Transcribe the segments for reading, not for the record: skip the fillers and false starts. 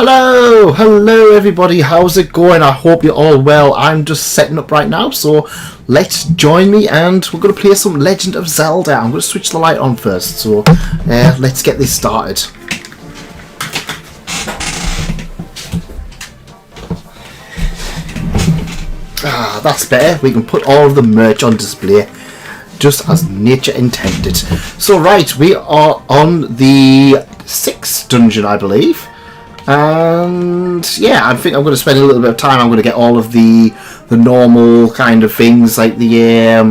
Hello everybody, how's it going? I hope you're all well. I'm just setting up right now, so let's join me and we're going to play some Legend of Zelda. I'm going to switch the light on first, so let's get this started. That's better. We can put all of the merch on display, just as nature intended. So right, we are on the 6th dungeon, I believe. And yeah, I think I'm going to spend a little bit of time. I'm going to get all of the normal kind of things, like the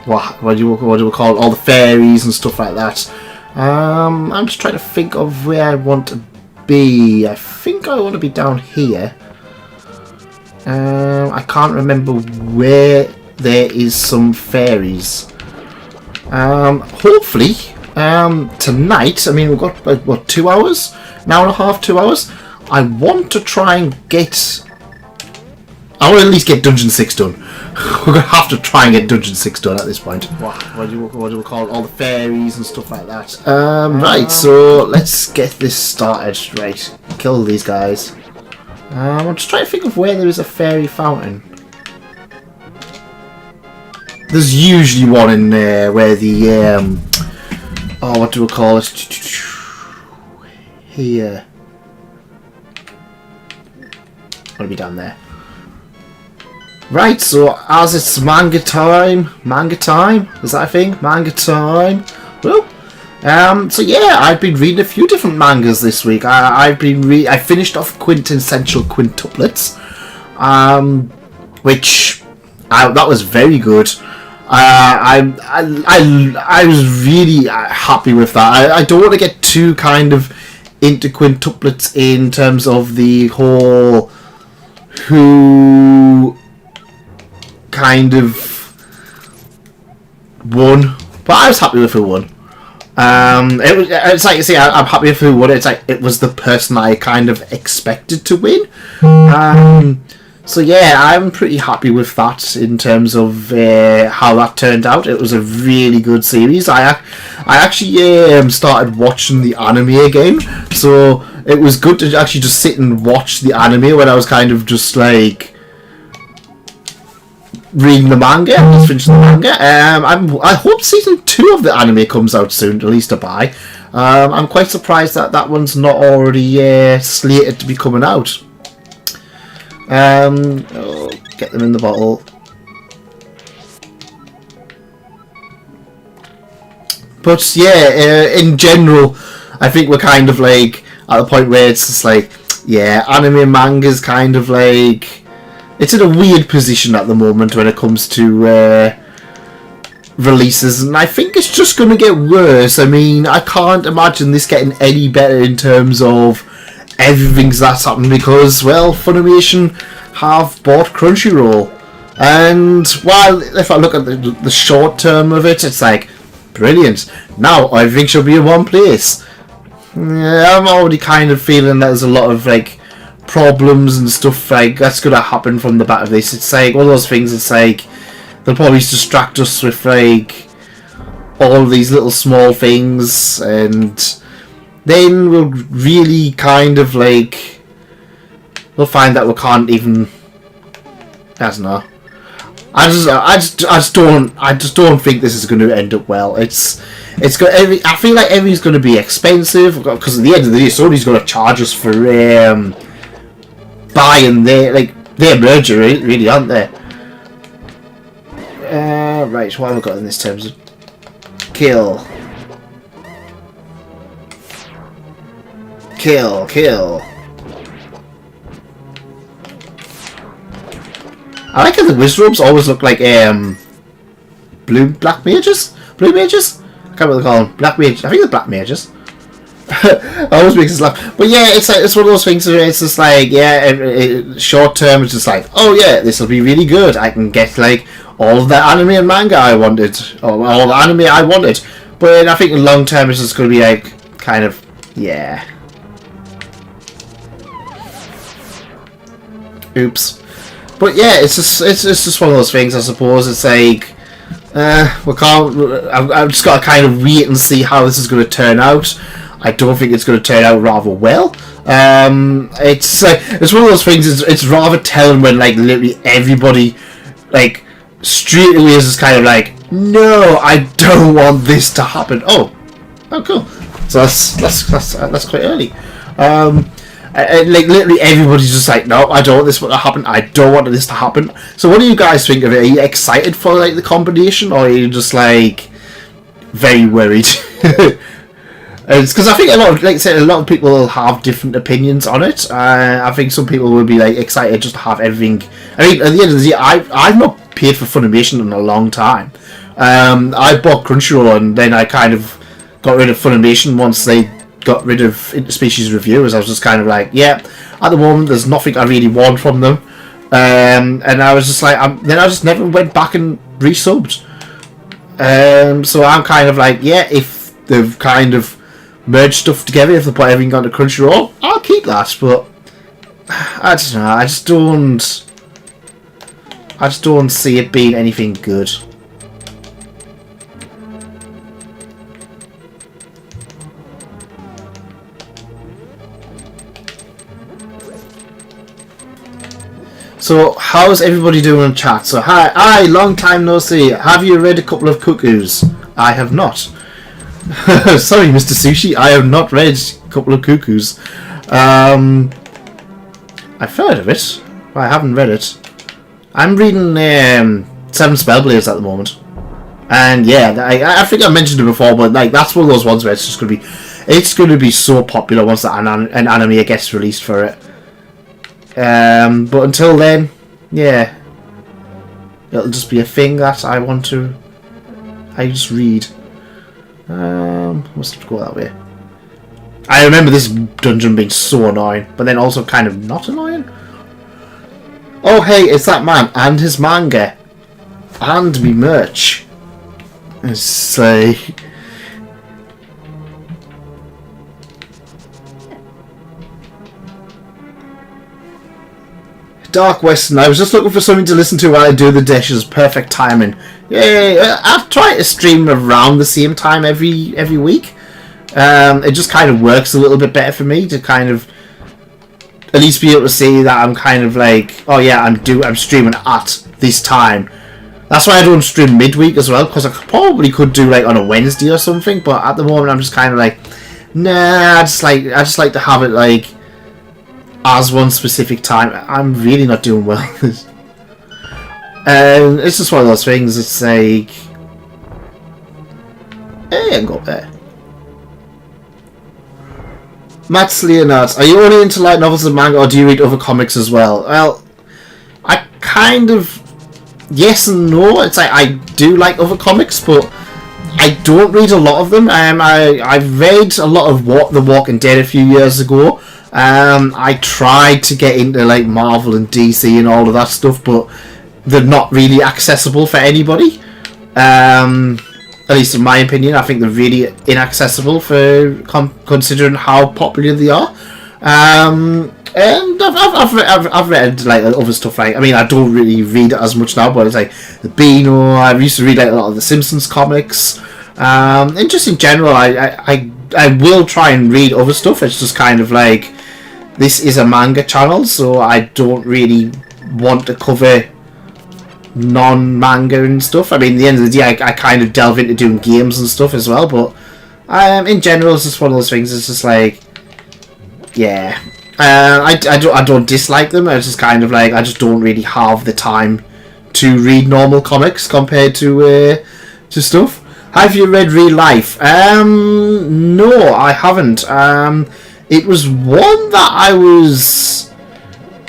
what do we call it? All the fairies and stuff like that. I'm just trying to think of where I want to be. I think I want to be down here. I can't remember where there is some fairies. Hopefully tonight. I mean, we've got what, 2 hours? An hour and a half, 2 hours. I want to try and get... I want to at least get Dungeon 6 done. We're going to have to try and get Dungeon 6 done at this point. What do we call it? All the fairies and stuff like that. Right, so let's get this started. Right, kill these guys. I'm just trying to think of where there is a fairy fountain. There's usually one in there where the... oh, what do we call it? Here. I'll be down there. Right, so as it's manga time, is that a thing? Manga time. Well, so yeah, I've been reading a few different mangas this week. I finished off Quintessential Quintuplets, which that was very good. I was really happy with that. I don't want to get too kind of into quintuplets in terms of the whole who kind of won, but I was happy with who won. It's like, see, I'm happy with who won. It's like it was the person I kind of expected to win. So yeah, I'm pretty happy with that in terms of how that turned out. It was a really good series. I actually started watching the anime again, so it was good to actually just sit and watch the anime when I was kind of just like reading the manga. Just finishing the manga. I hope season 2 of the anime comes out soon, at least to buy. I'm quite surprised that one's not already slated to be coming out. Get them in the bottle. But yeah, in general, I think we're kind of like at the point where it's just like, yeah, anime and manga is kind of like, it's in a weird position at the moment when it comes to releases, and I think it's just going to get worse. I mean, I can't imagine this getting any better in terms of everything's that's happened, because, well, Funimation have bought Crunchyroll, and while if I look at the short term of it, it's like brilliant, now everything should be in one place. Yeah, I'm already kind of feeling that there's a lot of like problems and stuff like that's gonna happen from the back of this. It's like one of those things, it's like they'll probably distract us with like all these little small things, and then we'll really kind of like, we'll find that we can't even, I don't know. I just don't think this is going to end up well. I feel like everything's going to be expensive, because at the end of the day, somebody's going to charge us for buying their merger, really, aren't they? Right, what have we got in this terms of kill? Kill. I like how the wizards always look like black mages? Blue mages? I can't remember what they call them. Black mages. I think they're black mages. Always makes us laugh. But yeah, it's like, it's one of those things where it's just like, yeah, short term it's just like, oh yeah, this will be really good. I can get like all of the anime and manga I wanted, or all the anime I wanted. But I think in long term it's just going to be like, kind of, yeah. Oops. But yeah, it's just one of those things, I suppose. It's like, we can't. I've just got to kind of wait and see how this is going to turn out. I don't think it's going to turn out rather well. It's one of those things. It's rather telling when like literally everybody like straight away is just kind of like, no, I don't want this to happen. Oh cool. So that's quite early. Like literally everybody's just like, no, I don't want this to happen. I don't want this to happen. So what do you guys think of it? Are you excited for like the combination, or are you just like very worried? It's because I think a lot of people will have different opinions on it. I think some people will be like excited just to have everything. I mean, at the end of the day, I've not paid for Funimation in a long time. I bought Crunchyroll and then I kind of got rid of Funimation once they got rid of Interspecies Reviewers. I was just kind of like, yeah, at the moment there's nothing I really want from them. And I was just like, then I just never went back and resubbed. So I'm kind of like, yeah, if they've kind of merged stuff together, if they put everything onto Crunchyroll, I'll keep that. But I don't know. I just don't see it being anything good. So, how's everybody doing in chat? So, hi, long time no see. Have you read A Couple of Cuckoos? I have not. Sorry, Mr. Sushi, I have not read A Couple of Cuckoos. I've heard of it, but I haven't read it. I'm reading Seven Spellblades at the moment. And yeah, I think I mentioned it before, but like that's one of those ones where it's just going to be so popular once an anime gets released for it. But until then, yeah, it'll just be a thing that I just read. Must have to go that way. I remember this dungeon being so annoying, but then also kind of not annoying. Oh hey, it's that man and his manga and me merch. It's like Dark Western. I was just looking for something to listen to while I do the dishes. Perfect timing. Yeah, I've tried to stream around the same time every week. It just kind of works a little bit better for me to kind of at least be able to say that I'm kind of like, oh yeah, I'm streaming at this time. That's why I don't stream midweek as well, because I probably could do like on a Wednesday or something. But at the moment, I'm just kind of like, nah. I just like to have it like as one specific time. I'm really not doing well. And it's just one of those things. It's like, hey, I can go up there. Matt's Leonard, are you only into light novels and manga, or do you read other comics as well? Well, I kind of yes and no. It's like I do like other comics, but I don't read a lot of them. I've read a lot of The Walking Dead a few years ago. I tried to get into like Marvel and DC and all of that stuff, but they're not really accessible for anybody. At least in my opinion, I think they're really inaccessible for considering how popular they are. And I've read like other stuff. Like, I mean, I don't really read it as much now, but it's like the Beano. I used to read like a lot of the Simpsons comics. And just in general, I will try and read other stuff. It's just kind of like, this is a manga channel, so I don't really want to cover non-manga and stuff. I mean, at the end of the day, I kind of delve into doing games and stuff as well, but in general, it's just one of those things. It's just like, yeah, I don't dislike them. It's just kind of like, I just don't really have the time to read normal comics compared to stuff. Have you read Real Life? No, I haven't. It was one that I was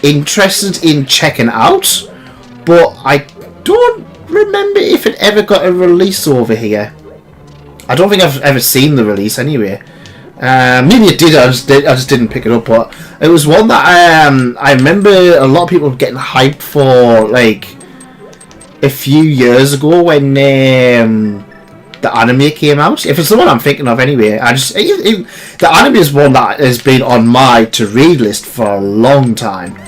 interested in checking out, but I don't remember if it ever got a release over here. I don't think I've ever seen the release anyway. Maybe it did. I just didn't pick it up. But it was one that I remember a lot of people getting hyped for, like a few years ago when the anime came out. If it's the one I'm thinking of anyway, the anime is one that has been on my to-read list for a long time.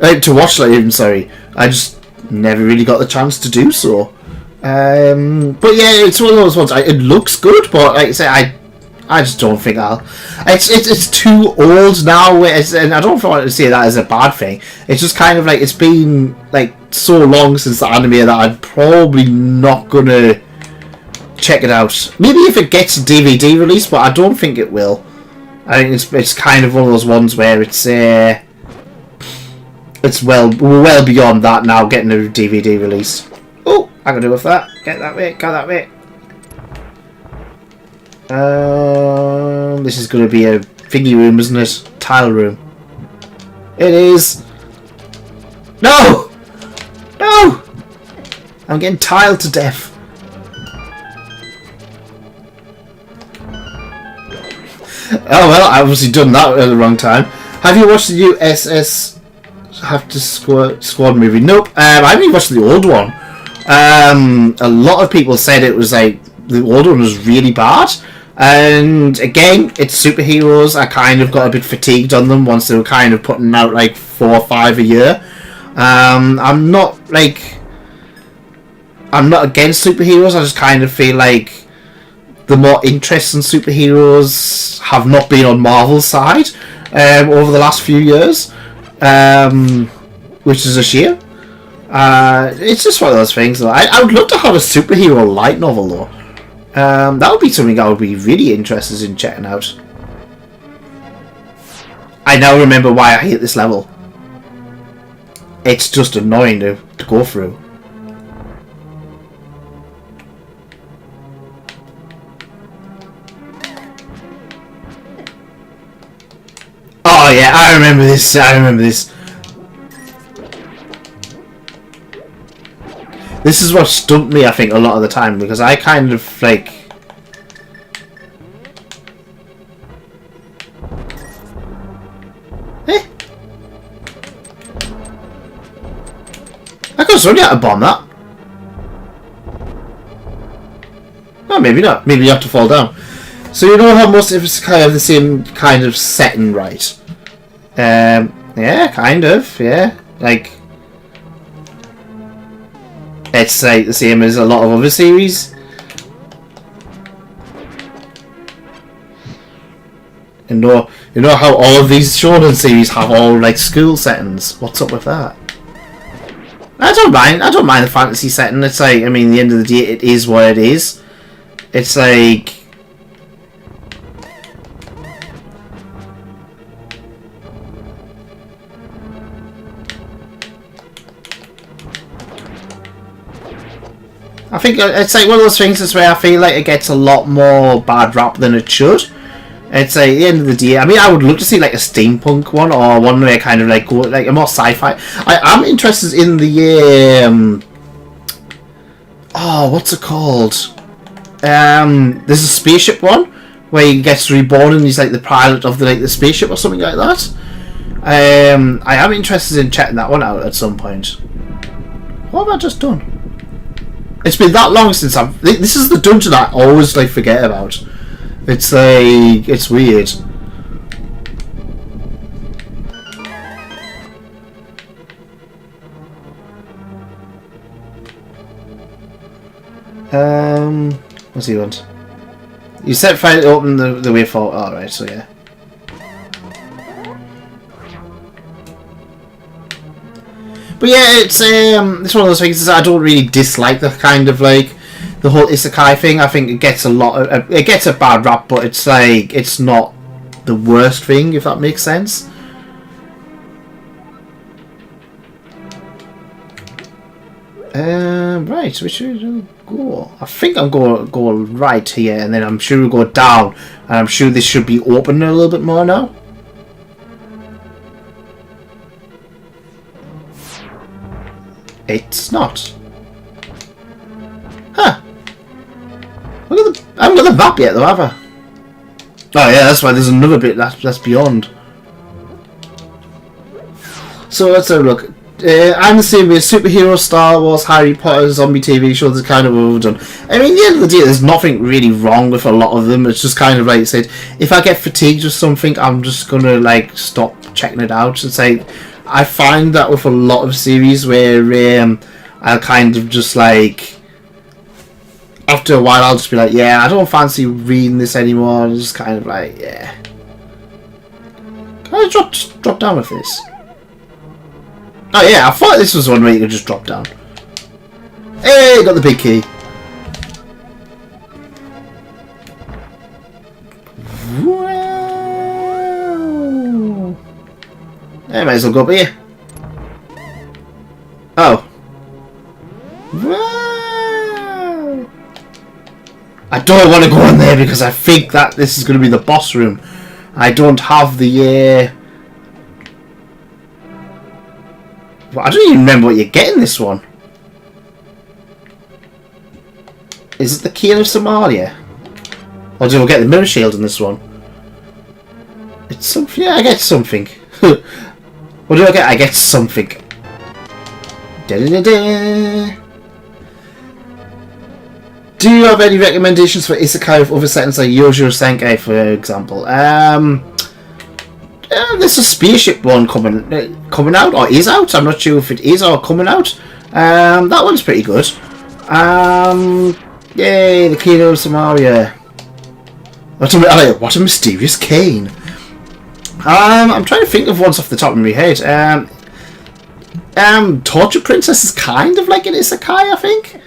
To watch, like, even, sorry. I just never really got the chance to do so. But yeah, it's one of those ones. It looks good, but like I say, I just don't think I'll. It's too old now, and I don't want to say that as a bad thing. It's just kind of like it's been like so long since the anime that I'm probably not gonna check it out. Maybe if it gets a DVD release, but I don't think it will. I think it's kind of one of those ones where it's well beyond that now, getting a DVD release. Oh, I can do with that. Get that way. Go that way. This is going to be a thingy room, isn't it? Tile room. It is. No! No! I'm getting tiled to death. Oh well, I've obviously done that at the wrong time. Have you watched the USS Have to Squad movie? Nope. I haven't even watched the old one. A lot of people said it was like the old one was really bad. And again, it's superheroes. I kind of got a bit fatigued on them once they were kind of putting out like 4 or 5 a year. I'm not against superheroes. I just kind of feel like the more interesting superheroes have not been on Marvel's side over the last few years, which is a shame. It's just one of those things. Though. I would love to have a superhero light novel though. That would be something I would be really interested in checking out. I now remember why I hate this level. It's just annoying to go through. Oh yeah, I remember this. This is what stumped me, I think, a lot of the time, because I kind of, like... I could have sworn you had to bomb that. Oh, maybe not. Maybe you have to fall down. So you know how most of it's kind of the same kind of setting, right? Yeah, kind of, yeah. Like... It's like the same as a lot of other series. You know how all of these shonen series have all like school settings. What's up with that? I don't mind the fantasy setting. It's like, I mean, at the end of the day, it is what it is. It's like... I think it's like one of those things where I feel like it gets a lot more bad rap than it should. It's like, at the end of the day, I mean, I would love to see like a steampunk one, or one where kind of like go like a more sci-fi. I am interested in the oh, what's it called? There's a spaceship one where he gets reborn and he's like the pilot of the spaceship or something like that. I am interested in checking that one out at some point. What have I just done? It's been that long since I've... This is the dungeon I always like forget about. It's like... It's weird. What's he want? You set fire to open the way forward. Alright, so yeah. But yeah, it's one of those things that I don't really dislike the kind of like the whole isekai thing. I think it gets it gets a bad rap, but it's like it's not the worst thing, if that makes sense. Right, which way do we go? I think I'm going go right here, and then I'm sure we'll go down, and I'm sure this should be open a little bit more now. It's not. Huh. Look at I haven't got the map yet though, have I? Oh yeah, that's why there's another bit that's beyond. So let's have a look. I'm the same with superhero, Star Wars, Harry Potter, zombie TV shows are kind of overdone. I mean, at the end of the day, there's nothing really wrong with a lot of them. It's just kind of like I said, if I get fatigued with something, I'm just gonna like stop checking it out. It's like I find that with a lot of series where I'll kind of just like after a while I'll just be like, yeah, I don't fancy reading this anymore. I'm just kind of like, yeah. Can I just drop down with this? Oh yeah, I thought this was one where you could just drop down. Hey, got the big key. Wow. I might as well go up here. Oh. Wow. I don't want to go in there because I think that this is going to be the boss room. I don't have the well, I don't even remember what you get in this one. Is it the key of Somalia? Or do I get the mirror shield in this one? It's something. Yeah, I get something. What do I get? I get something. Da -da -da -da. Do you have any recommendations for isekai of other settings like Yojo Senkai, for example? There's a spaceship one coming out, or is out. I'm not sure if it is or coming out. That one's pretty good. Yay, the Kino of Samaria. What a mysterious cane. I'm trying to think of ones off the top of my head. Torture Princess is kind of like an isekai, I think.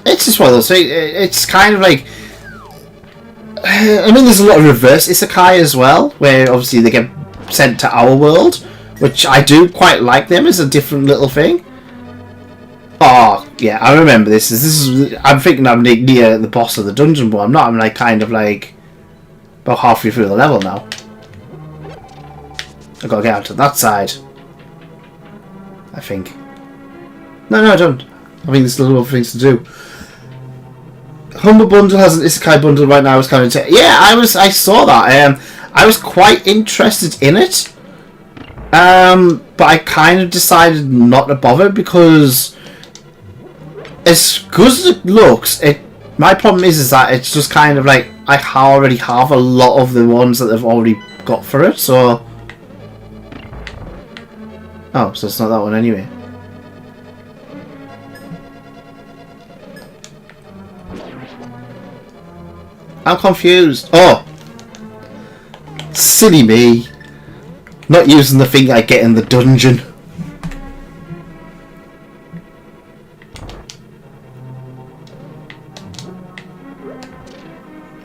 It's just one of those things. It's kind of like, I mean, there's a lot of reverse isekai as well, where obviously they get sent to our world, which I do quite like them as a different little thing. Oh, yeah, I remember this. I'm thinking I'm near the boss of the dungeon, but I'm not. I'm like kind of like about halfway through the level now. I've got to get out to that side, I think. No, I don't. I think there's still other things to do. Humble Bundle has an isekai bundle right now. It's kind of yeah. I saw that. I was quite interested in it. But I kind of decided not to bother because as good as it looks, my problem is that it's just kind of like I already have a lot of the ones that they've already got for it. So so it's not that one anyway. I'm confused. Oh! Silly me. Not using the thing I get in the dungeon.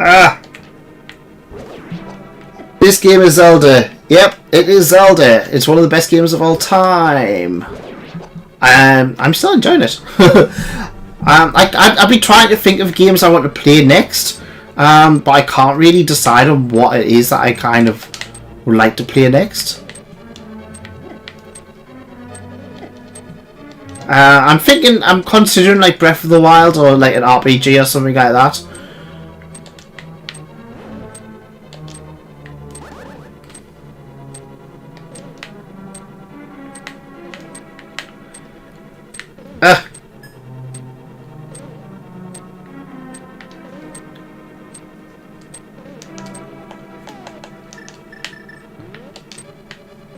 Ah! This game is Zelda. Yep, it is Zelda. It's one of the best games of all time. I'm still enjoying it. I've been trying to think of games I want to play next. But I can't really decide on what it is that I kind of would like to play next. I'm considering like Breath of the Wild or like an RPG or something like that.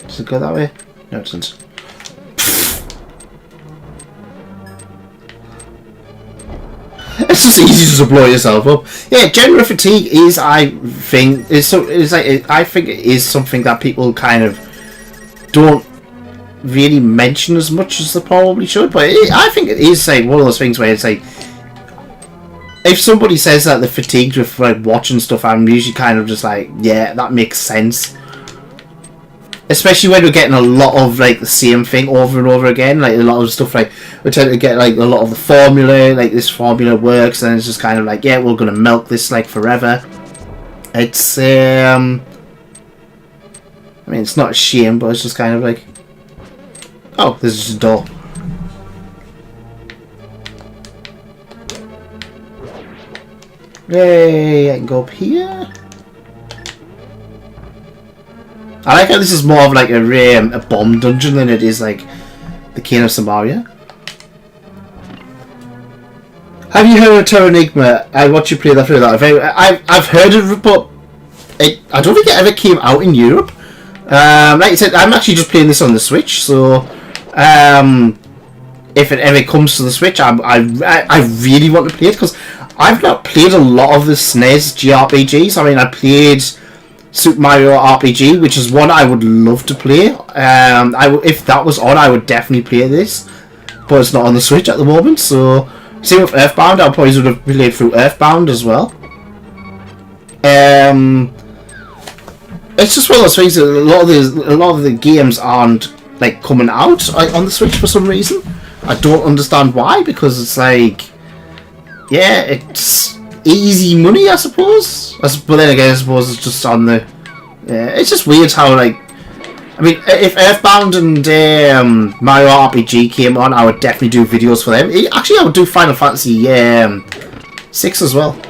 Does it go that way? No, it doesn't. It's just easy to blow yourself up. Yeah, general fatigue is, I think, I think it is something that people kind of don't really mention as much as they probably should. But I think it is like one of those things where it's like, if somebody says that they're fatigued with like watching stuff, I'm usually kind of just like, yeah, that makes sense. Especially when we're getting a lot of like the same thing over and over again, like a lot of stuff like we tend to get like a lot of the formula, like this formula works, and it's just kind of like, yeah, we're gonna milk this like forever. It's I mean, it's not a shame, but it's just kind of like, oh, there's just a door. Yay! I can go up here. I like how this is more of like a bomb dungeon than it is like the King of Samaria. Have you heard of Terranigma? I watched you play that through that. I've heard of it, but I don't think it ever came out in Europe. Like I said, I'm actually just playing this on the Switch, so if it ever comes to the Switch, I really want to play it, because I've not played a lot of the SNES JRPGs. I mean, I played Super Mario RPG, which is one I would love to play. If that was on, I would definitely play this, but it's not on the Switch at the moment. So same with Earthbound. I probably would have played through Earthbound as well. It's just one of those things that a lot of the games aren't like coming out on the Switch for some reason. I don't understand why, because it's like, yeah, it's easy money, I suppose. But then again, I suppose it's just on the. It's just weird how, like, I mean, if Earthbound and Mario RPG came on, I would definitely do videos for them. Actually, I would do Final Fantasy 6 as well.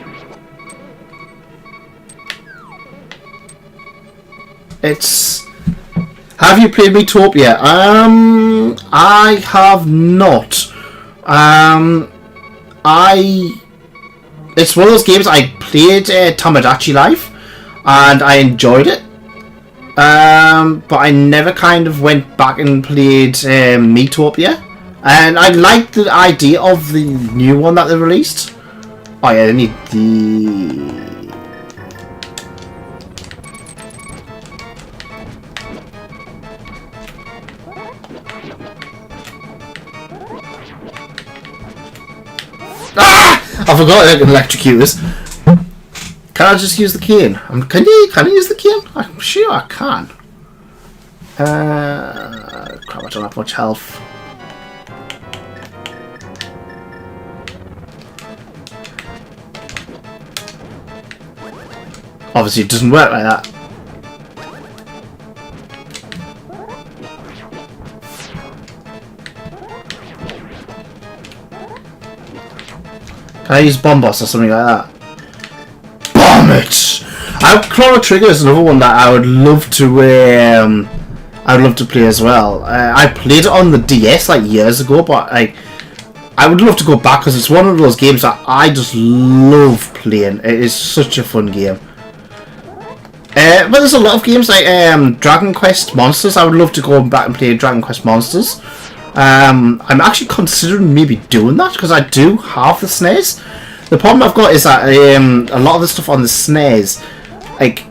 It's. Have you played Metopia? I have not. It's one of those games I played Tamagotchi Life, and I enjoyed it. But I never kind of went back and played Metopia, and I liked the idea of the new one that they released. Oh yeah, I need the. I forgot I can electrocute this. Can I just use the cane? Can I use the cane? I'm sure I can. Crap, I don't have much health. Obviously it doesn't work like that. Can I use Bombos or something like that? Bomb it! Chrono Trigger is another one that I would love to play as well. I played it on the DS like years ago, but I would love to go back, because it's one of those games that I just love playing. It is such a fun game. But there's a lot of games like Dragon Quest Monsters. I would love to go back and play Dragon Quest Monsters. I'm actually considering maybe doing that, because I do have the SNES. The problem I've got is that a lot of the stuff on the SNES, like,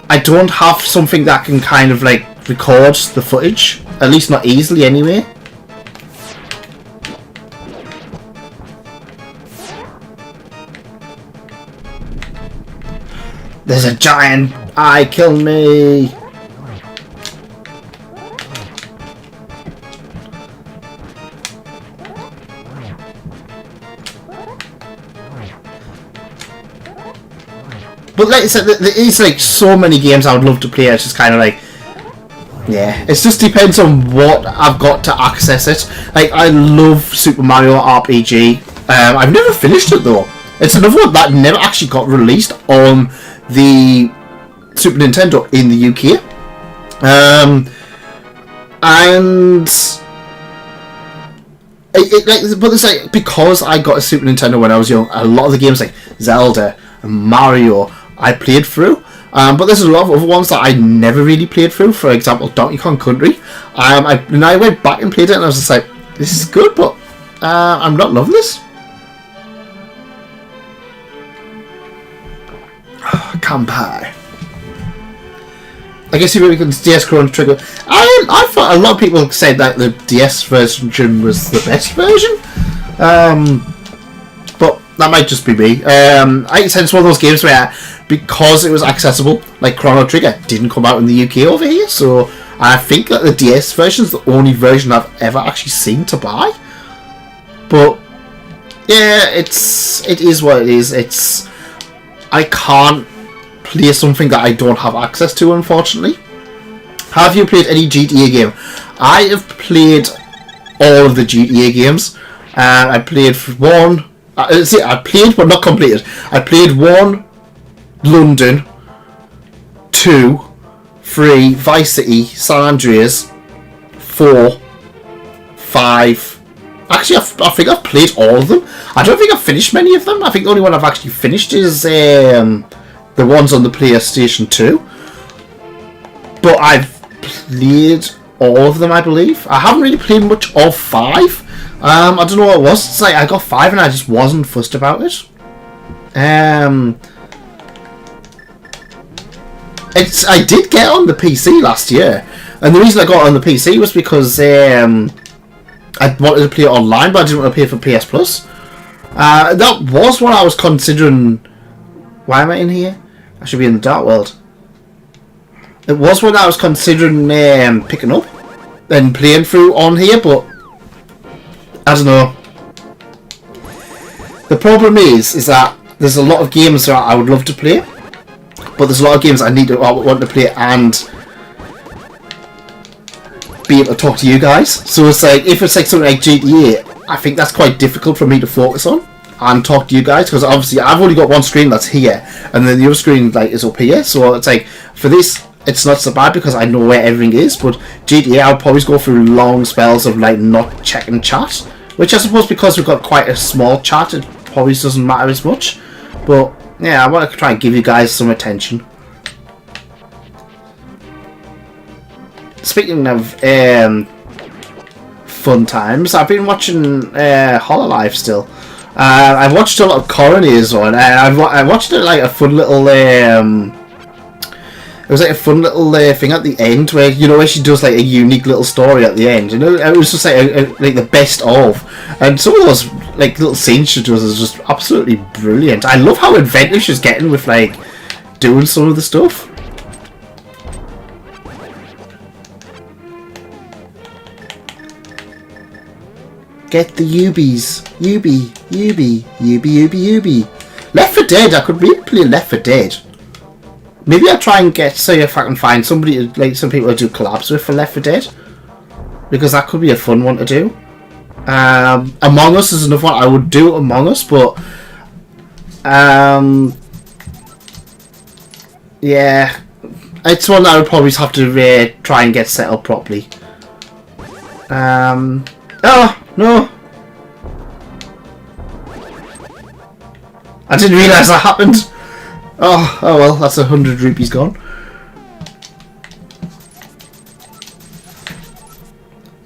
I don't have something that can kind of like record the footage, at least not easily anyway. There's a giant eye, kill me! But like I said, there is like so many games I would love to play. It's just kind of like, yeah, it just depends on what I've got to access it. Like, I love Super Mario RPG. I've never finished it though. It's another one that never actually got released on the Super Nintendo in the UK. But it's like, because I got a Super Nintendo when I was young, a lot of the games like Zelda and Mario I played through, but there's a lot of other ones that I never really played through. For example, Donkey Kong Country. I went back and played it, and I was just like, this is good, but I'm not loving this. Kampai. I guess you really can DS Chrono Trigger. I thought a lot of people said that the DS version was the best version. But that might just be me. I said it's one of those games where, because it was accessible, like Chrono Trigger didn't come out in the UK over here, so I think that the DS version is the only version I've ever actually seen to buy. But yeah, it is what it is. I can't play something that I don't have access to, unfortunately. Have you played any GTA game? I have played all of the GTA games. I played one. I played but not completed. I played 1, London, 2, 3, Vice City, San Andreas, 4, 5. Actually, I think I've played all of them. I don't think I've finished many of them. I think the only one I've actually finished is the ones on the PlayStation 2. But I've played all of them, I believe. I haven't really played much of 5. I don't know what it was. It's like I got 5 and I just wasn't fussed about it. I did get on the PC last year, and the reason I got on the PC was because I wanted to play it online, but I didn't want to pay for PS Plus. That was what I was considering. Why am I in here? I should be in the Dark World. It was what I was considering picking up and playing through on here, but I don't know. The problem is that there's a lot of games that I would love to play, but there's a lot of games I want to play and be able to talk to you guys. So it's like, if it's like something like GTA, I think that's quite difficult for me to focus on and talk to you guys, because obviously I've only got one screen that's here, and then the other screen like is up here. So it's like, for this, it's not so bad because I know where everything is. But GTA, I'll probably go through long spells of like not checking chat, which I suppose because we've got quite a small chat, it probably doesn't matter as much. But yeah, I want to try and give you guys some attention. Speaking of fun times, I've been watching Hololive still. I've watched a lot of Coroners on, and I watched it like a fun little. It was like a fun little thing at the end where, you know, where she does like a unique little story at the end. You know, it was just like like the best of, and some of those like little scenes she does is just absolutely brilliant. I love how inventive she's getting with like doing some of the stuff. Get the Ubies. Ubi. Left 4 Dead, I could really play Left 4 Dead. Maybe I'll try and see if I can find somebody, like some people to do collabs with for Left 4 Dead. Because that could be a fun one to do. Among Us is another one. I would do Among Us, but yeah, it's one that I would probably have to try and get set up properly. Oh, no. I didn't realise that happened. Oh well, that's 100 rupees gone.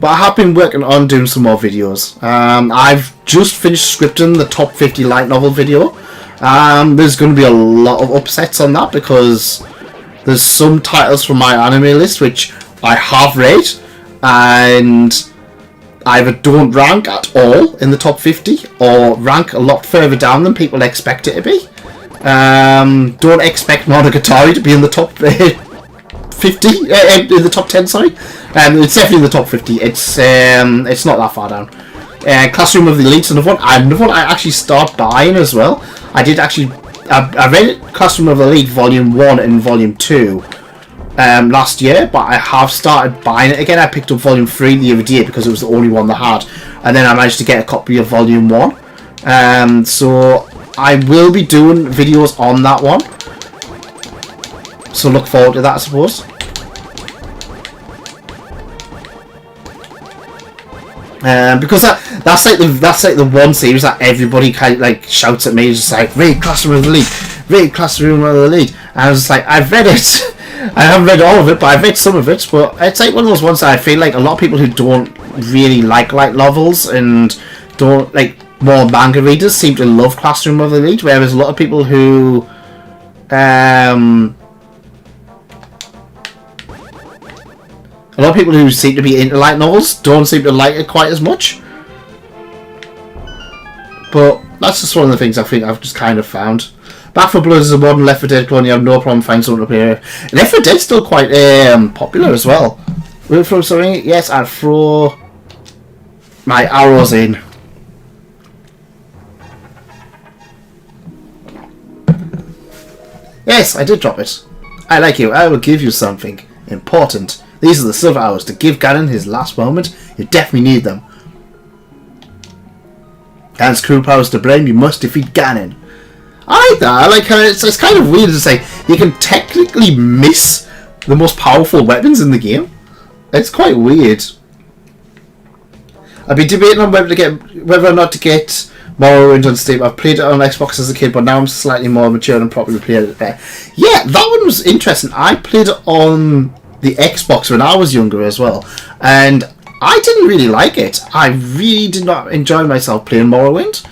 But I have been working on doing some more videos. I've just finished scripting the top 50 light novel video. There's going to be a lot of upsets on that because there's some titles from my anime list which I have read and either don't rank at all in the top 50 or rank a lot further down than people expect it to be. Don't expect Monogatari to be in the top 50, in the top 10, sorry. It's definitely in the top 50. It's not that far down. Classroom of the Elite's another one. Another one I actually start buying as well. I did actually, I read Classroom of the Elite Volume 1 and Volume 2 last year, but I have started buying it again. I picked up Volume 3 the other day because it was the only one they had, and then I managed to get a copy of Volume 1. So I will be doing videos on that one, so look forward to that, I suppose. Because that's like the one series that everybody kind of like shouts at me, just like, read Classroom of the Elite, read Classroom of the Elite, and I was just like, I've read it. I haven't read all of it, but I've read some of it. But it's like one of those ones that I feel like a lot of people who don't really like light novels and don't like more manga readers seem to love Classroom of the Elite, whereas a lot of people who seem to be into light novels don't seem to like it quite as much. But that's just one of the things I think I've just kind of found. Back 4 Blood is a modern Left 4 Dead clone. You have no problem finding something up here. Left 4 Dead's still quite popular as well. Will throw something? Yes, I'll throw my arrows in. Yes, I did drop it. I like you. I will give you something important. These are the silver hours to give Ganon his last moment. You definitely need them. Ganon's crew powers to blame. You must defeat Ganon. I like that. I like how it's kind of weird to say you can technically miss the most powerful weapons in the game. It's quite weird. I've been debating on whether or not to get Morrowind on Steam. I've played it on Xbox as a kid, but now I'm slightly more mature and probably played it there. Yeah, that one was interesting. I played it on the Xbox when I was younger as well, and I didn't really like it. I really did not enjoy myself playing Morrowind,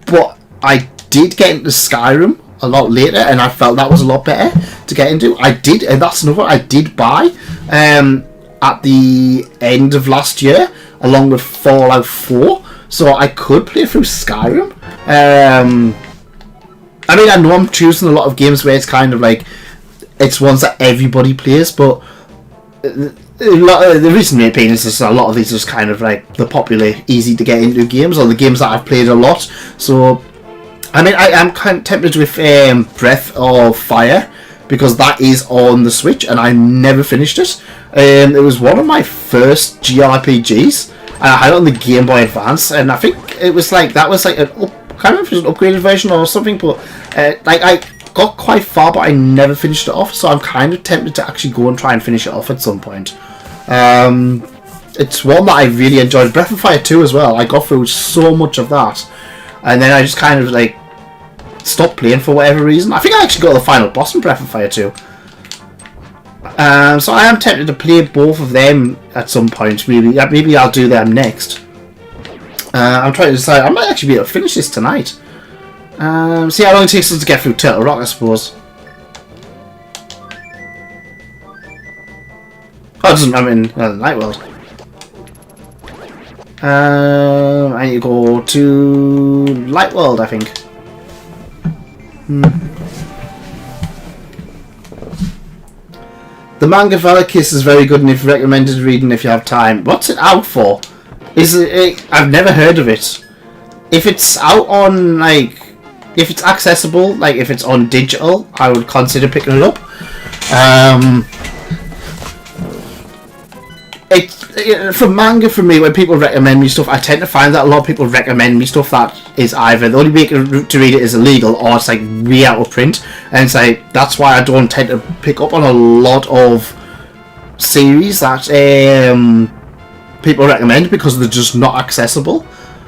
but I did get into Skyrim a lot later, and I felt that was a lot better to get into. I did, and that's another I did buy at the end of last year, along with Fallout 4, so I could play through Skyrim. I mean, I know I'm choosing a lot of games where it's kind of like, it's ones that everybody plays, but the reason my opinion is just a lot of these are just kind of like the popular, easy to get into games, or the games that I've played a lot. So, I mean, I am kind of tempted with Breath of Fire, because that is on the Switch, and I never finished it. It was one of my first JRPGs, and I had it on the Game Boy Advance, and I think it was like, that was like an I can't remember if it was an upgraded version or something, but like I got quite far, but I never finished it off, so I'm kind of tempted to actually go and try and finish it off at some point. It's one that I really enjoyed. Breath of Fire 2 as well. I got through so much of that, and then I just kind of like stopped playing for whatever reason. I think I actually got the final boss in Breath of Fire 2. So I am tempted to play both of them at some point. Maybe I'll do them next. I'm trying to decide. I might actually be able to finish this tonight. See how long it takes us to get through Turtle Rock, I suppose. Oh, it doesn't. I'm in Night World. I need to go to Light World, I think. The Manga Kiss is very good, and if recommended reading if you have time. What's it out for? I've never heard of it. If it's out on, like, if it's accessible, like if it's on digital, I would consider picking it up. For manga, for me, when people recommend me stuff, I tend to find that a lot of people recommend me stuff that is either the only way to read it is illegal, or it's like way out of print, and it's like, that's why I don't tend to pick up on a lot of series that people recommend, because they're just not accessible.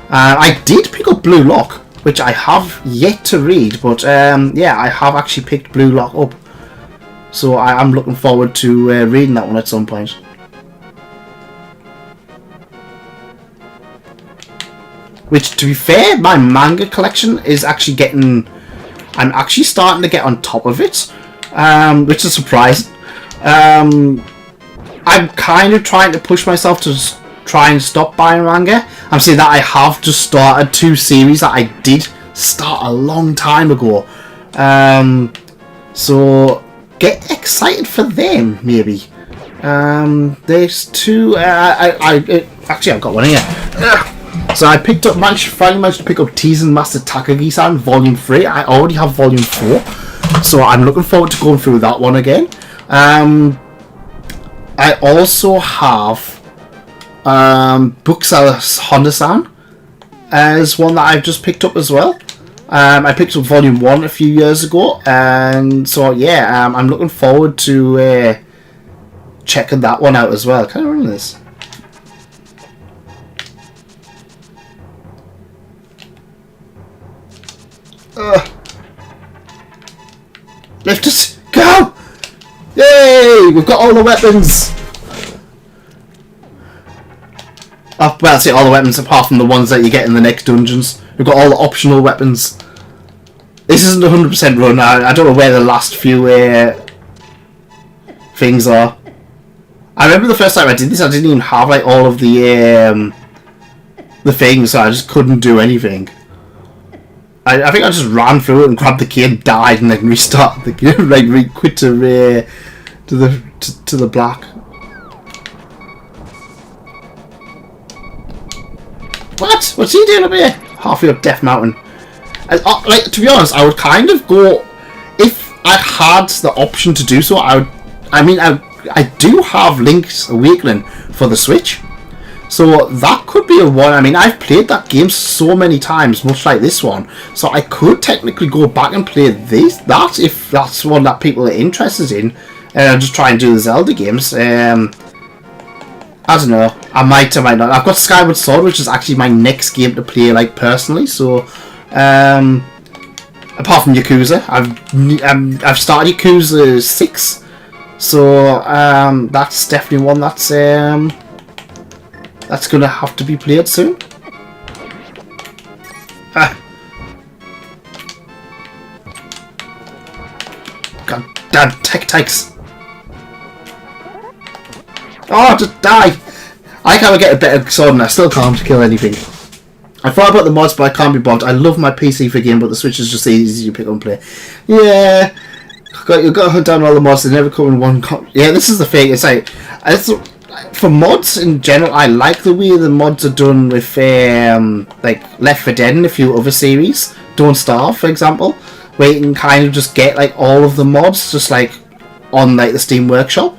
I did pick up Blue Lock, which I have yet to read, but yeah, I have actually picked Blue Lock up, so I am looking forward to reading that one at some point. Which, to be fair, my manga collection is actually getting... I'm actually starting to get on top of it, which is surprising. I'm kind of trying to push myself to try and stop buying manga. I'm saying that I have just started 2 series that I did start a long time ago. So get excited for them, maybe. There's 2. Actually, I've got one here. So I finally managed to pick up Teasen Master Takagi-san Volume 3. I already have Volume 4, so I'm looking forward to going through that one again. I also have Bookseller Honda-san as one that I've just picked up as well. I picked up Volume 1 a few years ago, and so yeah, I'm looking forward to checking that one out as well. Can I run this? Lift us! Go! Yay! We've got all the weapons! Well, I'd say all the weapons apart from the ones that you get in the next dungeons. We've got all the optional weapons. This isn't 100% run. I don't know where the last few things are. I remember the first time I did this, I didn't even have like all of the things, so I just couldn't do anything. I think I just ran through it and grabbed the key and died, and then restarted the game, like quit to the black. What? What's he doing up here? Halfway up Death Mountain. Like, to be honest, I would kind of go, if I had the option to do so. I do have Link's Awakening for the Switch, so that could be a one. I mean, I've played that game so many times, much like this one, so I could technically go back and play that if that's one that people are interested in, and just try and do the Zelda games. I don't know. I might not. I've got Skyward Sword, which is actually my next game to play, like, personally. So, apart from Yakuza, I've started Yakuza 6, So that's definitely one that's gonna have to be played soon. God damn takes. Oh, just die! I can't get a better sword and I still can't kill anything. I thought about the mods, but I can't be bothered. I love my PC for game, but the Switch is just easy to pick up and play. Yeah, you've got to hunt down all the mods. They never come in one. Yeah, this is the thing. It's like for mods in general, I like the way the mods are done with like Left 4 Dead and a few other series. Don't Starve, for example, where you can kind of just get like all of the mods just like on like the Steam Workshop.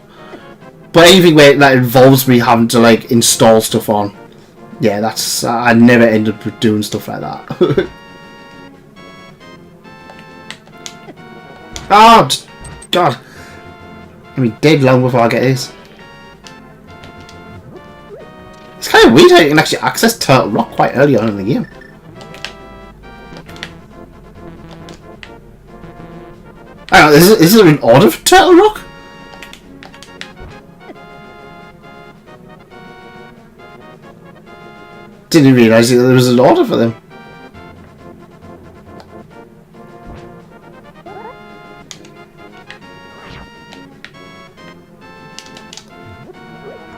But anything where that involves me having to like install stuff on, yeah, that's I never ended up doing stuff like that. Oh God! I mean, dead long before I get this. It's kind of weird how you can actually access Turtle Rock quite early on in the game. Hang on, is there an order for Turtle Rock? Didn't realise there was an order for them.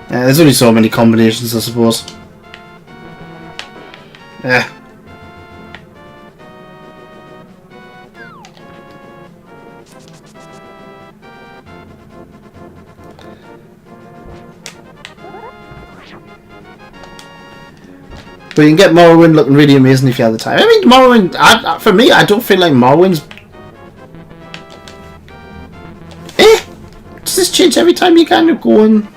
Yeah, there's only so many combinations, I suppose. Yeah. But you can get Morrowind looking really amazing if you have the time. I mean, Morrowind, for me, I don't feel like Morrowind's... Does this change every time you kind of go in?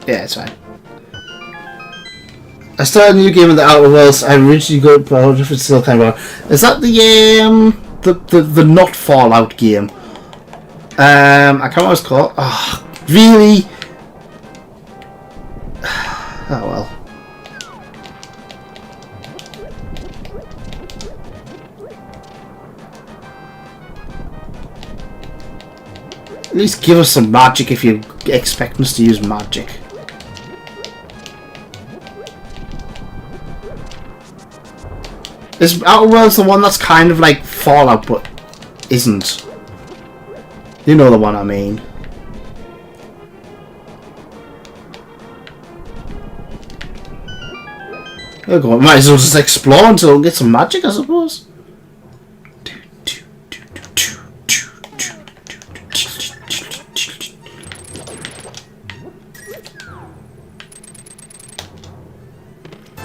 Yeah, it's fine. I started a new game in the Outer Worlds. I originally got it, but I wonder if it's still kind of on. Is that the not Fallout game? I can't remember what it's called. Oh, really? Oh well. At least give us some magic if you expect us to use magic. Is Outer Worlds the one that's kind of like Fallout but isn't? You know the one I mean. Oh God, might as well just explore until we get some magic, I suppose.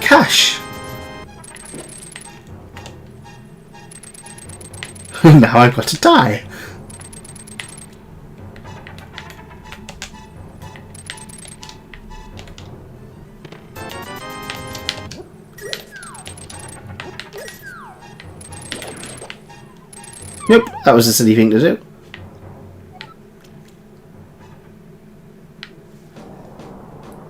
Cash. Now I've got to die. Nope, that was a silly thing to do.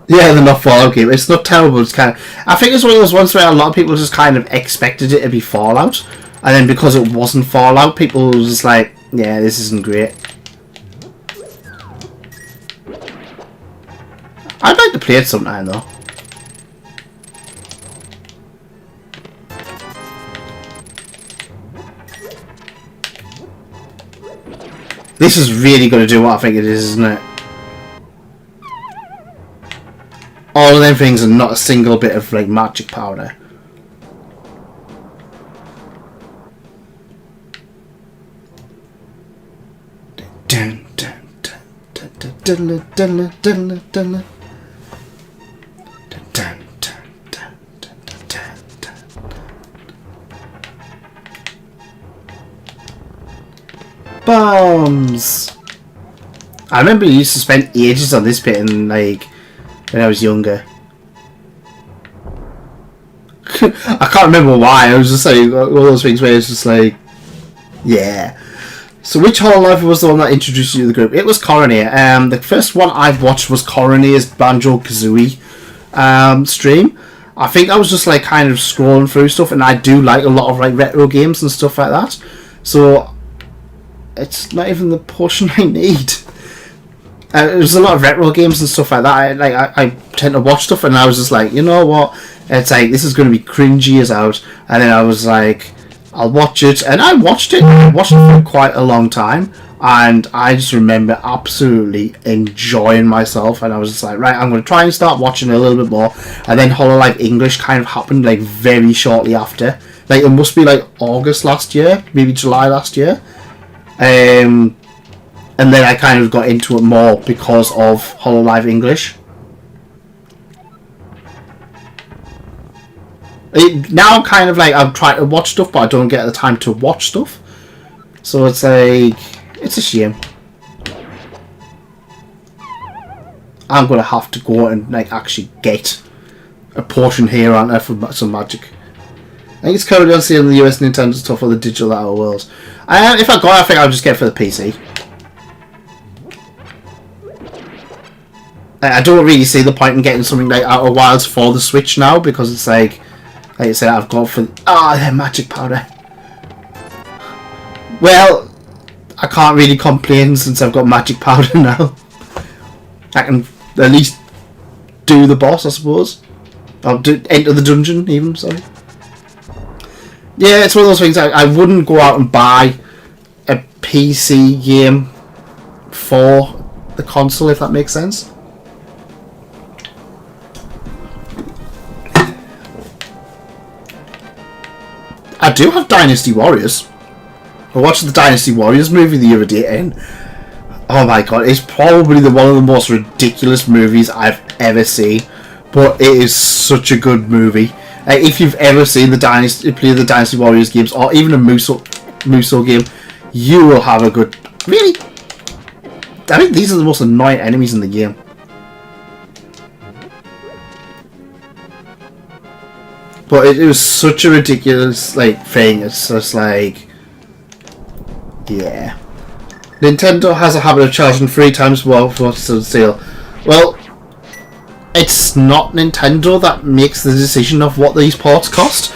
Yeah, the not Fallout game. It's not terrible. It's kind of. I think it's one of those ones where a lot of people just kind of expected it to be Fallout. And then because it wasn't Fallout, people were just like, yeah, this isn't great. I'd like to play it sometime though. This is really going to do what I think it is, isn't it? All of them things and not a single bit of like magic powder. Bombs! I remember I used to spend ages on this bit in like when I was younger. I can't remember why. I was just like one of those things where it's just like, yeah. So which Hololive was the one that introduced you to the group? It was Coroner. The first one I watched was Coroner's Banjo-Kazooie stream. I think I was just like kind of scrolling through stuff, and I do like a lot of like retro games and stuff like that. So it's not even the portion I need. There's a lot of retro games and stuff like that. I tend to watch stuff, and I was just like, you know what? It's like, this is going to be cringy as out. And then I was like, I'll watch it, and I watched it. I watched it for quite a long time, and I just remember absolutely enjoying myself. And I was just like, right, I'm going to try and start watching it a little bit more. And then Hololive English kind of happened like very shortly after. Like, it must be like August last year, maybe July last year. And then I kind of got into it more because of Hololive English. Now I'm kind of like, I'm trying to watch stuff, but I don't get the time to watch stuff. So it's like, it's a shame. I'm going to have to go and like actually get a portion here on there for some magic. I think it's currently on sale in the US Nintendo stuff for the digital Outer Worlds. If I got it, I think I'll just get it for the PC. I don't really see the point in getting something like Outer Wilds for the Switch now, because it's like I said, I've got for magic powder. Well, I can't really complain since I've got magic powder now. I can at least do the boss, I suppose. Or enter the dungeon, even. Sorry. Yeah, it's one of those things. I wouldn't go out and buy a PC game for the console, if that makes sense. I do have Dynasty Warriors. I watched the Dynasty Warriors movie the other day, and oh my god, it's probably one of the most ridiculous movies I've ever seen. But it is such a good movie. If you've ever seen the Dynasty Warriors games, or even a Musou game, you will have a good. Really, I think these are the most annoying enemies in the game. But it was such a ridiculous like thing. It's just like, yeah. Nintendo has a habit of charging 3 times more for what's on sale. Well, it's not Nintendo that makes the decision of what these ports cost.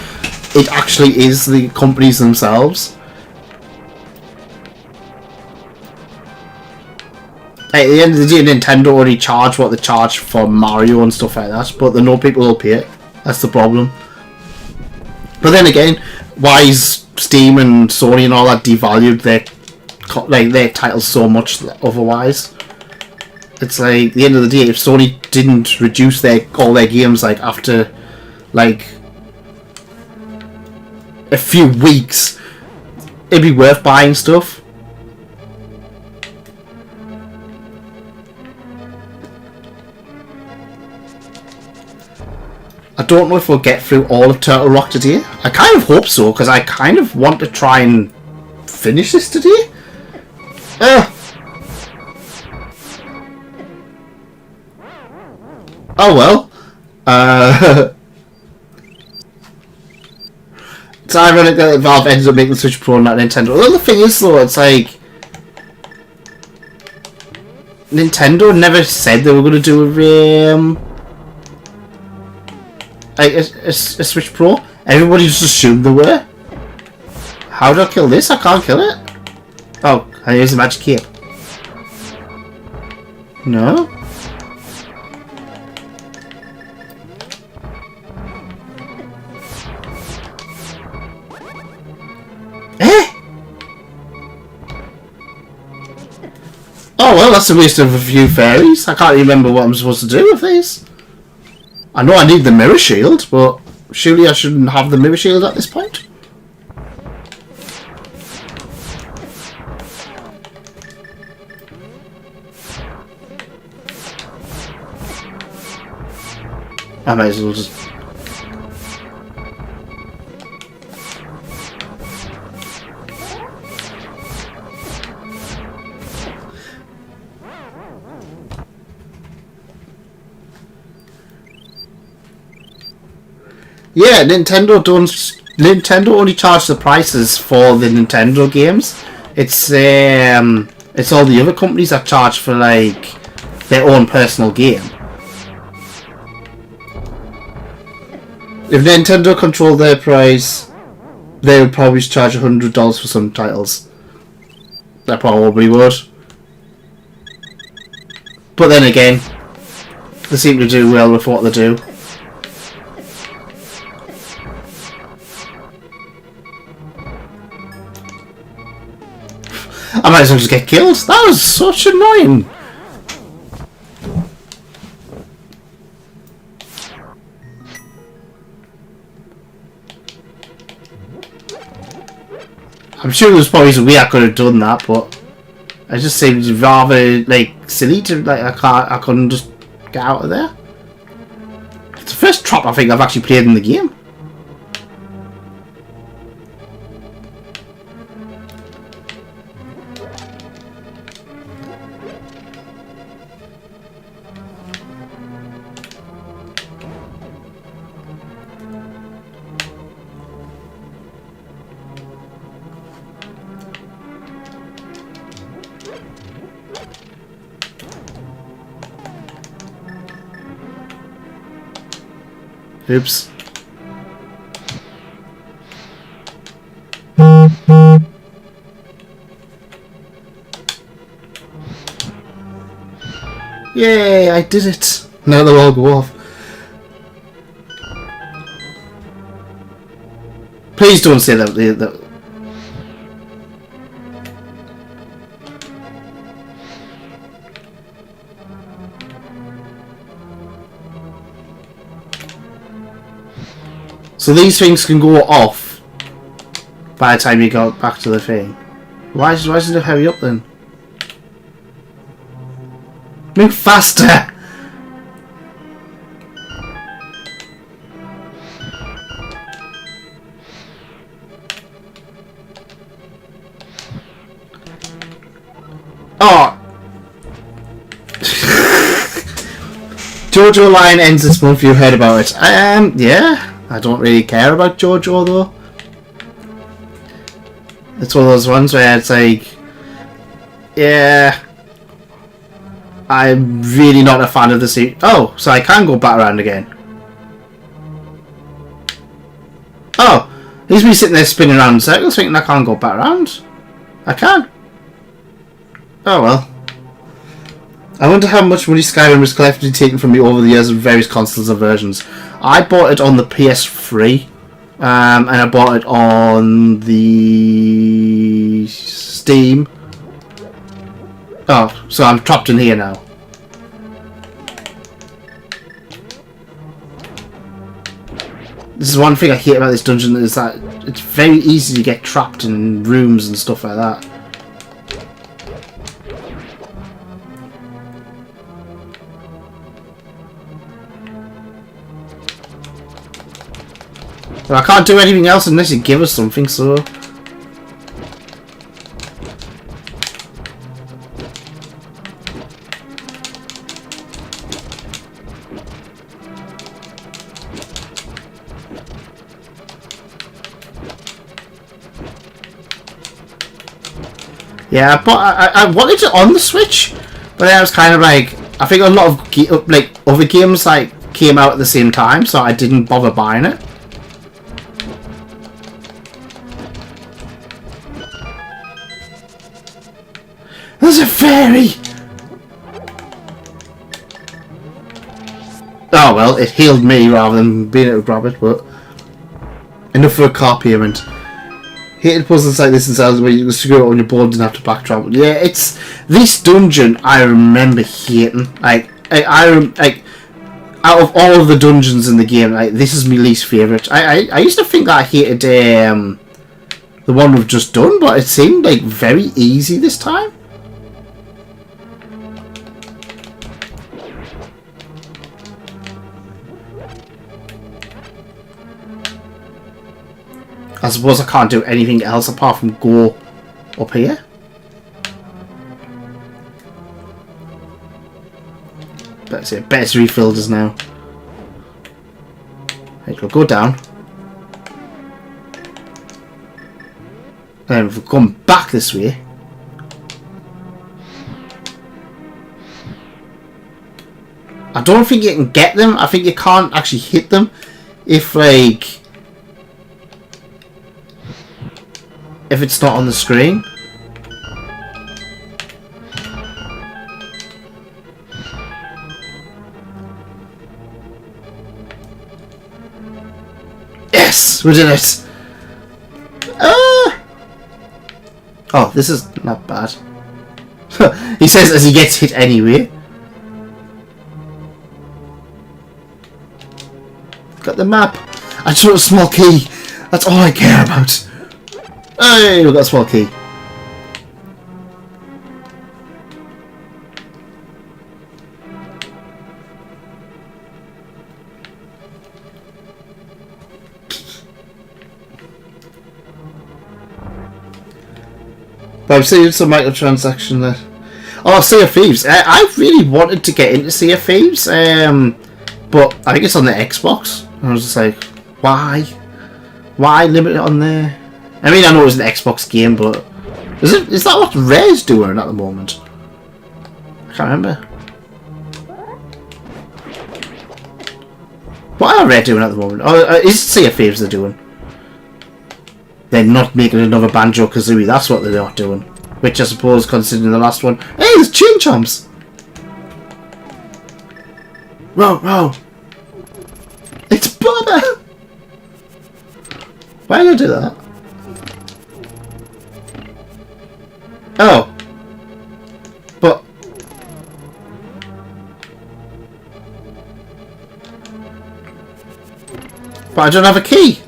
It actually is the companies themselves. At the end of the day, Nintendo already charge what they charge for Mario and stuff like that, but they know people will pay it. That's the problem. But then again, why is Steam and Sony and all that devalued their titles so much otherwise? It's like, at the end of the day, if Sony didn't reduce all their games like after like a few weeks, it'd be worth buying stuff. I don't know if we'll get through all of Turtle Rock today. I kind of hope so, because I kind of want to try and finish this today. Oh well. It's ironic that Valve ends up making the Switch Pro and not Nintendo. Well, the thing is though, it's like Nintendo never said they were going to do a Switch Pro. Everybody just assumed they were. How do I kill this? I can't kill it. Oh, I use the magic cape. No? Oh well, that's a waste of a few fairies. I can't remember what I'm supposed to do with these. I know I need the mirror shield, but surely I shouldn't have the mirror shield at this point. I might as well just... Yeah, Nintendo only charge the prices for the Nintendo games. It's all the other companies that charge for like their own personal game. If Nintendo controlled their price, they would probably charge $100 for some titles. They probably would. But then again, they seem to do well with what they do. I might as well just get killed. That was such annoying. I'm sure there's probably some way I could have done that, but I just seemed rather like silly to like I couldn't just get out of there. It's the first trap I think I've actually played in the game. Oops. Yay, I did it. Now they'll all go off. Please don't say that. So these things can go off by the time you go back to the thing. Why doesn't it hurry up then? Move faster! Oh! JoJo line ends this month, you heard about it. Yeah. I don't really care about JoJo though. It's one of those ones where it's like, yeah, I'm really not a fan of the series. Oh, so I can go back around again. Oh, he's me sitting there spinning around in circles thinking I can't go back around. I can. Oh well. I wonder how much money Skyrim has collectively taken from me over the years of various consoles and versions. I bought it on the PS3, and I bought it on the Steam. Oh, so I'm trapped in here now. This is one thing I hate about this dungeon, is that it's very easy to get trapped in rooms and stuff like that. Well, I can't do anything else unless you give us something, so... Yeah, but I wanted it on the Switch, but then I was kind of like... I think a lot of like other games like came out at the same time, so I didn't bother buying it. There's a fairy! Oh well, it healed me rather than being able to grab it, but... Enough for a car payment. Hated puzzles like this in Zelda where you can screw it on your board and have to backtrack. Yeah, it's... This dungeon I remember hating. Like, out of all of the dungeons in the game, like, this is my least favourite. I used to think that I hated the one we've just done, but it seemed like very easy this time. I suppose I can't do anything else apart from go up here. Better refilled us now. Right, we'll go down. And if we come back this way, I don't think you can get them. I think you can't actually hit them if like if it's not on the screen. Yes, we did it. Oh, this is not bad. He says as he gets hit anyway. Got the map. I just want a small key. That's all I care about. Hey, we got a small key. But I've seen some microtransaction there. Oh, Sea of Thieves. I really wanted to get into Sea of Thieves, but I think it's on the Xbox. And I was just like, why? Why limit it on there? I mean, I know it's an Xbox game, but is that what Rare's doing at the moment? I can't remember. What are Rare doing at the moment? Oh, is Sea of Thieves they're doing? They're not making another Banjo-Kazooie, that's what they're not doing. Which I suppose, considering the last one... Hey, there's Chin Chomps! Whoa, whoa! It's Bubba! Why did I do that? Oh. But... But I don't have a key!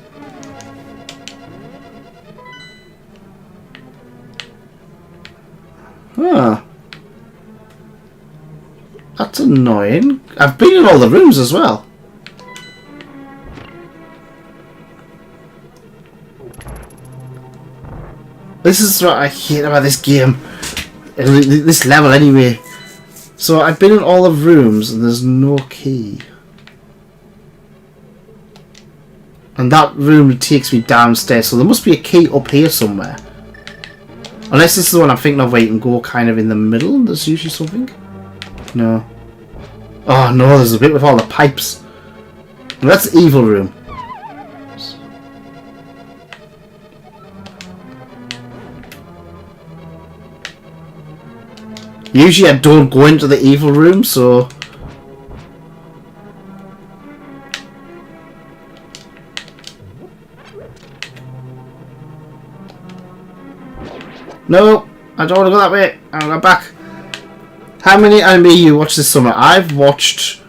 Huh. That's annoying. I've been in all the rooms as well. This is what I hate about this game. This level anyway. So I've been in all the rooms and there's no key. And that room takes me downstairs, so there must be a key up here somewhere. Unless this is the one I'm thinking of where you can go kind of in the middle. There's usually something. No. Oh no, there's a bit with all the pipes. Well, that's the evil room. Usually I don't go into the evil room, so... No, I don't want to go that way. I want to go back. How many anime you watched this summer? I've watched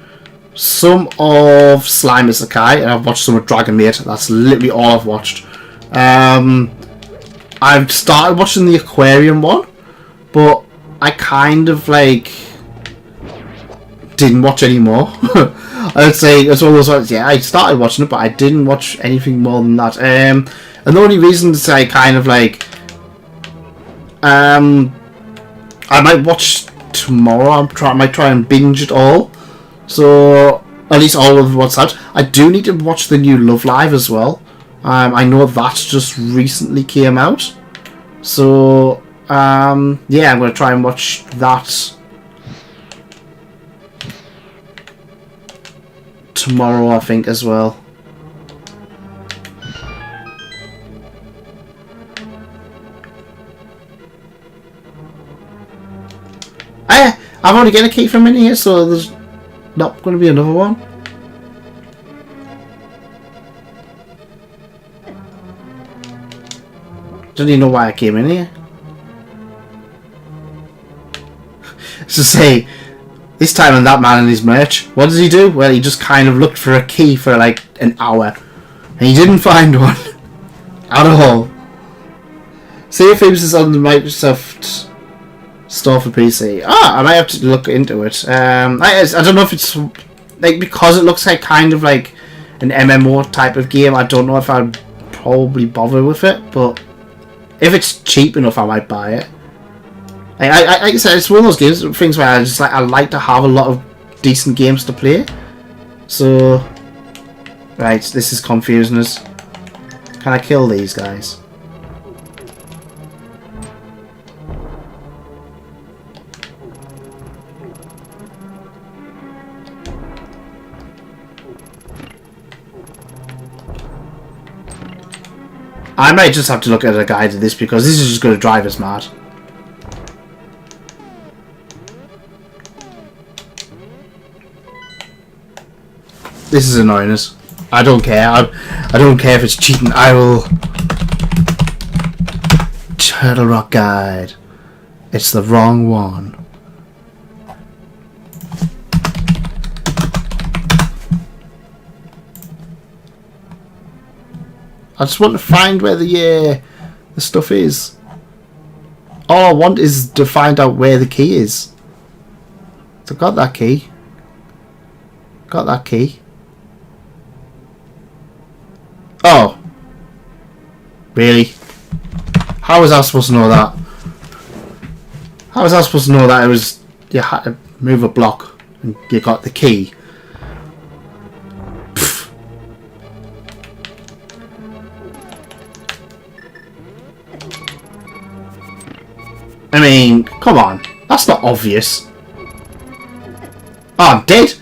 some of Slime Isekai and I've watched some of Dragon Maid. That's literally all I've watched. I've started watching the Aquarium one, but I kind of like didn't watch any more. I would say it's one of those ones. Yeah, I started watching it, but I didn't watch anything more than that. And the only reason is I kind of like. I might watch tomorrow. I might try and binge it all. So at least all of what's out. I do need to watch the new Love Live as well. I know that just recently came out. So yeah, I'm gonna try and watch that tomorrow, I think, as well. I've already got a key from in here, so there's not going to be another one. Don't even know why I came in here. To say, this time on that man and his merch, what does he do? Well, he just kind of looked for a key for like an hour, and he didn't find one at all. Sea of Thieves is on the Microsoft Store for PC. I might have to look into it. I don't know if it's like because it looks like kind of like an MMO type of game. I don't know if I'd probably bother with it, but if it's cheap enough, I might buy it. Like I said, it's one of those things where I like to have a lot of decent games to play. So, right, this is confusing us. Can I kill these guys? I might just have to look at a guide of this because this is just going to drive us mad. This is annoying us. I don't care. I don't care if it's cheating. I will. Turtle Rock guide. It's the wrong one. I just want to find where the stuff is. All I want is to find out where the key is. So got that key. Got that key. Oh. Really? How was I supposed to know that? How was I supposed to know that it was... You had to move a block and you got the key? Pfft. I mean, come on. That's not obvious. Oh, I'm dead.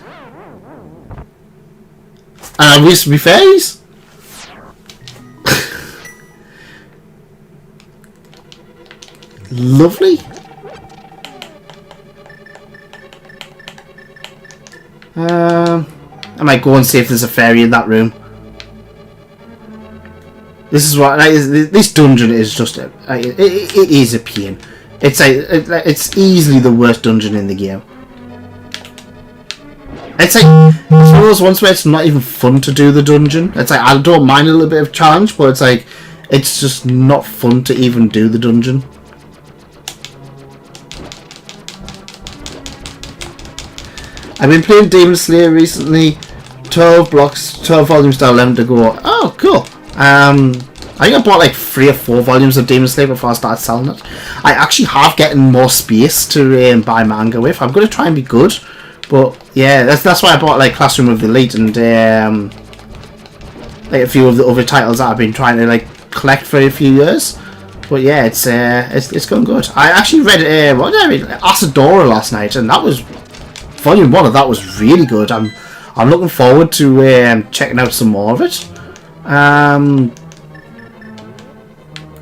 And I used to be fairies? Lovely. I might go and see if there's a fairy in that room. This is what this dungeon is. Just it is a pain. It's easily the worst dungeon in the game. It's like it's one of those ones where it's not even fun to do the dungeon. It's like I don't mind a little bit of challenge, but it's like it's just not fun to even do the dungeon. I've been playing Demon Slayer recently. 12 blocks, 12 volumes down, 11 to go. Oh, cool. I think I bought like 3 or 4 volumes of Demon Slayer before I started selling it. I actually have getting more space to buy manga with. I'm going to try and be good. But yeah, that's why I bought like Classroom of the Elite and like a few of the other titles that I've been trying to like collect for a few years. But yeah, it's going good. I actually read what did I read? Asadora last night, and that was volume 1 of that was really good. I'm looking forward to checking out some more of it.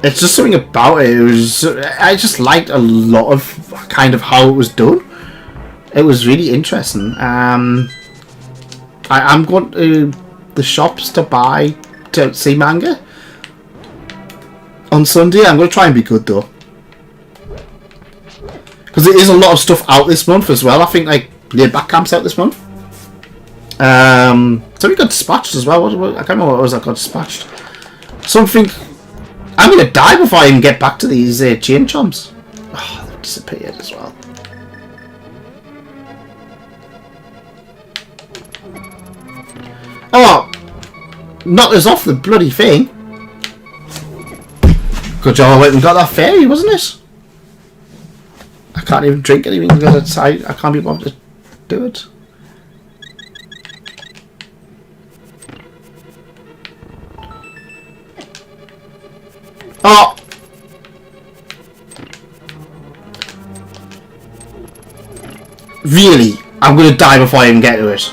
It's just something about it. I just liked a lot of kind of how it was done. It was really interesting. I'm going to the shops to see manga on Sunday. I'm going to try and be good though, because there is a lot of stuff out this month as well. I think like the back camp's out this month. So we got dispatched as well. I can't remember what it was that got dispatched. Something. I'm going to die before I even get back to these chain chomps. Oh, they've disappeared as well. Oh, knocked us off the bloody thing. Good job I went and got that fairy, wasn't it? I can't even drink anything because I can't be bothered to do it. Oh! Really? I'm going to die before I even get to it.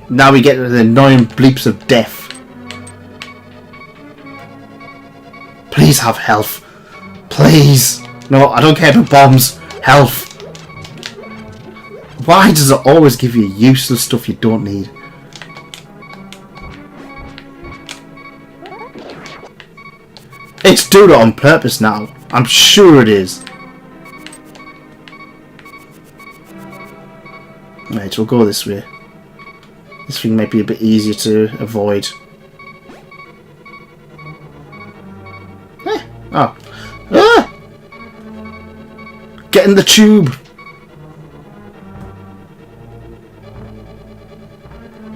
Now we get to the annoying bleeps of death. Please have health. Please. No, I don't care about bombs. Health. Why does it always give you useless stuff you don't need? It's doing it on purpose now. I'm sure it is. Right, we'll go this way. This thing might be a bit easier to avoid. Oh. Ah! Get in the tube!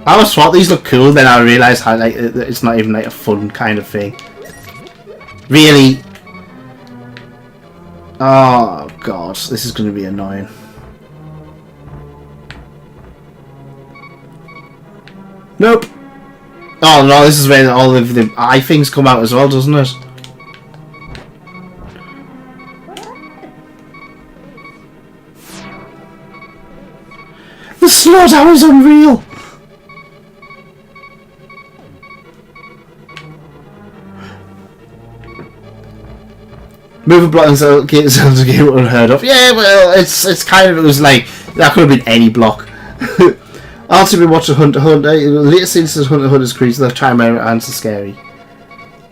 I always thought these look cool, then I realised how like it's not even like a fun kind of thing. Really? Oh god, this is going to be annoying. Nope. Oh no, this is where all of the eye things come out as well, doesn't it? The slowdown is unreal. Move a block and Zelda game unheard of. Yeah, well, it's kind of, it was like, that could have been any block. I also been watching Hunter x Hunter. The latest season of Hunter x Hunter's crazy, the Chimera Ants are scary.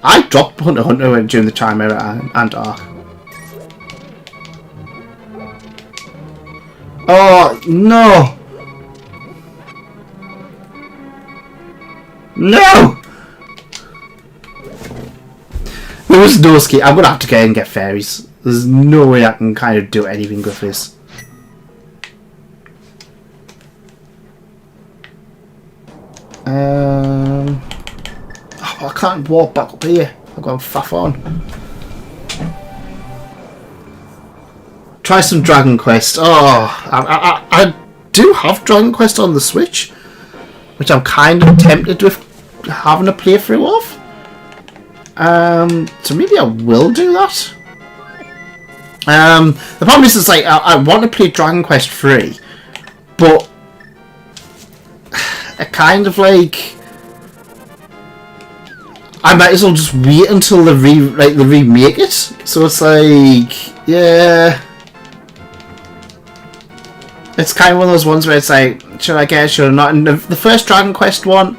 I dropped Hunter x Hunter during the Chimera Ant arc. Oh, no! No! There was no escape. I'm gonna have to go and get fairies. There's no way I can kind of do anything with this. Oh, I can't walk back up here. I've got to faff on. Try some Dragon Quest. Oh, I do have Dragon Quest on the Switch, which I'm kind of tempted with having a playthrough of. So maybe I will do that. The problem is, it's like I want to play Dragon Quest 3, but I kind of like I might as well just wait until they remake it. So it's like, yeah, it's kind of one of those ones where it's like, should I get it, should I not? And the first Dragon Quest one,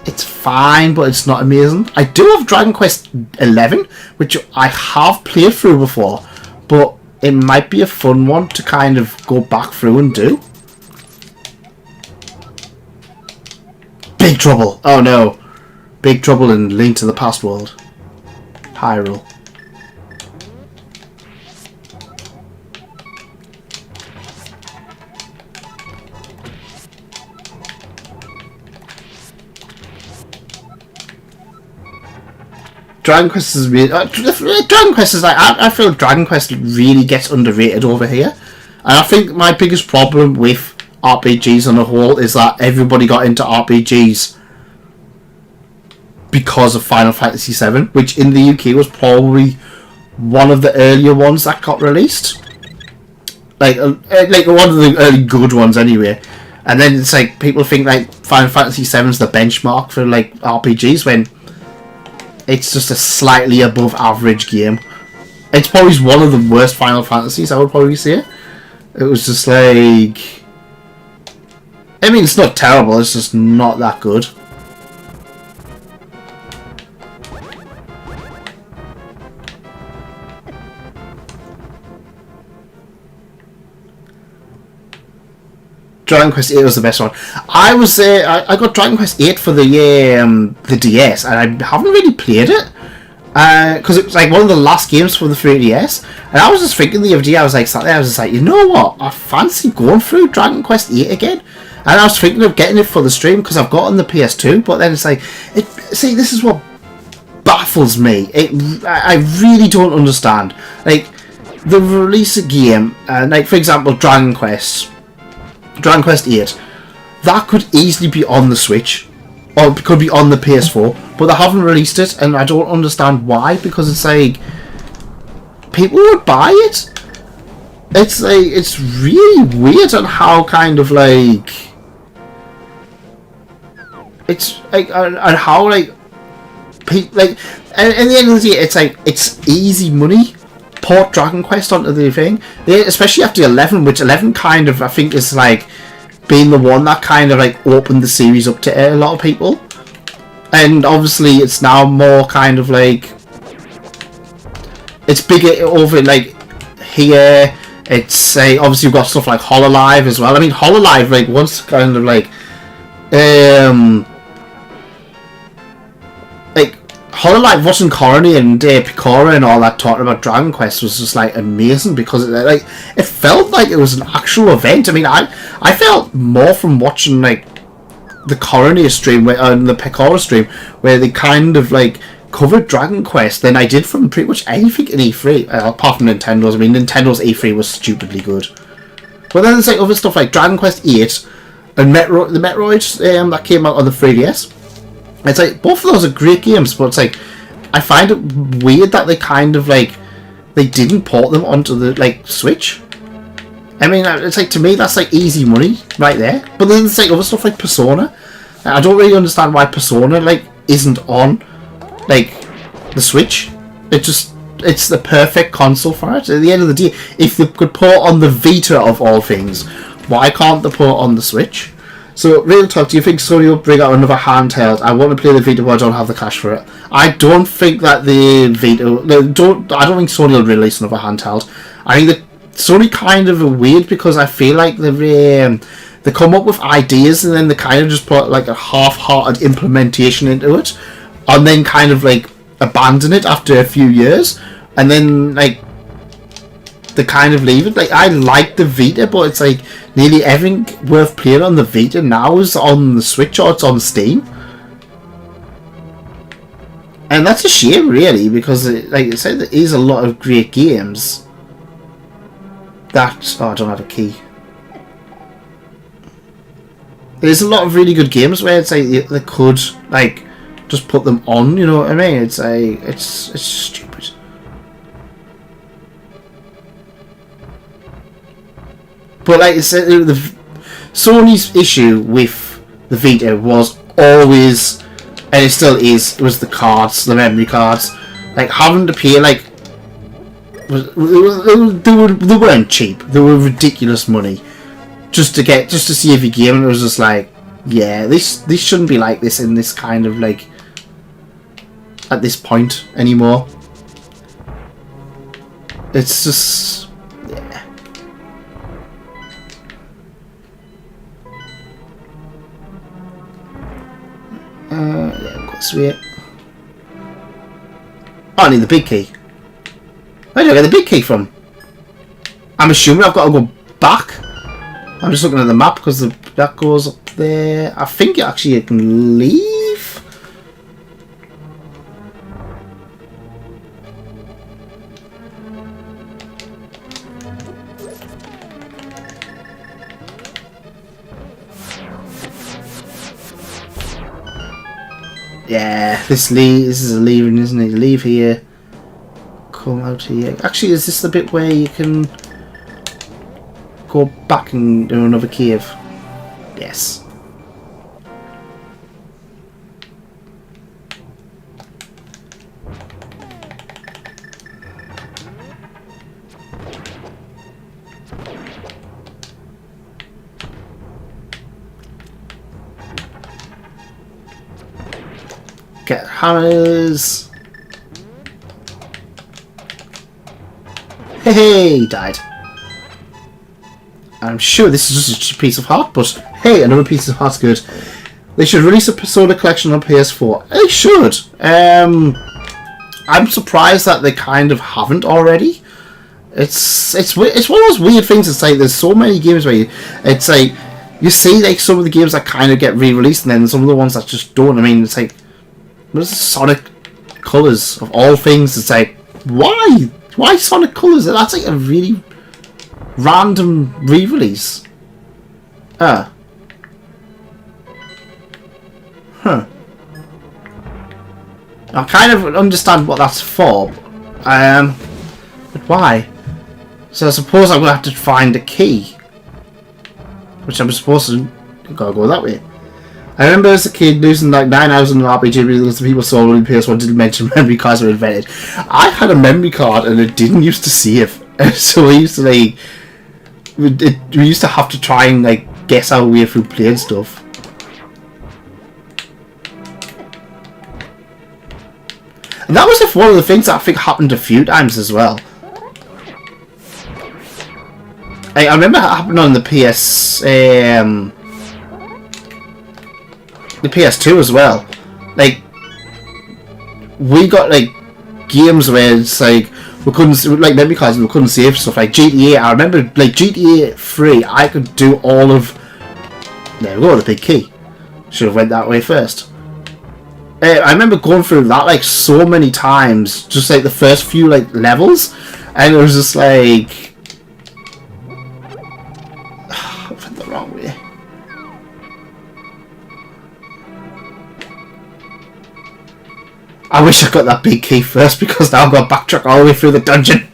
it's fine, but it's not amazing. I do have Dragon Quest 11, which I have played through before, but it might be a fun one to kind of go back through and do. Big Trouble! Oh no. Big Trouble in Link to the Past world. Hyrule. Dragon Quest is really... Dragon Quest is like... I feel Dragon Quest really gets underrated over here. And I think my biggest problem with RPGs on a whole is that everybody got into RPGs because of Final Fantasy VII, which in the UK was probably one of the earlier ones that got released. Like one of the early good ones anyway. And then it's like, people think like Final Fantasy VII is the benchmark for like RPGs, when it's just a slightly above average game. It's probably one of the worst Final Fantasies, I would probably say. It was just like... I mean, it's not terrible, it's just not that good. Dragon Quest 8 was the best one. I got Dragon Quest 8 for the DS, and I haven't really played it because it was like one of the last games for the 3DS. And I was just thinking the other day, I was just like, you know what? I fancy going through Dragon Quest 8 again. And I was thinking of getting it for the stream because I've got it on the PS2. But then it's like, see, this is what baffles me. I really don't understand. Like, they release a game, like for example, Dragon Quest 8, that could easily be on the Switch, or it could be on the PS4, but they haven't released it, and I don't understand why, because it's like, people would buy it. It's like, it's really weird on how kind of like, it's like, and how like, like, and at the end of the day, it's like, it's easy money. Port Dragon Quest onto the thing, especially after 11, which 11 kind of, I think, is like being the one that kind of like opened the series up to a lot of people. And obviously it's now more kind of like, it's bigger over like here. It's obviously you've got stuff like Hololive as well. I mean, Hololive like once kind of like Hololive watching Corny and Picora and all that talking about Dragon Quest was just like amazing, because it felt like it was an actual event. I mean, I felt more from watching like the Corny stream and the Picora stream, where they kind of like covered Dragon Quest, than I did from pretty much anything in E3, apart from Nintendo's. I mean, Nintendo's E3 was stupidly good. But then there's like other stuff like Dragon Quest 8 and the Metroid that came out on the 3DS. It's like, both of those are great games, but it's like, I find it weird that they kind of like, they didn't port them onto the like Switch. I mean, it's like, to me that's like easy money right there. But then there's like other stuff like Persona. I don't really understand why Persona like isn't on like the Switch. It just, it's the perfect console for it. At the end of the day, if they could put it on the Vita of all things, why can't they put it on the Switch? So, real talk, do you think Sony will bring out another handheld? I want to play the Vita, but I don't have the cash for it. I don't think that the Vita... I don't think Sony will release another handheld. I think that Sony kind of weird, because I feel like they come up with ideas and then they kind of just put like a half-hearted implementation into it, and then kind of like abandon it after a few years, and then like they kind of leave it. Like, I like the Vita, but it's like nearly everything worth playing on the Vita now is on the Switch or it's on Steam, and that's a shame, really, because like I said, there is a lot of great games that... oh, I don't have a key. There's a lot of really good games where it's like they could like just put them on, you know what I mean? It's like it's stupid. But like I said, the Sony's issue with the Vita was always, and it still is, was the cards, the memory cards. Like, having to pay like they weren't cheap. They were ridiculous money just to see every game, and it was just like, yeah, this shouldn't be like this in this kind of like at this point anymore. It's just, yeah. Yeah, quite sweet. Oh, I need the big key. Where do I get the big key from? I'm assuming I've got to go back. I'm just looking at the map because that goes up there. I think actually you can leave. Yeah, this is a leaving, isn't it? Leave here. Come out here. Actually, is this the bit where you can go back and do another cave? Yes. Get hammers. Hey, died. I'm sure this is just a piece of heart, but hey, another piece of heart's good. They should release a Persona collection on PS4. They should. I'm surprised that they kind of haven't already. It's one of those weird things. It's like there's so many games where it's like you see like some of the games that kind of get re-released, and then some of the ones that just don't. I mean, it's like, what is the Sonic Colors of all things? It's like, why Sonic Colors? That's like a really random re-release. Huh. I kind of understand what that's for, but why? So I suppose I'm gonna have to find a key, which I'm supposed to gotta go that way. I remember as a kid losing like 9 hours on an RPG because the people saw on PS1 didn't mention memory cards were invented. I had a memory card and it didn't used to save, so we used to like we used to have to try and like guess our way through playing stuff. And that was one of the things that I think happened a few times as well. I remember it happened on the PS2 as well. Like, we got like games where it's like we couldn't, like memory cards, we couldn't save stuff. Like GTA, I remember like GTA 3, I could do all of. There we go, the big key. Should have went that way first. I remember going through that like so many times, just like the first few like levels, and it was just like I went the wrong way. I wish I got that big key first, because now I've got to backtrack all the way through the dungeon.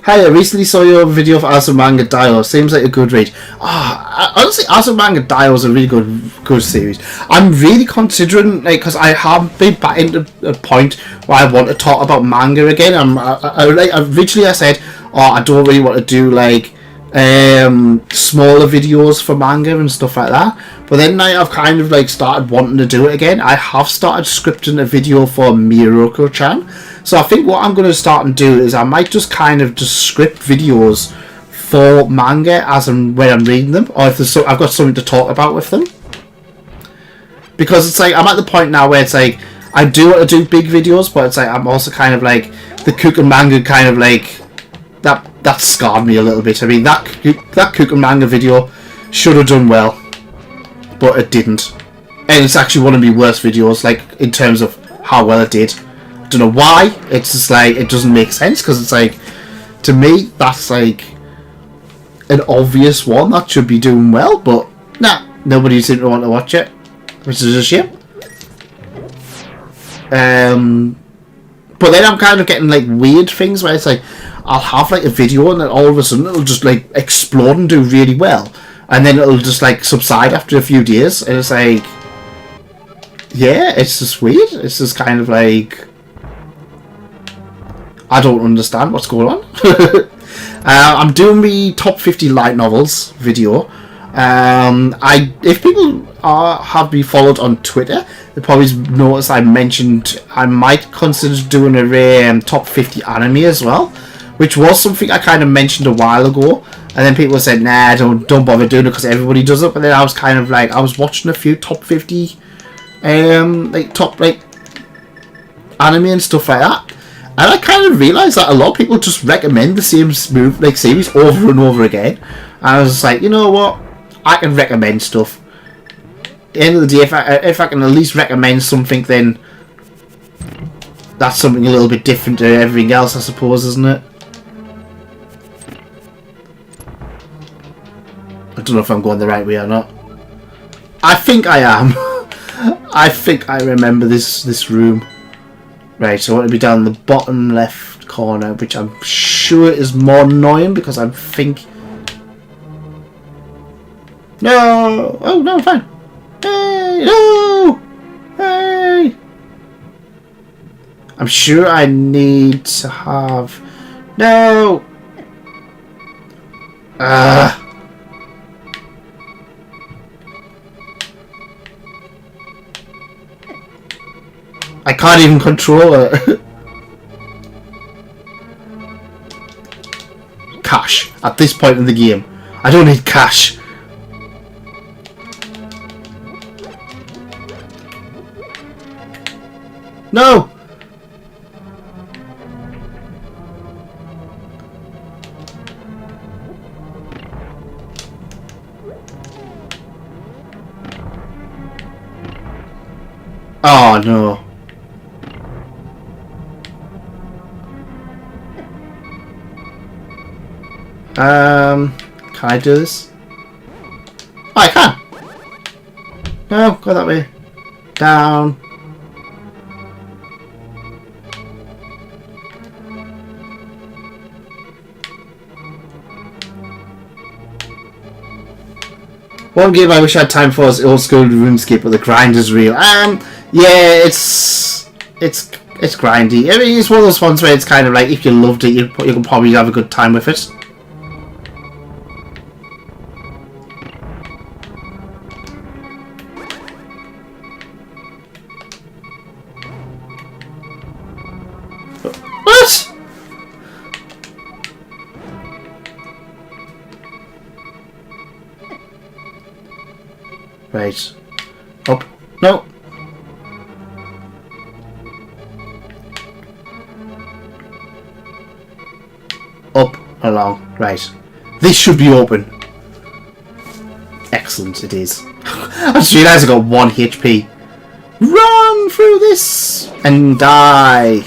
Hi, I recently saw your video of Asa Manga Dio. Seems like a good read. Honestly, Asa Manga Dio is a really good series. I'm really considering, like, because I have been back into a point where I want to talk about manga again. Originally I said, oh, I don't really want to do like smaller videos for manga and stuff like that. But then I've kind of like started wanting to do it again. I have started scripting a video for Miroko-chan. So I think what I'm going to start and do is I might just kind of just script videos for manga as and when I'm reading them, or if there's I've got something to talk about with them. Because it's like I'm at the point now where it's like I do want to do big videos, but it's like I'm also kind of like the Kuken manga kind of like that scarred me a little bit. I mean that Kuken manga video should have done well, but it didn't, and it's actually one of my worst videos, like in terms of how well it did. Don't know why. It's just like it doesn't make sense, because it's like, to me that's like an obvious one that should be doing well, but nah, nobody seemed to want to watch it, which is a shame. But then I'm kind of getting like weird things where it's like I'll have like a video and then all of a sudden it'll just like explode and do really well, and then it'll just like subside after a few days, and it's like, yeah, it's just weird. It's just kind of like, I don't understand what's going on. I'm doing the top 50 light novels video. If people have been followed on Twitter, they probably noticed I mentioned I might consider doing a top 50 anime as well, which was something I kind of mentioned a while ago. And then people said, nah, don't bother doing it because everybody does it. But then I was kind of like, I was watching a few top 50 top anime and stuff like that. And I kind of realised that a lot of people just recommend the same series over and over again. And I was just like, you know what? I can recommend stuff. At the end of the day, if I can at least recommend something, then that's something a little bit different to everything else, I suppose, isn't it? I don't know if I'm going the right way or not. I think I am. I think I remember this room. Right, so I want to be down the bottom left corner, which I'm sure is more annoying because I think... No! Oh, no, fine. Hey! No! Hey! I'm sure I need to have... No! I can't even control it. Cash. At this point in the game. I don't need cash. No! Oh no. Can I do this? Oh, I can! No, go that way. Down. One game I wish I had time for is old school RuneScape, but the grind is real. Yeah, it's grindy. I mean, it's one of those ones where it's kind of like, if you loved it, you can probably have a good time with it. What? Right. Up. No. Up. Along. Right. This should be open. Excellent, it is. I just realised I got 1 HP. Run through this and die.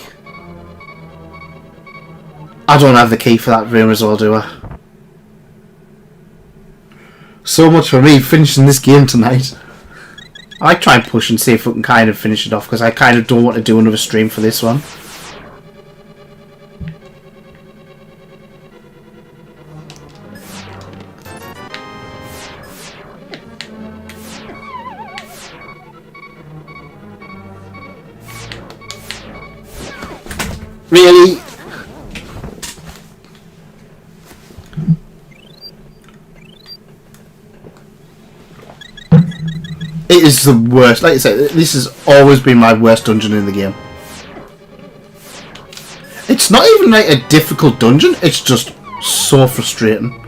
I don't have the key for that room as well, do I? So much for me finishing this game tonight. I might try and push and see if we can kind of finish it off, because I kind of don't want to do another stream for this one. Really? It is the worst. Like I said, this has always been my worst dungeon in the game. It's not even like a difficult dungeon, it's just so frustrating.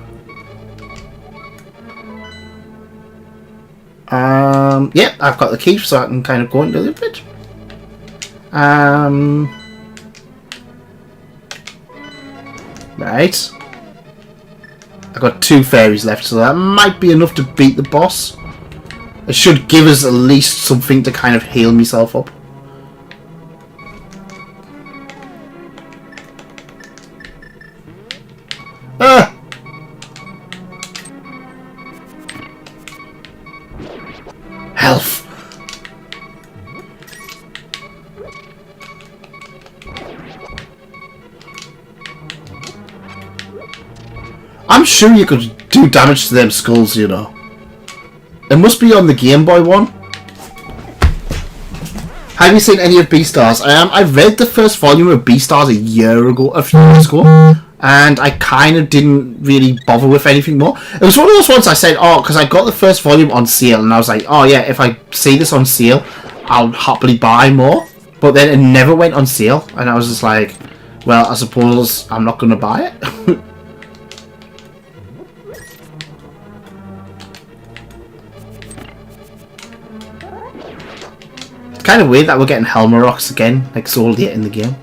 Yeah, I've got the key so I can kind of go into the bit. Right. I've got 2 fairies left, so that might be enough to beat the boss. It should give us at least something to kind of heal myself up. Ah! Health! I'm sure you could do damage to them skulls, you know. It must be on the Game Boy one. Have you seen any of Beastars? I read the first volume of Beastars a few years ago, and I kind of didn't really bother with anything more. It was one of those ones I said, oh, because I got the first volume on sale, and I was like, oh yeah, if I see this on sale, I'll happily buy more. But then it never went on sale, and I was just like, well, I suppose I'm not going to buy it. Kind of weird that we're getting Helmer rocks again, like so late in the game.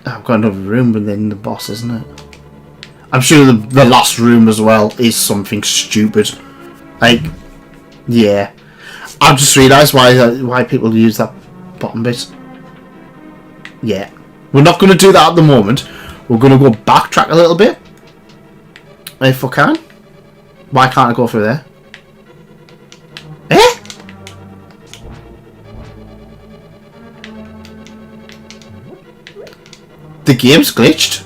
I've got another room within the boss, isn't it? I'm sure the last room as well is something stupid. Like, yeah. I've just realised why people use that bottom bit. Yeah. We're not going to do that at the moment. We're going to go backtrack a little bit. If we can. Why can't I go through there? Eh? The game's glitched?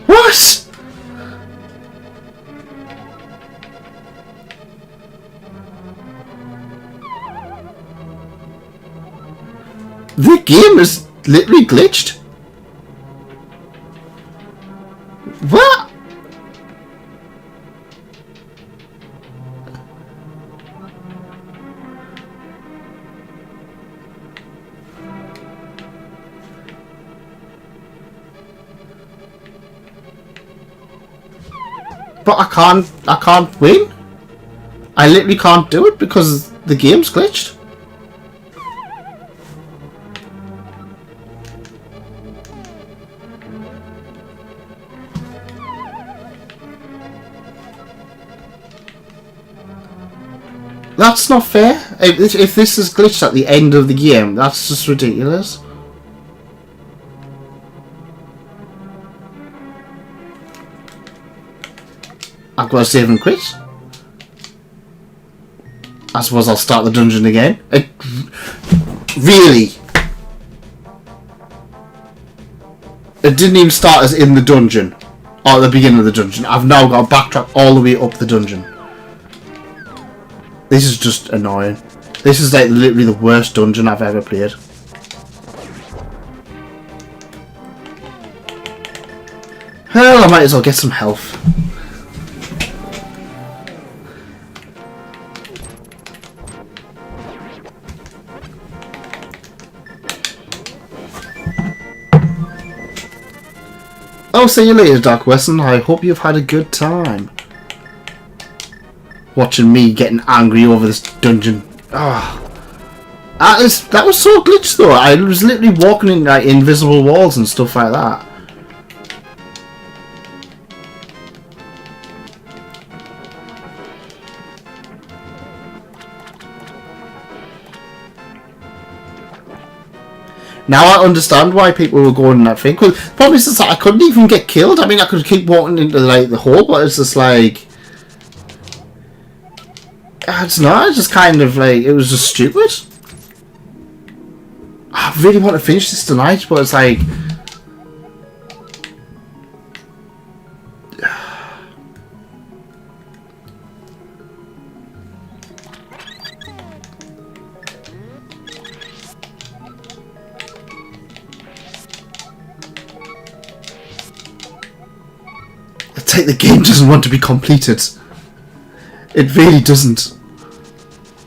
What? The game is literally glitched? What? But I can't win. I literally can't do it because the game's glitched. That's not fair. If this is glitched at the end of the game, that's just ridiculous. I've got to save and quit. I suppose I'll start the dungeon again. Really? It didn't even start as in the dungeon. Or at the beginning of the dungeon. I've now got to backtrack all the way up the dungeon. This is just annoying. This is like literally the worst dungeon I've ever played. Hell, I might as well get some health. Oh, see you later, Dark Wesson. I hope you've had a good time. Watching me getting angry over this dungeon. Ah, that was so glitched though. I was literally walking in like invisible walls and stuff like that. Now I understand why people were going in that thing. Well, the problem is just that I couldn't even get killed. I mean, I could keep walking into like the hole, but it's just like, I don't know. It's just kind of like, it was just stupid. I really want to finish this tonight, but it's like, like the game doesn't want to be completed. It really doesn't.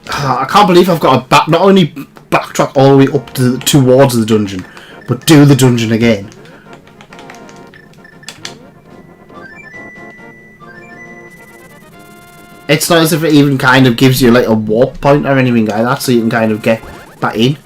I can't believe I've got to not only backtrack all the way up to towards the dungeon, but do the dungeon again. It's not as if it even kind of gives you like a warp point or anything like that, so you can kind of get back in.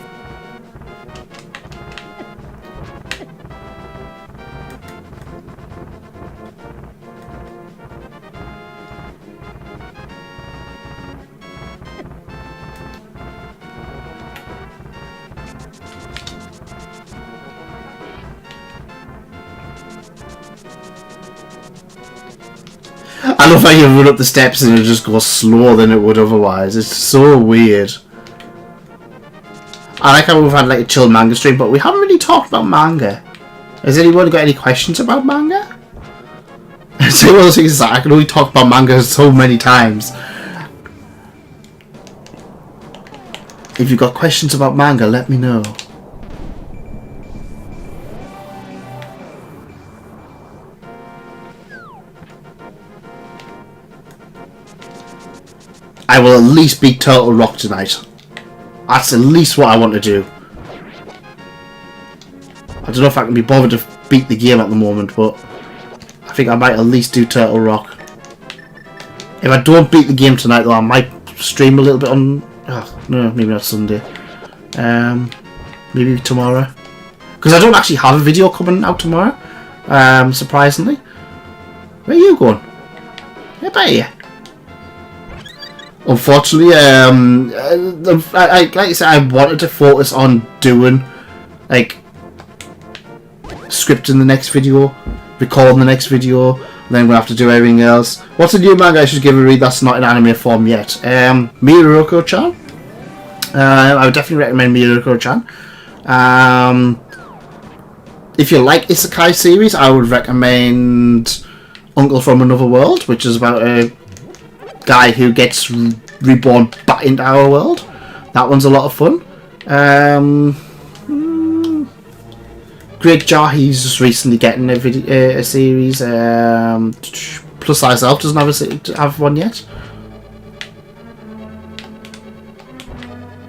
I love how you run up the steps and it just goes slower than it would otherwise. It's so weird. I like how we've had like a chill manga stream, but we haven't really talked about manga. Has anyone got any questions about manga? It's one of those things that I can only talk about manga so many times. If you've got questions about manga, let me know. I will at least beat Turtle Rock tonight. That's at least what I want to do. I don't know if I can be bothered to beat the game at the moment, but I think I might at least do Turtle Rock. If I don't beat the game tonight, though, I might stream a little bit on... Oh, no, maybe not Sunday. Maybe tomorrow. Because I don't actually have a video coming out tomorrow, surprisingly. Where are you going? Get back here. Unfortunately, like I said, I wanted to focus on doing, like, scripting the next video, recording the next video, and then we'll have to do everything else. What's a new manga I should give a read that's not in anime form yet? Miruko-chan. I would definitely recommend Miruko-chan. If you like Isekai series, I would recommend Uncle from Another World, which is about a guy who gets reborn back into our world. That one's a lot of fun. Great Jar, he's just recently getting a series. Plus Size Elf doesn't have one yet.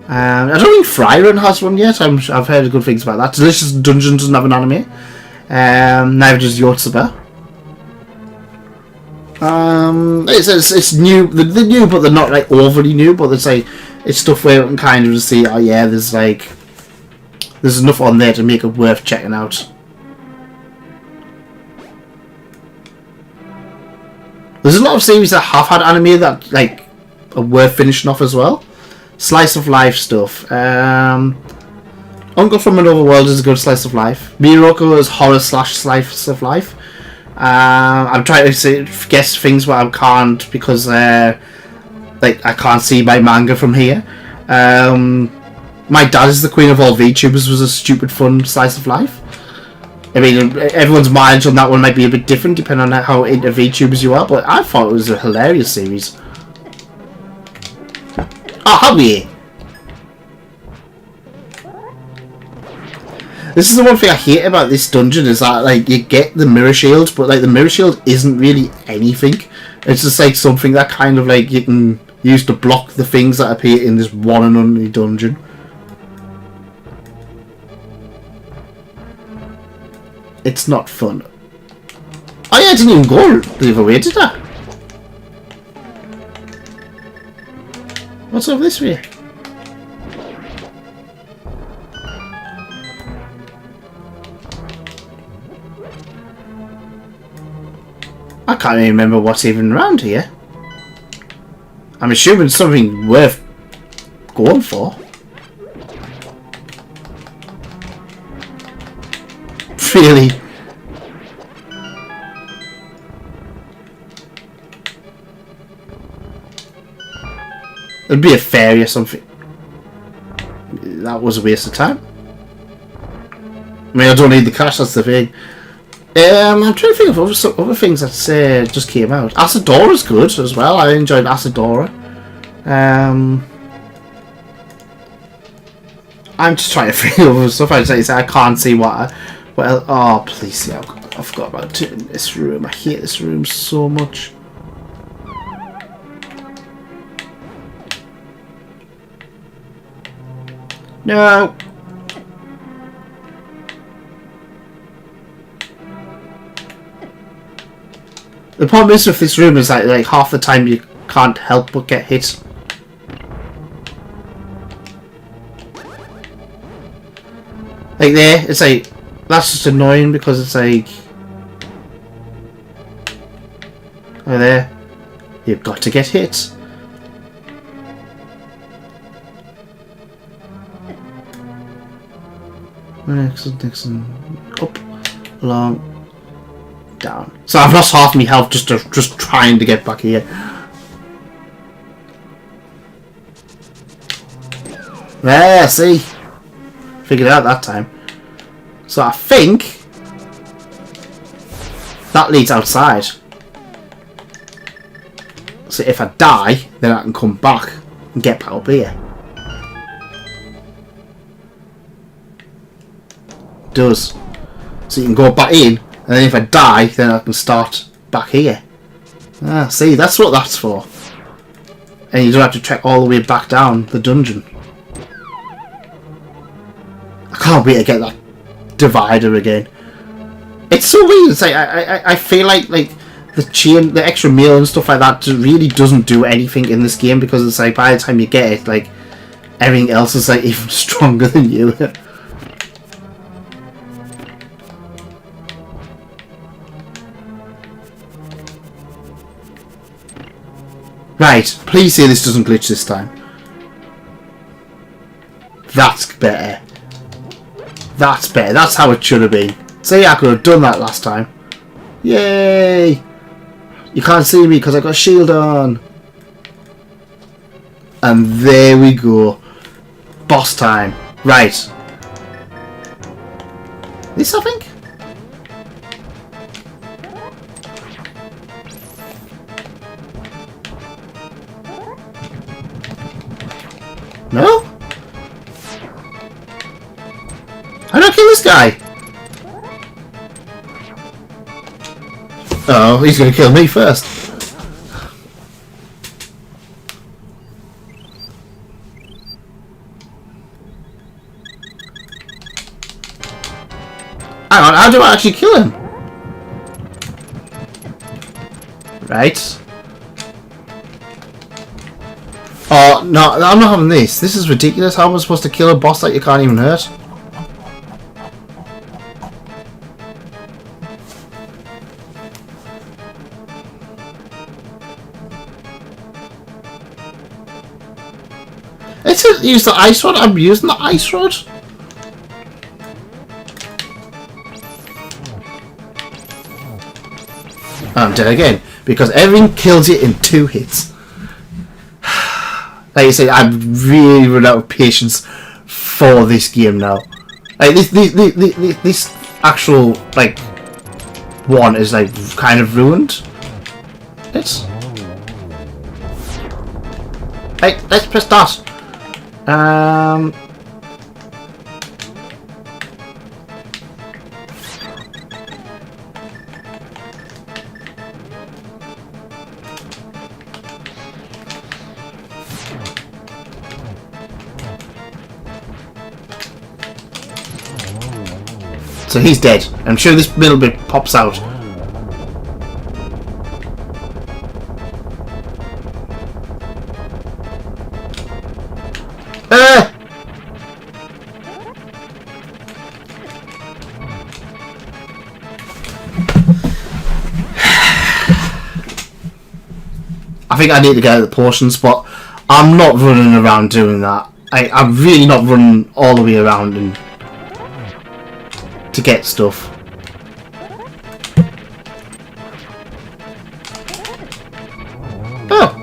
I don't think Fryron has one yet. I've heard good things about that. Delicious Dungeon doesn't have an anime. Neither does Yotsuba. It's new. They're new, but they're not like overly new. But it's like it's stuff where you can kind of just see. Oh yeah, there's enough on there to make it worth checking out. There's a lot of series that have had anime that like are worth finishing off as well. Slice of life stuff. Uncle from Another World is a good slice of life. Miruko is horror / slice of life. I'm trying to guess things, but I can't because like I can't see my manga from here. My Dad is the Queen of All VTubers was a stupid fun slice of life. I mean, everyone's mileage on that one might be a bit different depending on how into VTubers you are, but I thought it was a hilarious series. Oh, hubby! This is the one thing I hate about this dungeon is that like you get the mirror shield, but like the mirror shield isn't really anything. It's just like something that kind of like you can use to block the things that appear in this one and only dungeon. It's not fun. Oh yeah, I didn't even go the other way, did I? What's over this way? I can't even remember what's even around here. I'm assuming something worth going for. Really? It'd be a fairy or something. That was a waste of time. I mean, I don't need the cash, that's the thing. I'm trying to think of other things that just came out. Asadora's good as well. I enjoyed Asadora. I'm just trying to think of other stuff. I can't see what else. Oh, please, yeah. I forgot about this room. I hate this room so much. No. The problem is with this room is that like half the time you can't help but get hit. Like there, it's like that's just annoying because it's like oh there, you've got to get hit. Next, up, along, down. So I've lost half my health just trying to get back here. There, see, figured it out that time. So I think that leads outside. So if I die, then I can come back and get back up here. Does. So you can go back in, and then if I die, then I can start back here. Ah, see, that's what that's for. And you don't have to trek all the way back down the dungeon. I can't wait to get that divider again. It's so weird. It's like I feel like the extra meal and stuff like that really doesn't do anything in this game because it's like by the time you get it, like everything else is like even stronger than you. Right, please say this doesn't glitch this time. That's better. That's better. That's how it should have been. See, I could have done that last time. Yay! You can't see me because I got a shield on. And there we go. Boss time. Right. This, I think? No? How do I kill this guy? Oh, he's going to kill me first. Hang on, how do I actually kill him? Right. Oh, no, I'm not having this. This is ridiculous. How am I supposed to kill a boss that you can't even hurt? It says use the ice rod. I'm using the ice rod. I'm dead again because everything kills you in 2 hits. Like I say, I'm really run out of patience for this game now. Like this actual like one is like kind of ruined. Hey, let's press that. So he's dead. I'm sure this little bit pops out. I think I need to get the potions, but I'm not running around doing that. I'm really not running all the way around and to get stuff. Oh!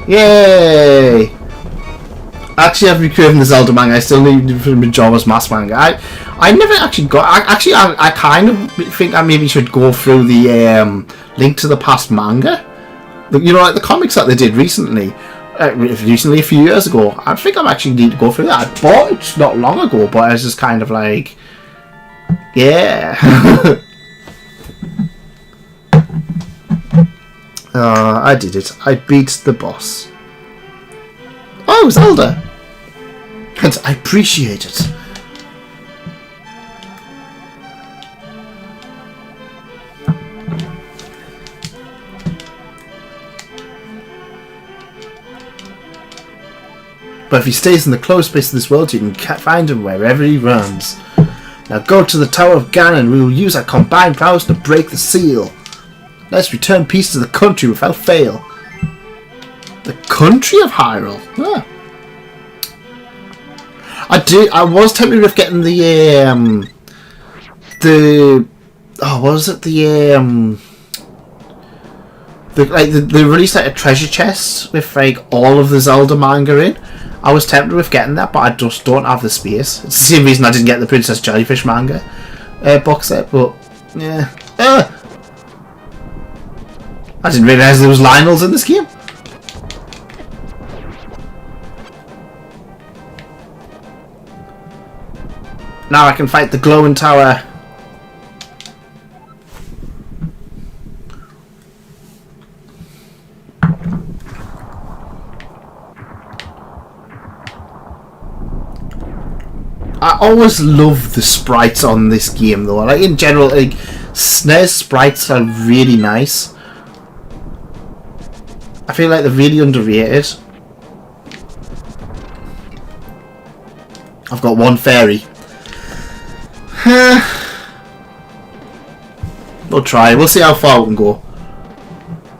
Yay! Actually, I've recreated the Zelda manga. I still need the Majora's Mask manga. I never actually got. I kind of think I maybe should go through the Link to the Past manga. You know, like the comics that they did recently. Recently, a few years ago. I think I actually need to go through that. I bought it not long ago, but I was just kind of like Yeah. I did it. I beat the boss. Oh, Zelda! And I appreciate it. But if he stays in the closed space of this world, you can find him wherever he runs. Now go to the Tower of Ganon. We will use our combined powers to break the seal. Let's return peace to the country without fail. The country of Hyrule? Ah. I was tempted with getting the oh, what was it? They released like a treasure chest with like all of the Zelda manga in. I was tempted with getting that, but I just don't have the space. It's the same reason I didn't get the Princess Jellyfish manga box set, but yeah. I didn't realise there was Lionels in this game. Now I can fight the glowing tower. I always love the sprites on this game though. Like in general, like SNES sprites are really nice. I feel like they're really underrated. I've got one fairy. We'll try. We'll see how far we can go.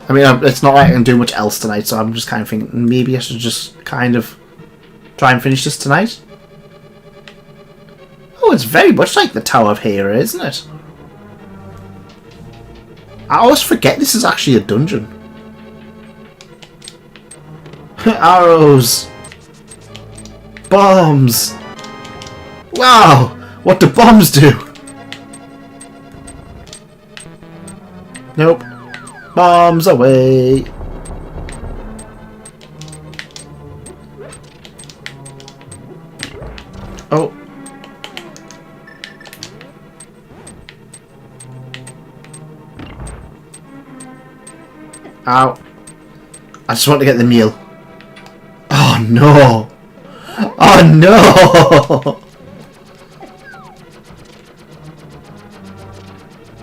I mean, it's not like I can do much else tonight, so I'm just kind of thinking maybe I should just kind of try and finish this tonight. Oh, it's very much like the Tower of Hera, isn't it? I always forget this is actually a dungeon. Arrows! Bombs! Wow! What do bombs do? Nope. Bombs away! Oh. Ow. I just want to get the meal. Oh no! Oh no!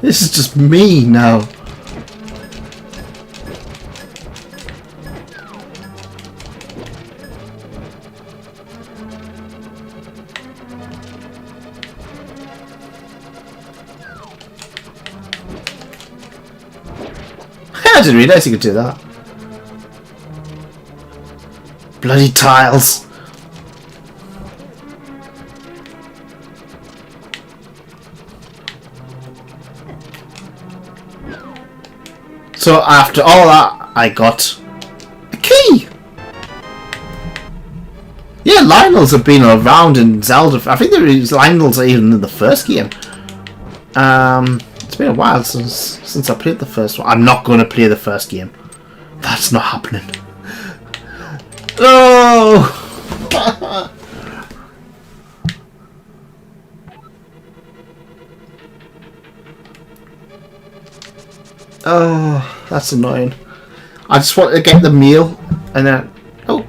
This is just me now. I didn't realise you could do that. Bloody tiles. So after all that, I got a key. Yeah, Lionels have been around in Zelda. I think there was Lionels even in the first game. It's been a while since I played the first one. I'm not going to play the first game. That's not happening. No! Oh, that's annoying. I just want to get the meal and then... Oh.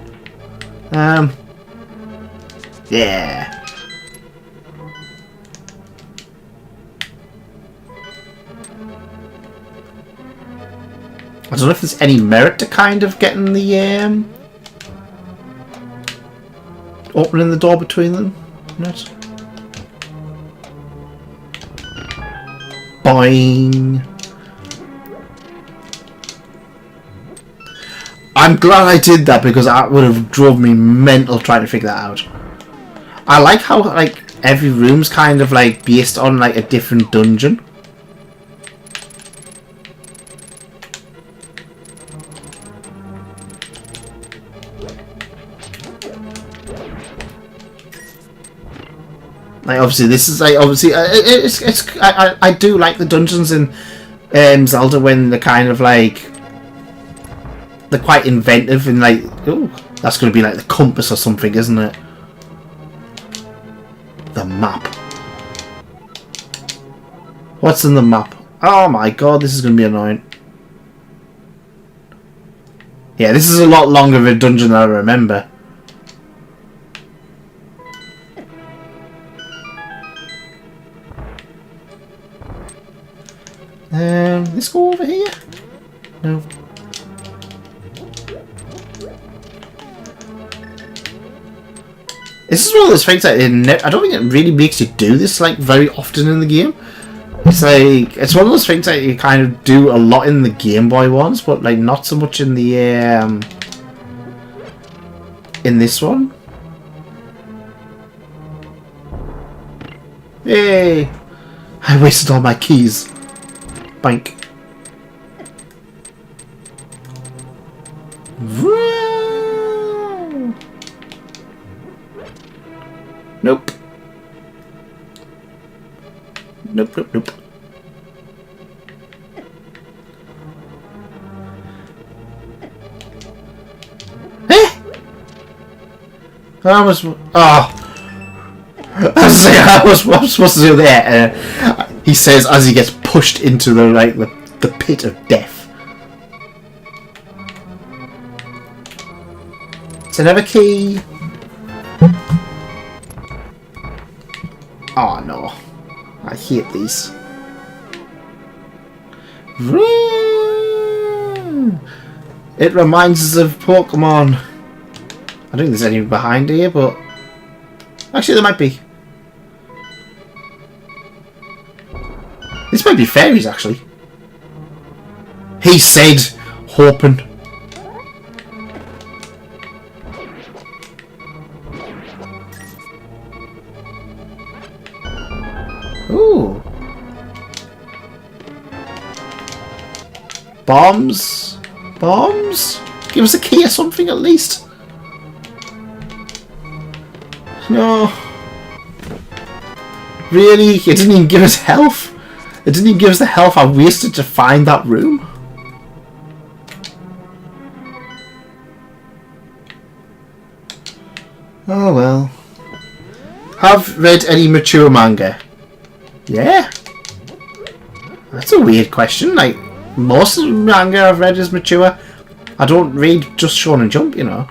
Yeah. I don't know if there's any merit to kind of getting the opening the door between them. Not. Boing. I'm glad I did that because that would have drove me mental trying to figure that out. I like how like every room's kind of like based on like a different dungeon. Like obviously this is like obviously I do like the dungeons in Zelda when they're kind of like they're quite inventive and like ooh, that's going to be like the compass or something, isn't it? The map. What's in the map? Oh my god, this is going to be annoying. Yeah, this is a lot longer of a dungeon than I remember. Let's go over here. No. This is one of those things that I don't think it really makes you do this like very often in the game. It's like it's one of those things that you kind of do a lot in the Game Boy ones, but like not so much in the in this one. Yay! I wasted all my keys. Bank. Nope. Nope, nope, nope. Eh? I was... Oh. I was supposed to do that. He says as he gets pushed into the like the pit of death. It's another key. Oh no. I hate these. It reminds us of Pokemon. I don't think there's anything behind here, but actually there might be. This might be fairies, actually. He said, hoping. Ooh. Bombs? Bombs? Give us a key or something at least. No. Really? It didn't even give us health? It didn't even give us the health I wasted to find that room? Oh well. Have read any mature manga? Yeah. That's a weird question. Like, most of the manga I've read is mature. I don't read just Shonen Jump, you know.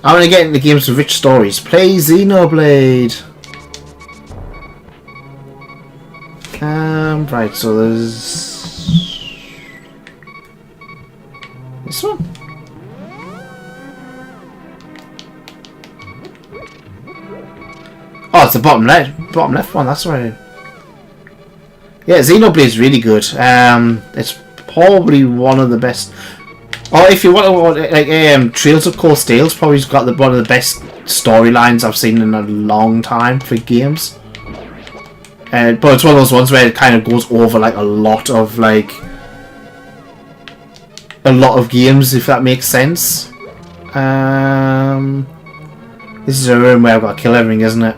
I want to get into games with rich stories. Play Xenoblade. Right, so there's this one. Oh, it's the bottom left one. That's right. Yeah, Xenoblade is really good. It's probably one of the best. Oh, if you want to like Trails of Cold Stale's probably got one of the best storylines I've seen in a long time for games. But it's one of those ones where it kind of goes over like a lot of games, if that makes sense. This is a room where I've got to kill everything, isn't it?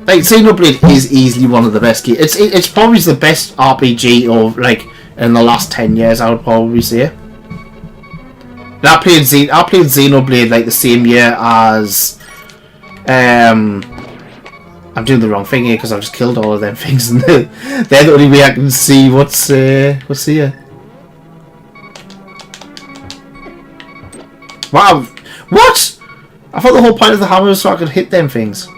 Like, Xenoblade is easily one of the best games. It's probably the best RPG of like in the last 10 years. I would probably say. And I played Xenoblade like the same year as I'm doing the wrong thing here because I've just killed all of them things, and they're the only way I can see what's here. Wow, what? I thought the whole point of the hammer was so I could hit them things.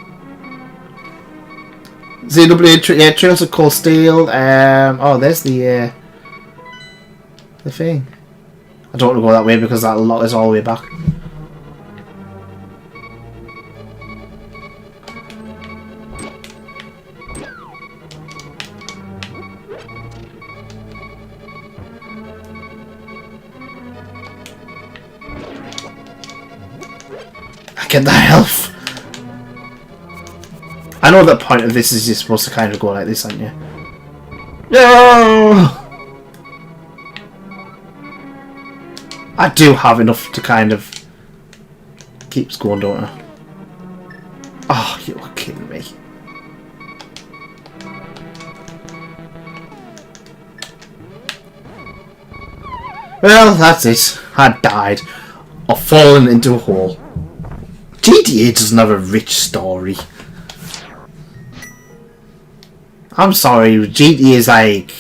Xenoblade, yeah, Trails of Cold Stale. Oh, there's the thing. I don't want to go that way because that lot is all the way back. I Get the health. I know the point of this is you're supposed to kind of go like this, aren't you? No! I do have enough to kind of keep going, don't I? Oh, you're kidding me. Well, that's it. I died. Or fallen into a hole. GTA doesn't have a rich story. I'm sorry, GTA is like...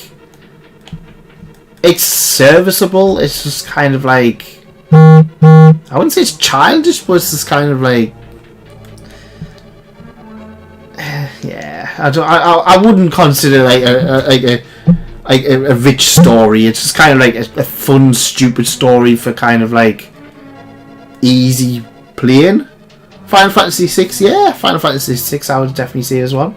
It's serviceable, it's just kind of like... I wouldn't say it's childish, but it's just kind of like... Yeah, I wouldn't consider like a rich story. It's just kind of like a fun, stupid story for kind of like easy playing. Final Fantasy 6, yeah, Final Fantasy 6 I would definitely say as well.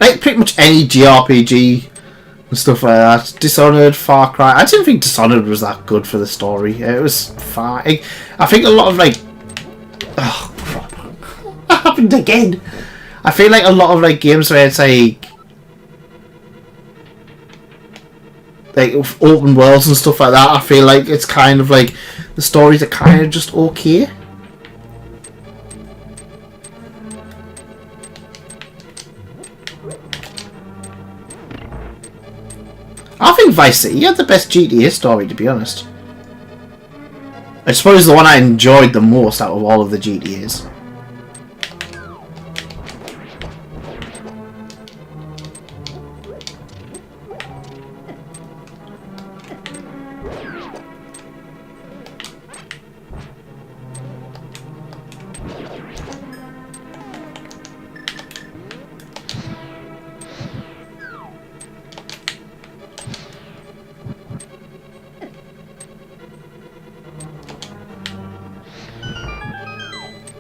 Like pretty much any JRPG and stuff like that. Dishonored, Far Cry. I didn't think Dishonored was that good for the story. It was fine. I think a lot of like... Oh, crap. That happened again. I feel like a lot of like games where it's like open worlds and stuff like that, I feel like it's kind of like the stories are kind of just okay. I think Vice City had the best GTA story, to be honest. I suppose the one I enjoyed the most out of all of the GTAs.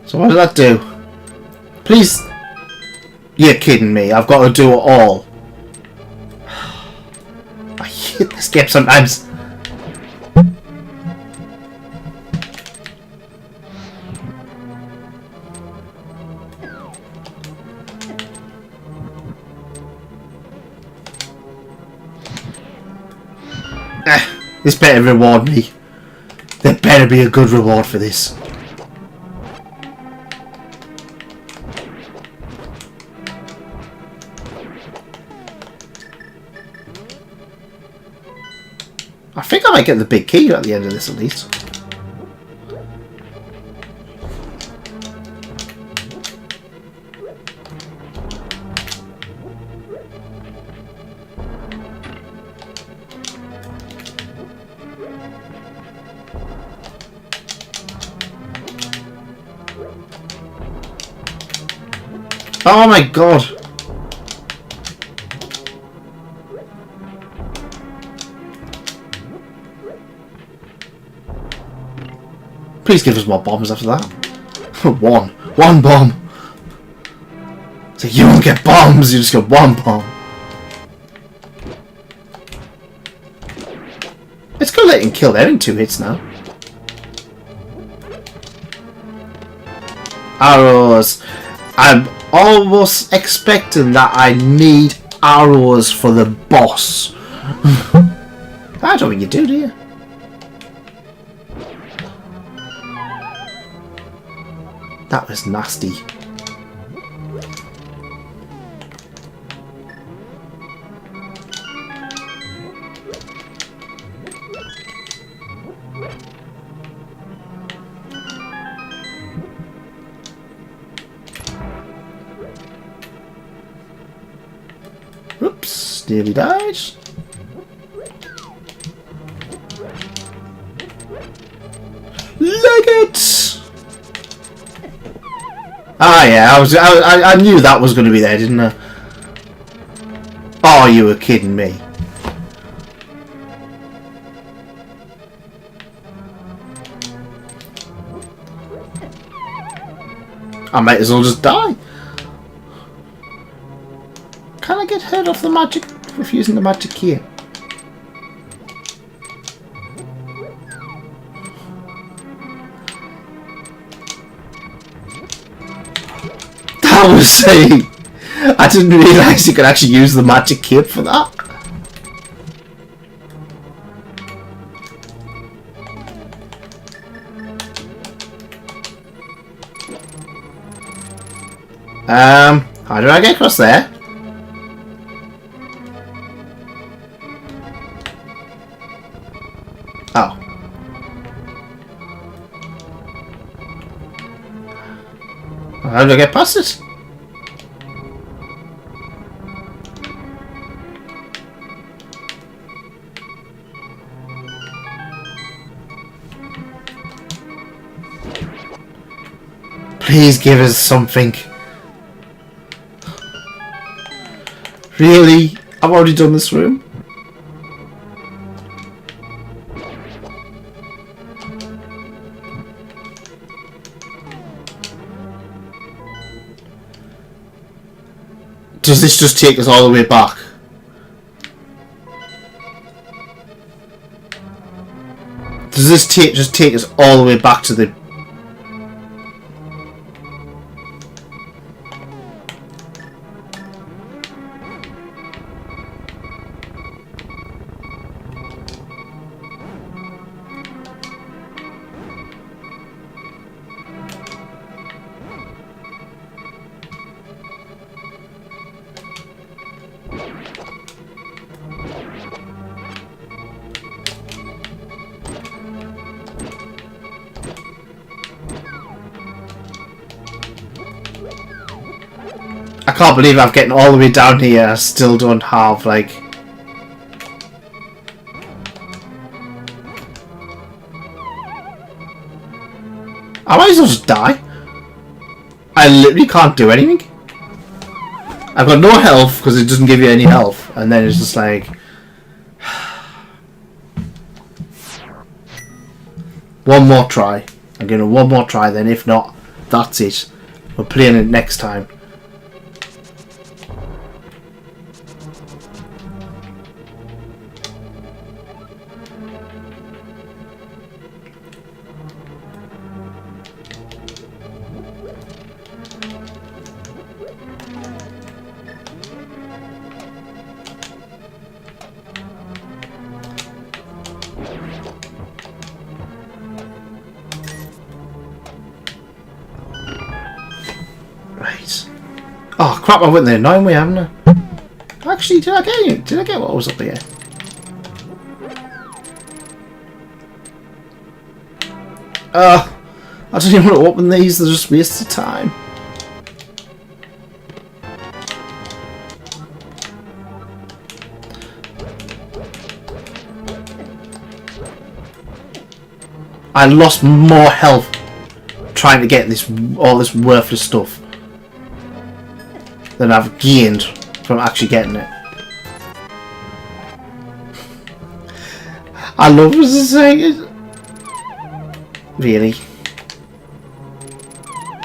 So what did that do? Please... You're kidding me. I've got to do it all. I hate this game sometimes. This better reward me. There better be a good reward for this. I think I might get the big key at the end of this at least. Oh my god! Please give us more bombs after that. One bomb. So you won't get bombs, you just get one bomb. It's good letting kill there in 2 hits now. Arrows. I'm almost expecting that I need arrows for the boss. I don't think you do you? That was nasty. Oops, nearly died. Like it! Ah, yeah, I knew that was going to be there, didn't I? Oh, you were kidding me. I might as well just die. Can I get hurt off the magic with using the magic key? That was I didn't realise you could actually use the magic cape for that. How do I get across there? Oh. How do I get past it? Please give us something. Really? I've already done this room. Does this just take us all the way back? Does this just take us all the way back to the... I can't believe I'm getting all the way down here. I still don't have, like... I might as well just die. I literally can't do anything. I've got no health because it doesn't give you any health. And then it's just like... One more try. I'm going to one more try then. If not, that's it. We're playing it next time. Right. Oh crap! I went the annoying way, haven't I? Actually, did I get you? Did I get what was up here? I don't even want to open these. They're just waste of time. I lost more health trying to get all this worthless stuff than I've gained from actually getting it. I love what it's saying. Really?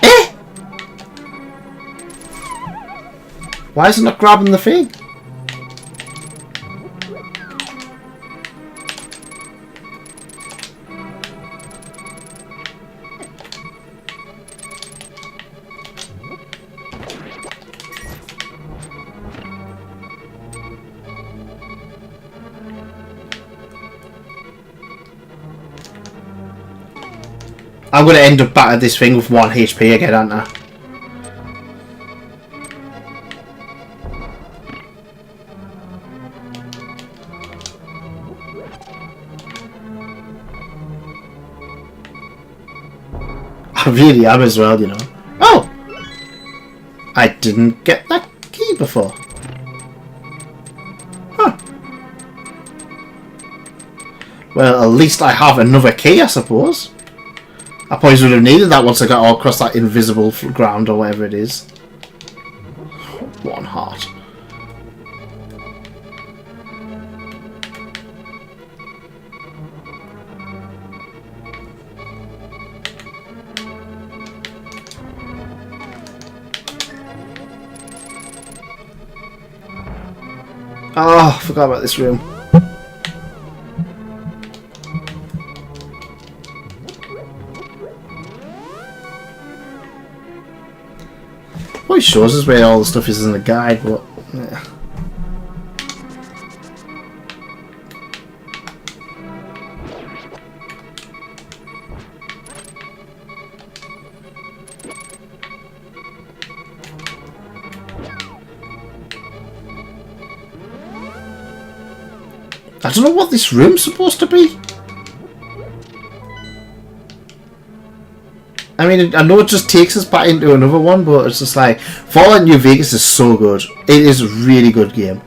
Eh? Why is it not grabbing the thing? I'm going to end up back at this thing with 1 HP again, aren't I? I really am as well, you know. Oh! I didn't get that key before. Huh. Well, at least I have another key, I suppose. I probably would have needed that once I got all across that invisible ground or whatever it is. 1 heart. Oh, I forgot about this room. Well, it shows us where all the stuff is in the guide, but yeah. I don't know what this room's supposed to be. I mean, I know it just takes us back into another one, but it's just like Fallout New Vegas is so good. It is a really good game.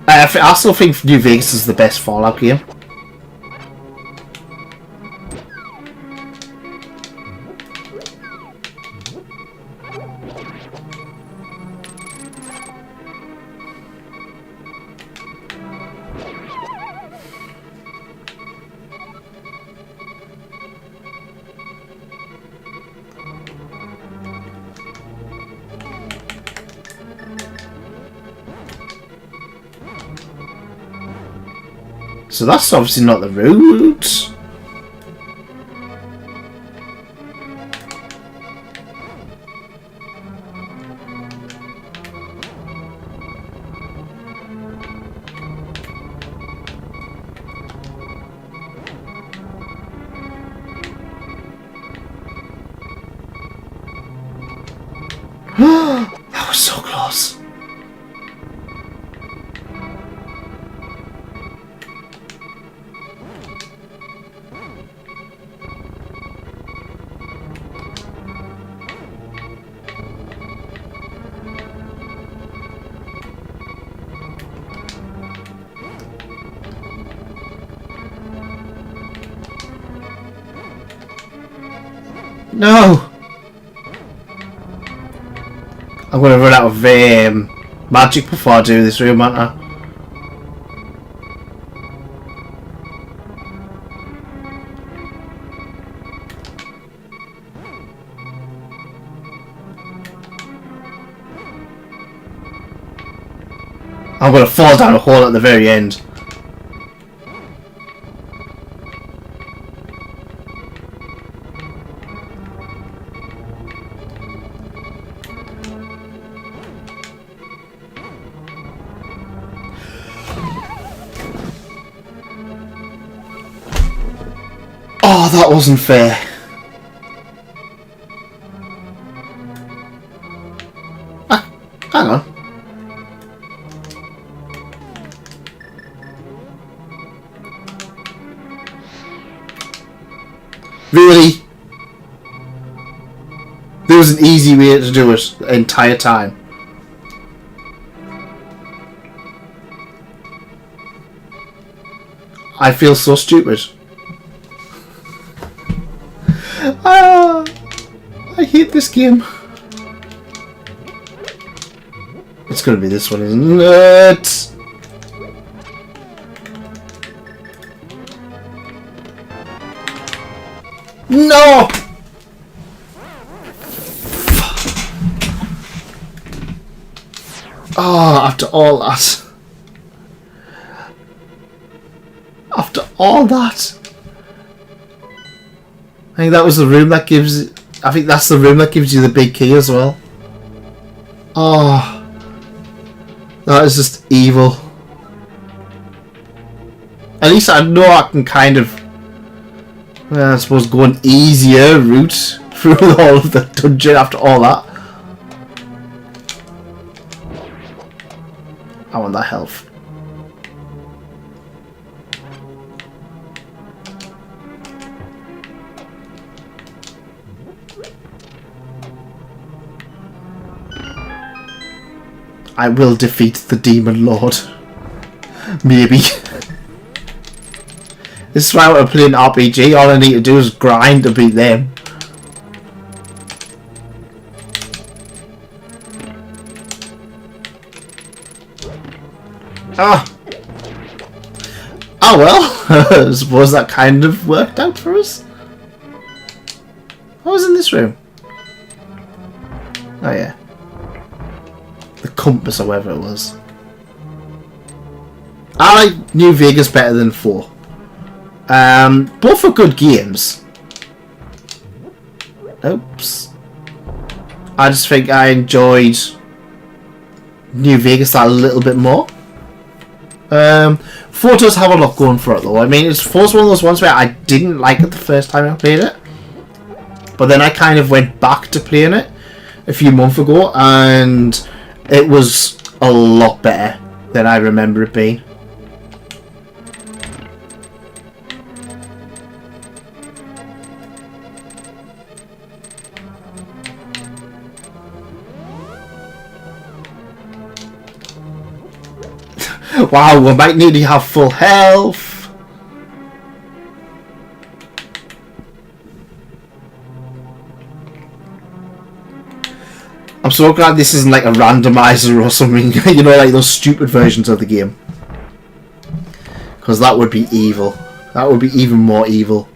I still think New Vegas is the best Fallout game. So that's obviously not the route. That was so close. No! I'm gonna run out of magic before I do this room, aren't I? I'm gonna fall down a hole at the very end. Oh, that wasn't fair. Ah, hang on. Really? There was an easy way to do it the entire time. I feel so stupid. Ah, I hate this game. It's gonna be this one, isn't it? No! Oh, after all that. After all that. I think that was the room that gives... I think that's the room that gives you the big key as well. Oh. That is just evil. At least I know I can kind of... well, I suppose go an easier route through all of the dungeon after all that. I want that health. I will defeat the Demon Lord. Maybe. This is why I'm playing RPG. All I need to do is grind to beat them. Ah. Oh well. I suppose that kind of worked out for us. What was in this room? Oh yeah. The Compass or whatever it was. I like New Vegas better than 4. Both are good games. Oops. I just think I enjoyed New Vegas that a little bit more. 4 does have a lot going for it though. I mean, 4's one of those ones where I didn't like it the first time I played it. But then I kind of went back to playing it a few months ago and it was a lot better than I remember it being. Wow, we might need to have full health. I'm so glad this isn't like a randomizer or something, you know, like those stupid versions of the game. Because that would be evil. That would be even more evil.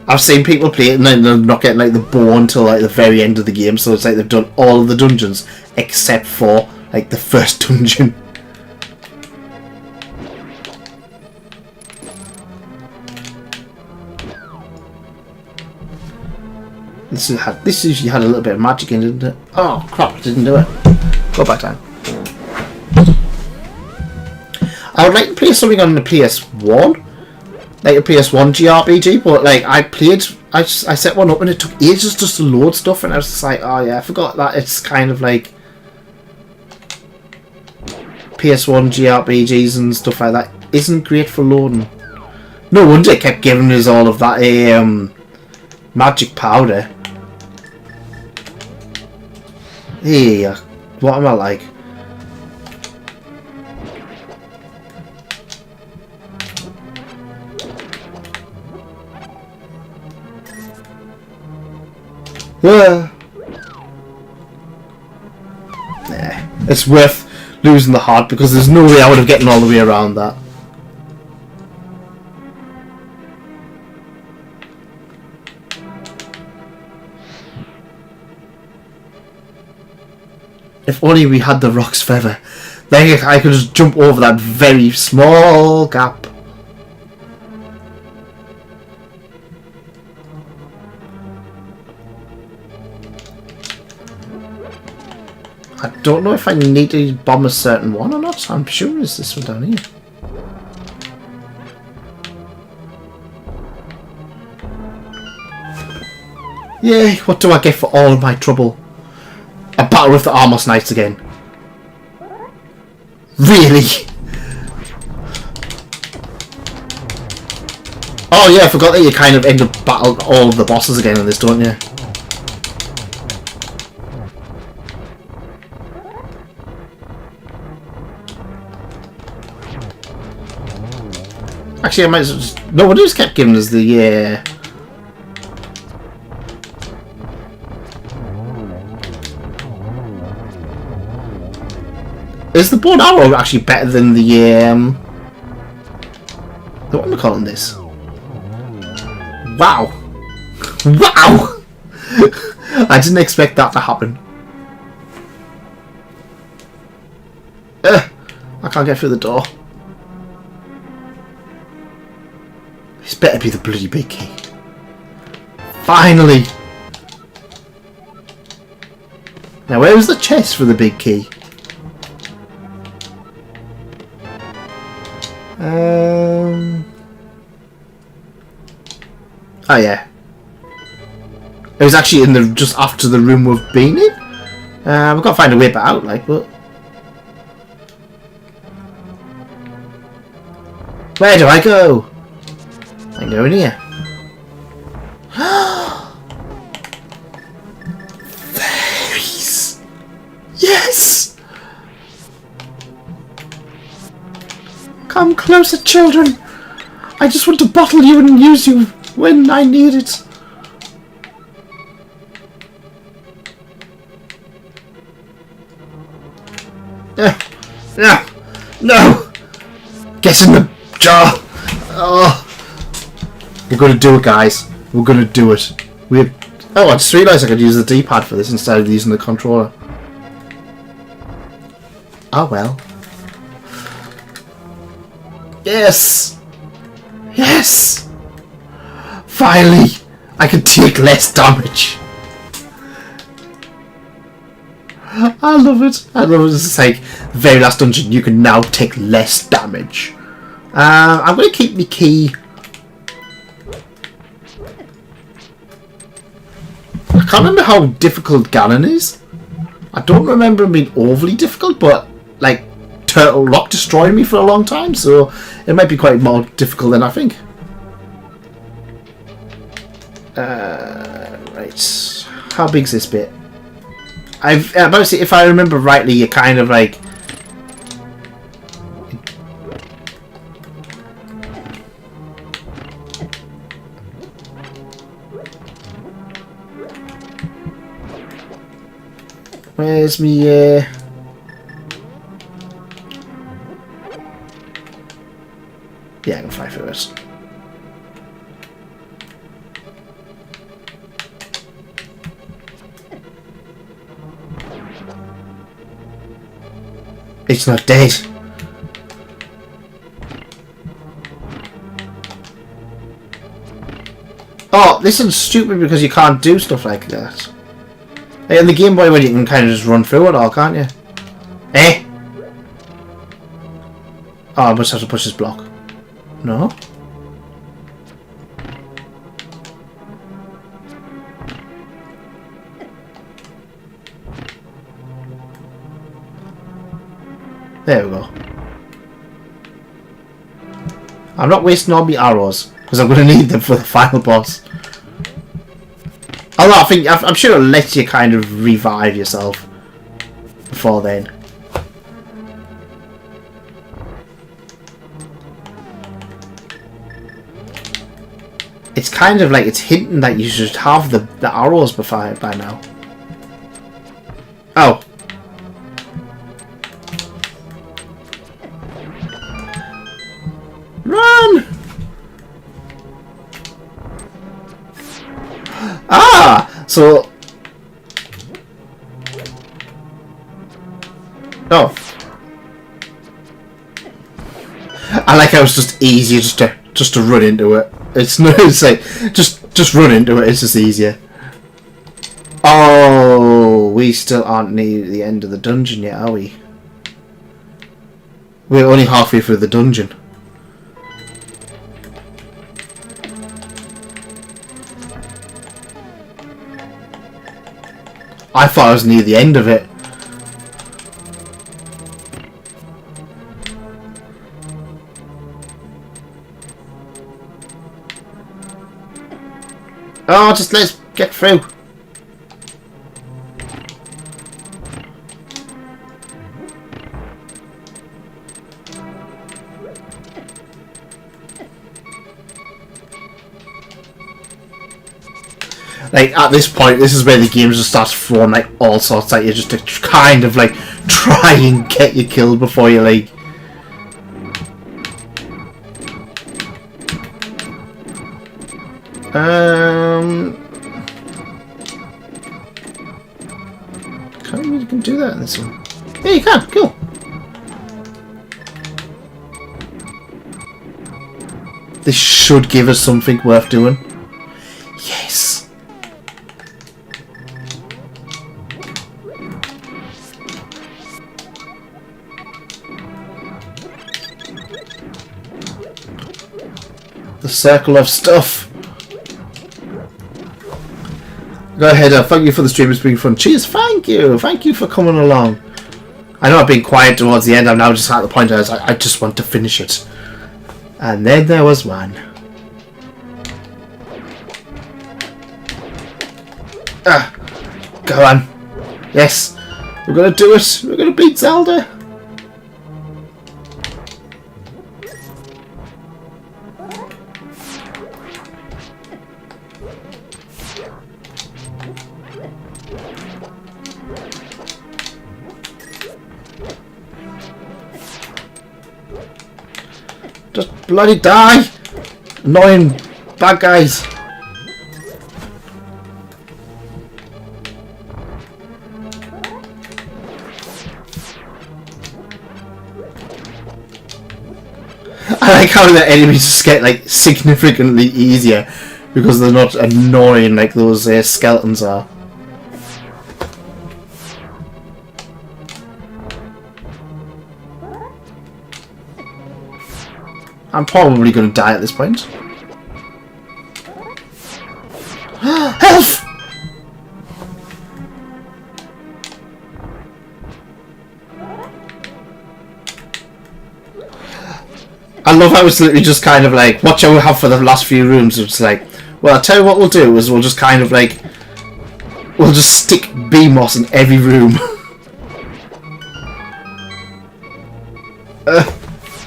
I've seen people play it and then they're not getting like the bow until like the very end of the game, so it's like they've done all of the dungeons except for like the first dungeon. This usually had a little bit of magic in it, didn't it? Oh crap, I didn't do it. Go back down. I would like to play something on the PS1. Like a PS1 JRPG, but like I set one up and it took ages just to load stuff, and I was just like, oh yeah, I forgot that it's kind of like PS1 JRPGs and stuff like that isn't great for loading. No wonder it kept giving us all of that magic powder. Hey, what am I like? Yeah. It's worth losing the heart because there's no way I would have gotten all the way around that. If only we had the Rock's Feather, then I could just jump over that very small gap. I don't know if I need to bomb a certain one or not. I'm sure it's this one down here. Yay, what do I get for all of my trouble? A battle with the Armos Knights again. Really? Oh yeah, I forgot that you kind of end up battling all of the bosses again in this, don't you? Actually, I might as well just... No, what just kept giving us the... Is the bow and arrow actually better than the... What am I calling this? Wow! Wow! I didn't expect that to happen. I can't get through the door. This better be the bloody big key. Finally! Now where was the chest for the big key? Oh yeah. It was actually in the just after the room we've been in. We've got to find a way back out, like, but... Where do I go? I can go in here. Fairies! Yes! Come closer, children. I just want to bottle you and use you when I need it. No! No! Get in the jar! Oh. We're gonna do it, guys. We're gonna do it. We're... Oh, I just realised I could use the D-pad for this instead of using the controller. Oh well. Yes! Yes! Finally! I can take less damage! I love it. I love it. It's like the very last dungeon, you can now take less damage. I'm going to keep my key. I can't remember how difficult Ganon is. I don't remember him being overly difficult, but like Turtle Rock destroyed me for a long time, so it might be quite more difficult than I think. Right. How big's this bit? About to say, if I remember rightly, you're kind of like... Where's me, Yeah, I can fly through it. It's not dead. Oh, this is stupid because you can't do stuff like that. Like in the Game Boy, when you can kind of just run through it all, can't you? Eh? Oh, I must have to push this block. No? There we go. I'm not wasting all my arrows because I'm going to need them for the final boss. Although I'm sure it'll let you kind of revive yourself before then. It's kind of like it's hinting that you should have the arrows by now. Oh. Run! Ah! So... Oh. I like how it's just easier just to run into it. It's no, it's like just run into it. It's just easier. Oh, we still aren't near the end of the dungeon yet, are we? We're only halfway through the dungeon. I thought I was near the end of it. Oh, just let's get through. Like, at this point, this is where the game just starts throwing, like, all sorts at you just to kind of, like, try and get you killed before you, like... Can't believe you can do that in this one. Yeah, you can. Cool. This should give us something worth doing. Yes. The circle of stuff. Go ahead, thank you for the stream, it's been fun. Cheers, thank you for coming along. I know I've been quiet towards the end, I'm now just at the point where I just want to finish it. And then there was one. Ah, go on. Yes, we're gonna do it, we're gonna beat Zelda. Just bloody die! Annoying bad guys. I like how the enemies just get like significantly easier because they're not annoying like those skeletons are. I'm probably going to die at this point. Health! I love how it's literally just kind of like, what shall we have for the last few rooms? It's like, well, I'll tell you what we'll do is we'll just kind of like, we'll just stick BMOS in every room.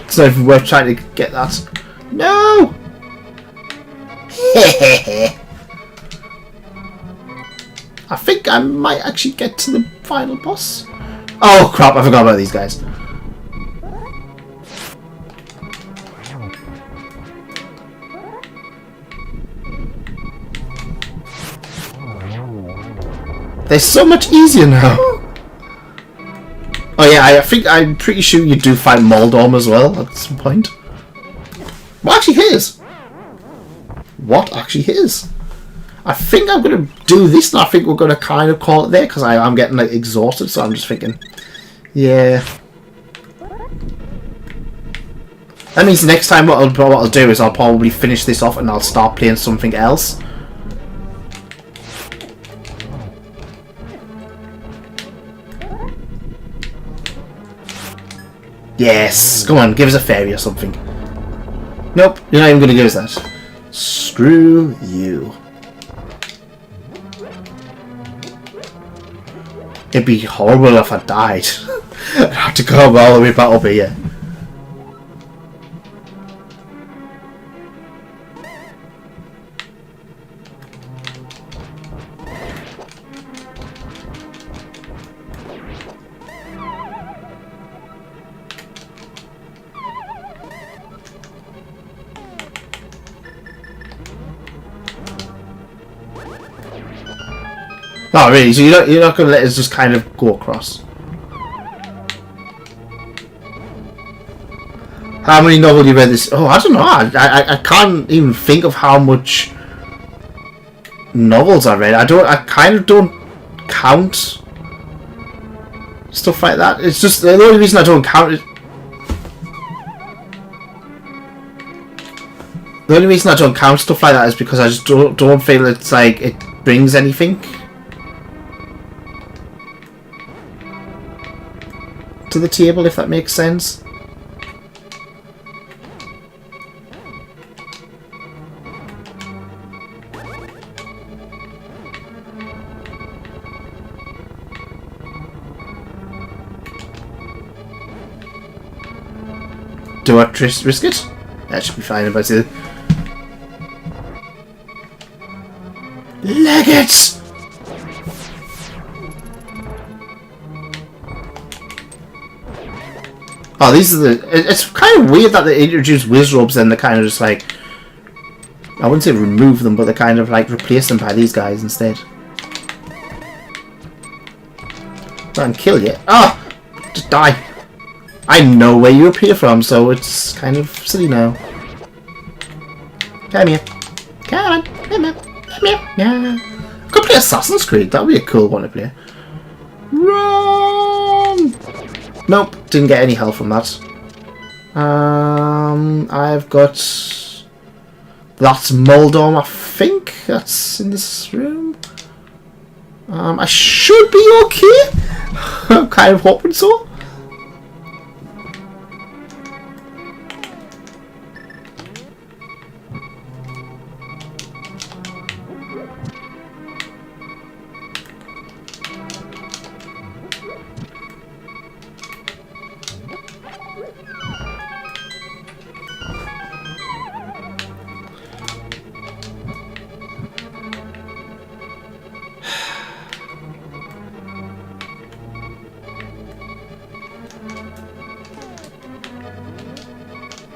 It's not even worth trying to get that. No! I think I might actually get to the final boss. Oh crap, I forgot about these guys. They're so much easier now. Oh yeah, I'm pretty sure you do fight Moldorm as well at some point. What actually his? What actually his? I think I'm gonna do this, and I think we're gonna kind of call it there because I'm getting like exhausted. So I'm just thinking, yeah. That means next time what I'll do is I'll probably finish this off and I'll start playing something else. Yes, come on, give us a fairy or something. Nope, you're not even going to give us that. Screw you. It'd be horrible if I died. I'd have to go all the way back over here. Oh really? So you're not going to let us just kind of go across? How many novels you read this? Oh, I don't know. I can't even think of how much novels I read. I kind of don't count stuff like that. It's just the only reason I don't count it. The only reason I don't count stuff like that is because I just don't feel it's like it brings anything to the table, if that makes sense. Do I risk it? That should be fine if I do. Leg it! Oh, these are the... It's kind of weird that they introduce Wizrobes and they're kind of just like... I wouldn't say remove them, but they kind of like replace them by these guys instead. Try and kill you. Ah! Oh, just die. I know where you appear from, so it's kind of silly now. Come here. Come on. Come here. Come here. Yeah. I could play Assassin's Creed. That would be a cool one to play. Run! Nope, didn't get any help from that. I've got... That's Moldorm, I think. That's in this room. I should be okay. I'm kind of hoping so.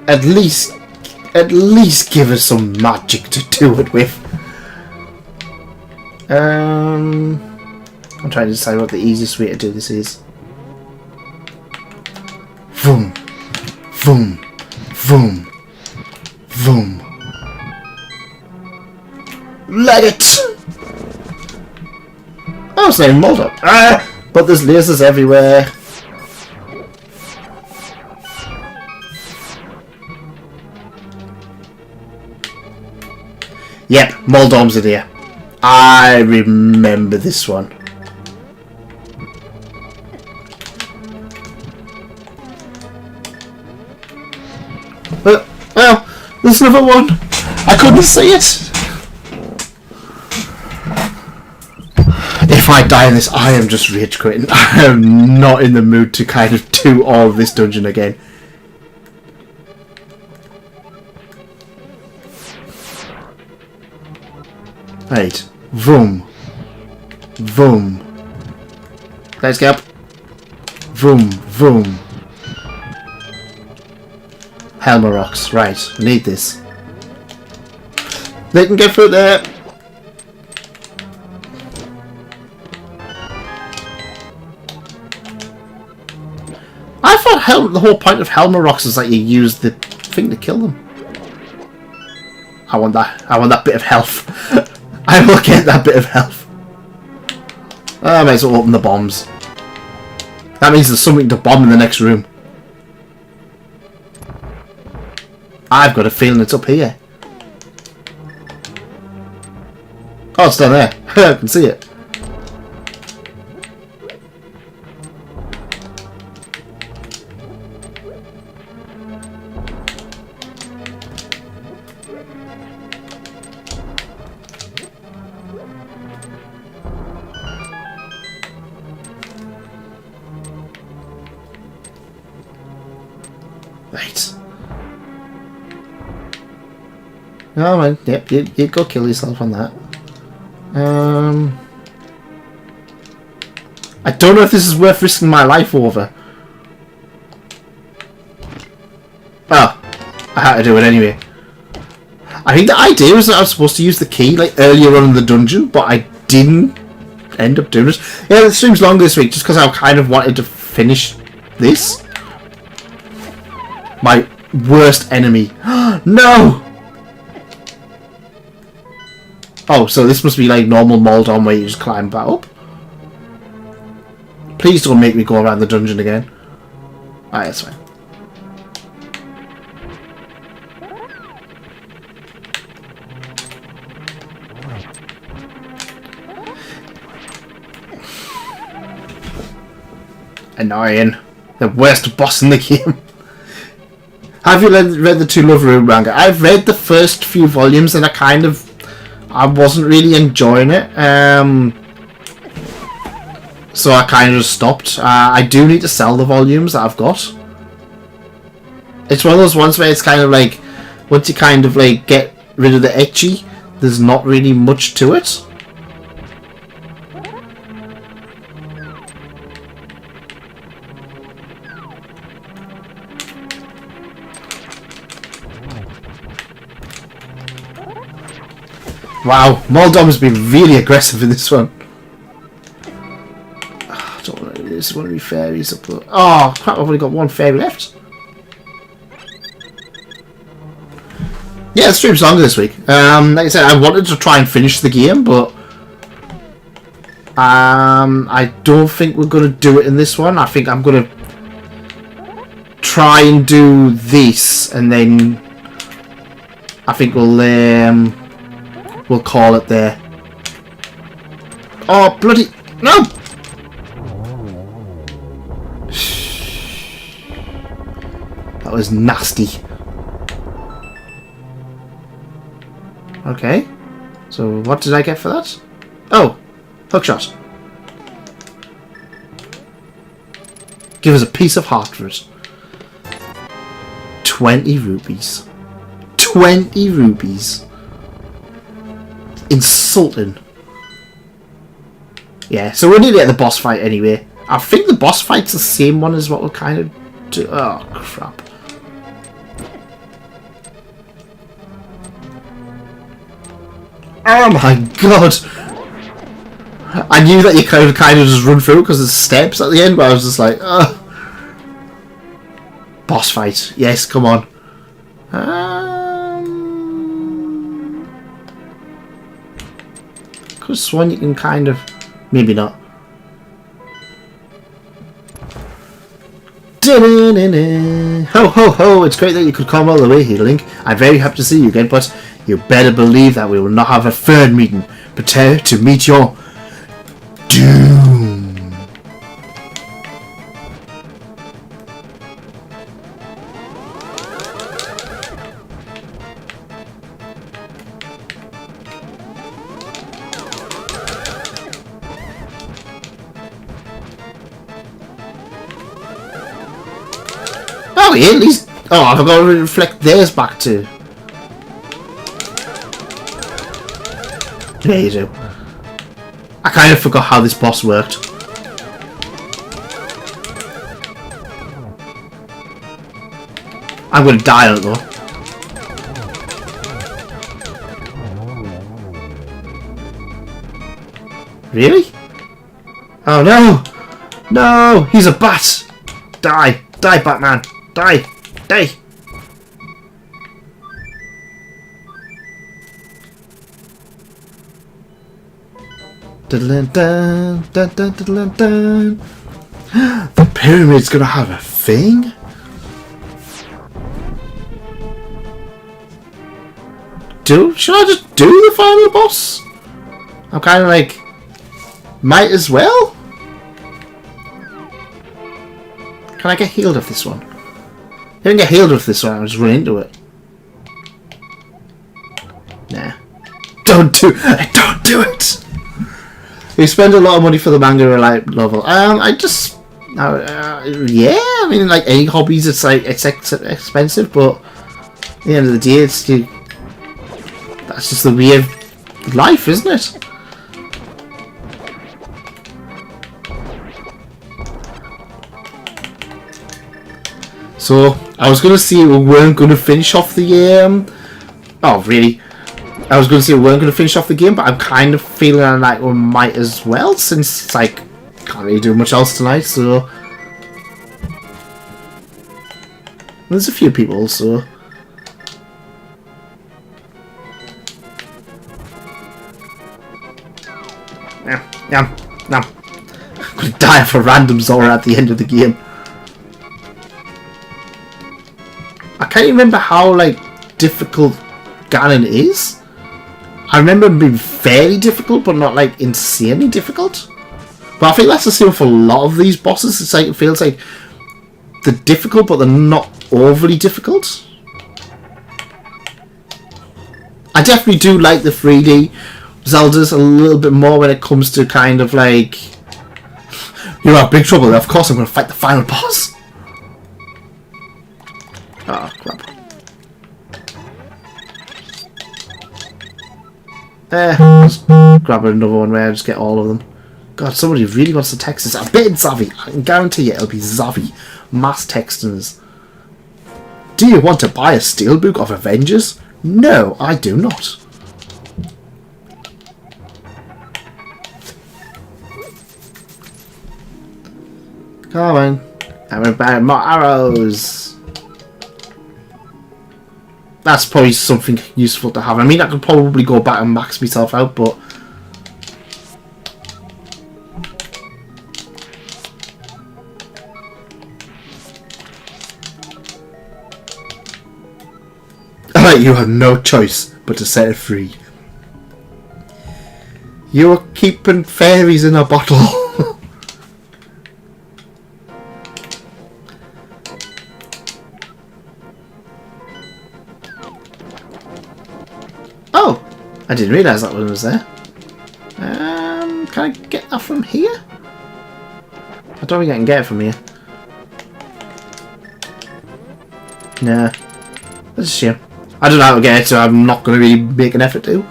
At least give us some magic to do it with. I'm trying to decide what the easiest way to do this is. Boom, boom, boom. leg it! Oh, it's not even mold up. Ah! But there's lasers everywhere. Yep, Moldom's in here. I remember this one. Well, there's another one. I couldn't see it. If I die in this, I am just rage quitting. I am not in the mood to kind of do all of this dungeon again. Right. Vroom. Vroom. Let's get up. Vroom. Vroom. Helmer rocks. Right. I need this. They can get through there. I thought the whole point of Helmer rocks is that you use the thing to kill them. I want that. I want that bit of health. I will get that bit of health. I might as well open the bombs. That means there's something to bomb in the next room. I've got a feeling it's up here. Oh, it's down there. I can see it. Right. Oh man, yep, you go kill yourself on that. I don't know if this is worth risking my life over. Oh, I had to do it anyway. I think the idea was that I was supposed to use the key like earlier on in the dungeon, but I didn't end up doing it. Yeah, the stream's longer this week just because I kind of wanted to finish this. My worst enemy. No! Oh, so this must be like normal Moldon where you just climb back up. Please don't make me go around the dungeon again. Alright, that's fine. Annoying. The worst boss in the game. Have you read the Two Love Room manga? I've read the first few volumes and I wasn't really enjoying it. So I kind of just stopped. I do need to sell the volumes that I've got. It's one of those ones where it's kind of like, once you kind of like get rid of the ecchi, there's not really much to it. Wow, Moldom has been really aggressive in this one. I don't want to do this. I want to be fairies up there. Oh crap, I've only got one fairy left. Yeah, the stream's longer this week. Like I said, I wanted to try and finish the game, but I don't think we're going to do it in this one. I think I'm going to try and do this, and then I think we'll call it there. Oh, bloody... No! That was nasty. Okay. So, what did I get for that? Oh! Hookshot. Give us a piece of heart for it. 20 rupees. 20 rupees. Insulting. Yeah, so we're nearly at the boss fight anyway. I think the boss fight's the same one as what we'll kind of do. Oh, crap. Oh my god! I knew that you kind of just run through because there's steps at the end, but I was just like, ugh. Boss fight. Yes, come on. could have sworn you can kind of... Maybe not. Ho ho ho! It's great that you could come all the way here, Link. I'm very happy to see you again, but you better believe that we will not have a third meeting. Prepare to meet your doom. Oh, yeah, at least... Oh, I forgot to reflect theirs back to... There you do. I kind of forgot how this boss worked. I'm going to die on it, though. Really? Oh, no! No! He's a bat! Die! Die, Batman! Die! Die! The pyramid's gonna have a thing? Should I just do the final boss? I'm kind of like... Might as well? Can I get healed off this one? If I can get healed off this one, I'll just run into it. Nah. Don't do it! We spend a lot of money for the manga level. Yeah, I mean, like any hobbies, it's expensive, but at the end of the day, that's just the way of life, isn't it? So I was gonna say we weren't gonna finish off the oh really? I was gonna say we weren't gonna finish off the game, but I'm kind of feeling like we might as well, since it's like can't really do much else tonight. So there's a few people, so yeah. I'm gonna die of a random Zora at the end of the game. I can't remember how like difficult Ganon is. I remember it being fairly difficult, but not like insanely difficult. But I think that's the same for a lot of these bosses. It's like it feels like they're difficult, but they're not overly difficult. I definitely do like the 3D Zeldas a little bit more when it comes to kind of like you're in big trouble. Of course, I'm going to fight the final boss. Oh crap. Just grab another one where I just get all of them. God, somebody really wants to text us. I bet it's Zavi. I can guarantee you it'll be Zavi. Mass texting us. Do you want to buy a steelbook of Avengers? No, I do not. Come on. I'm about more arrows. That's probably something useful to have. I mean, I could probably go back and max myself out, but you have no choice but to set it free. You're keeping fairies in a bottle. Oh, I didn't realise that one was there. Can I get that from here? I don't think I can get it from here. Nah, that's a shame. I don't know how to get it, so I'm not going to really make an effort to.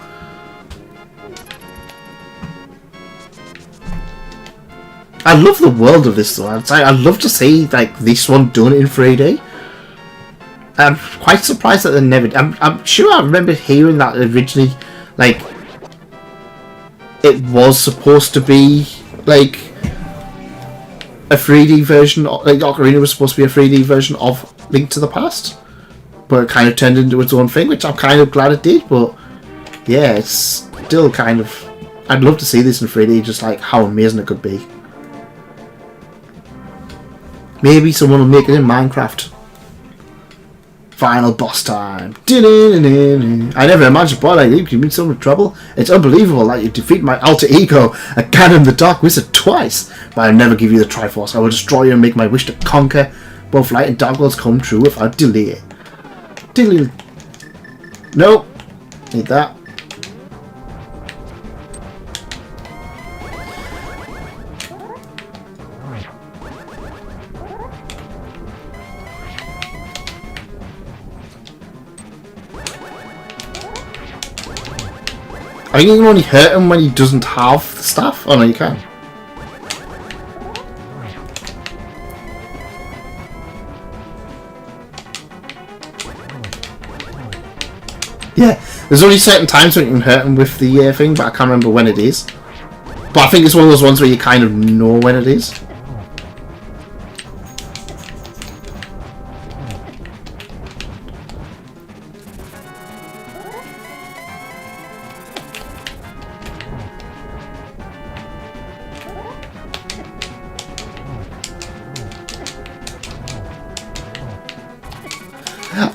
I love the world of this though. I'd love to see like this one done in 3D. I'm quite surprised that they never. I'm sure I remember hearing that originally, like it was supposed to be like a 3D version. Like Ocarina was supposed to be a 3D version of Link to the Past, but it kind of turned into its own thing, which I'm kind of glad it did. But yeah, it's still kind of I'd love to see this in 3D, just like how amazing it could be. Maybe someone will make it in Minecraft. Final boss time. I never imagined boy like you could in so much trouble. It's unbelievable that you defeat my alter ego, a Ganon the Dark Wizard, twice. But I'll never give you the Triforce. I will destroy you and make my wish to conquer both light and dark worlds come true without delay. Delay. Nope. Need that. I think you can only hurt him when he doesn't have the staff. Oh no, you can. Yeah, there's only certain times when you can hurt him with the thing, but I can't remember when it is. But I think it's one of those ones where you kind of know when it is.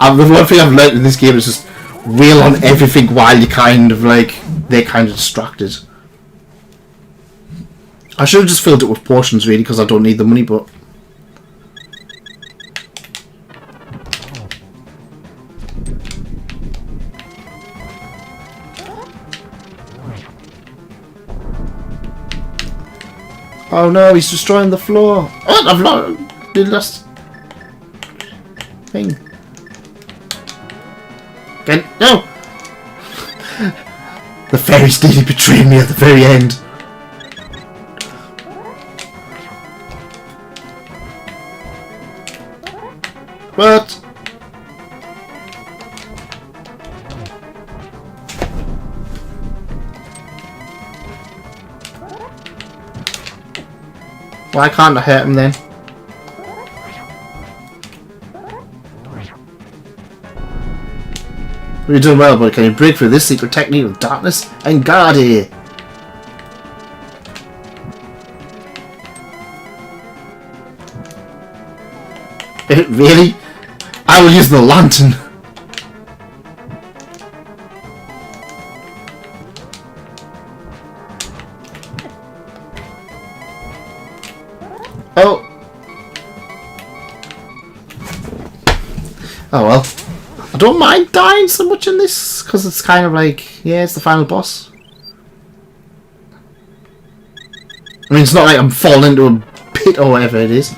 The one thing I've learned in this game is just wheel on everything while you kind of like they're kind of distracted. I should have just filled it with potions really because I don't need the money, but oh no, he's destroying the floor. Oh, I've lost thing. Again, no! The fairies nearly betrayed me at the very end. What? Why can't I hurt him then? You're doing well, but can you break through this secret technique of darkness and guard here? Really? I will use the lantern. Oh. Oh well. I don't mind dying so much in this, because it's kind of like, yeah, it's the final boss. I mean, it's not like I'm falling into a pit or whatever it is.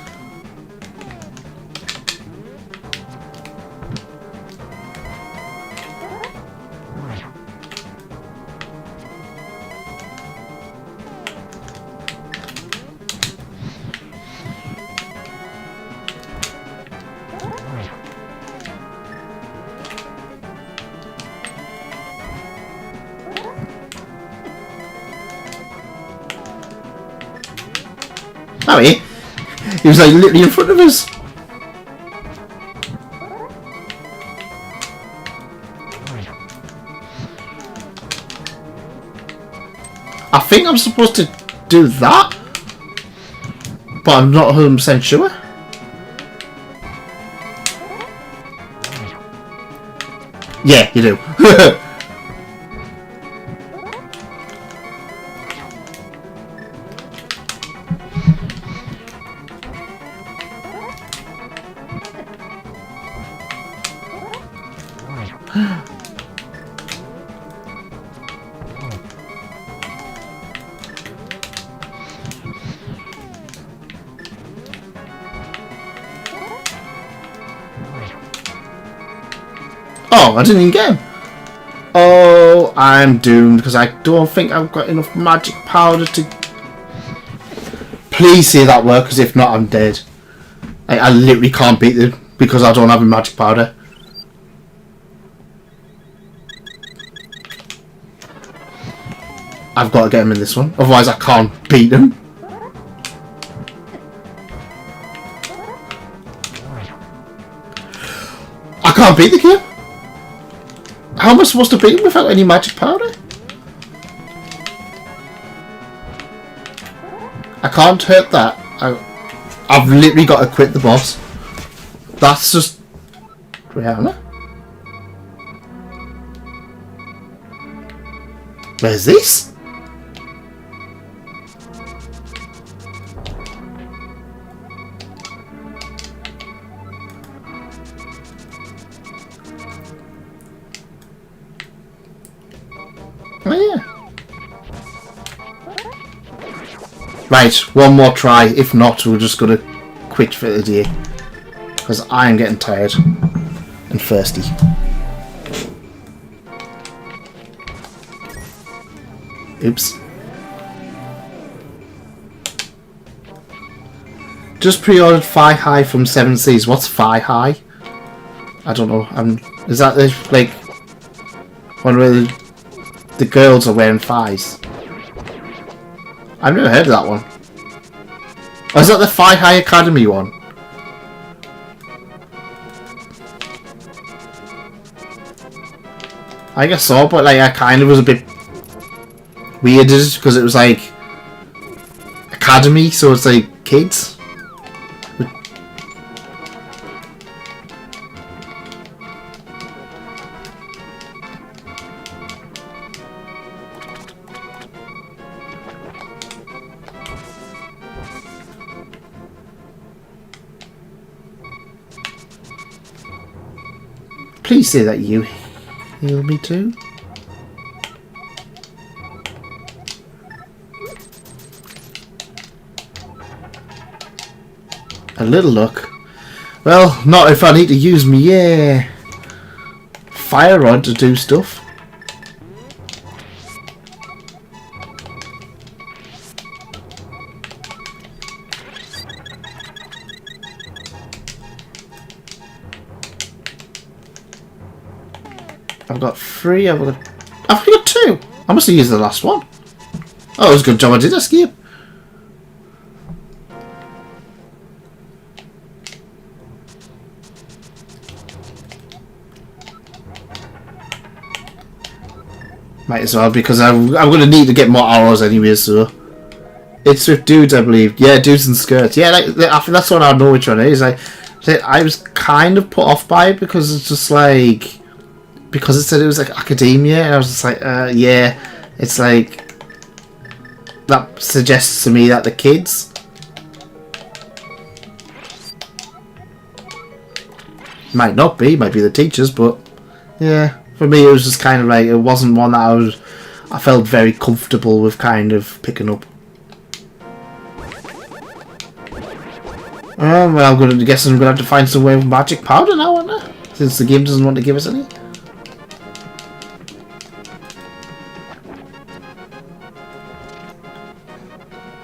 Oh, he was like literally in front of us. I think I'm supposed to do that, but I'm not 100% sure. Yeah, you do. Oh, I didn't even get him. Oh, I'm doomed because I don't think I've got enough magic powder to... Please say that word, because if not, I'm dead. I literally can't beat it because I don't have a magic powder. I've got to get him in this one, otherwise I can't beat him. I can't beat the kid. How am I supposed to beat him without any magic powder? can't hurt that. I've literally got to quit the boss. That's just... Rihanna? Where's this? Oh yeah. Right, one more try. If not, we're just gonna quit for the day. Because I am getting tired and thirsty. Oops. Just pre-ordered Fi High from 7 Seas. What's Fi High? I don't know. Is that like one where the girls are wearing thighs? I've never heard of that one. Oh, is that the Fi High Academy one? I guess so, but like I kind of was a bit weirded because it was like academy, so it's like kids. Please say that you heal me too. A little luck. Well, not if I need to use me fire rod to do stuff. I've got 3, I've got 2! I must have used the last one. Oh, it was a good job I did escape. Might as well, because I'm going to need to get more arrows anyway, so... It's with dudes, I believe. Yeah, dudes in skirts. Yeah, I think that's one I know which one it is. I was kind of put off by it because it's just like... Because it said it was like academia, and I was just like, yeah, it's like that suggests to me that the kids might not be, might be the teachers, but yeah, for me it was just kind of like it wasn't one that I felt very comfortable with kind of picking up. Well, I'm guessing I'm gonna have to find some way of magic powder now, aren't I? Since the game doesn't want to give us any.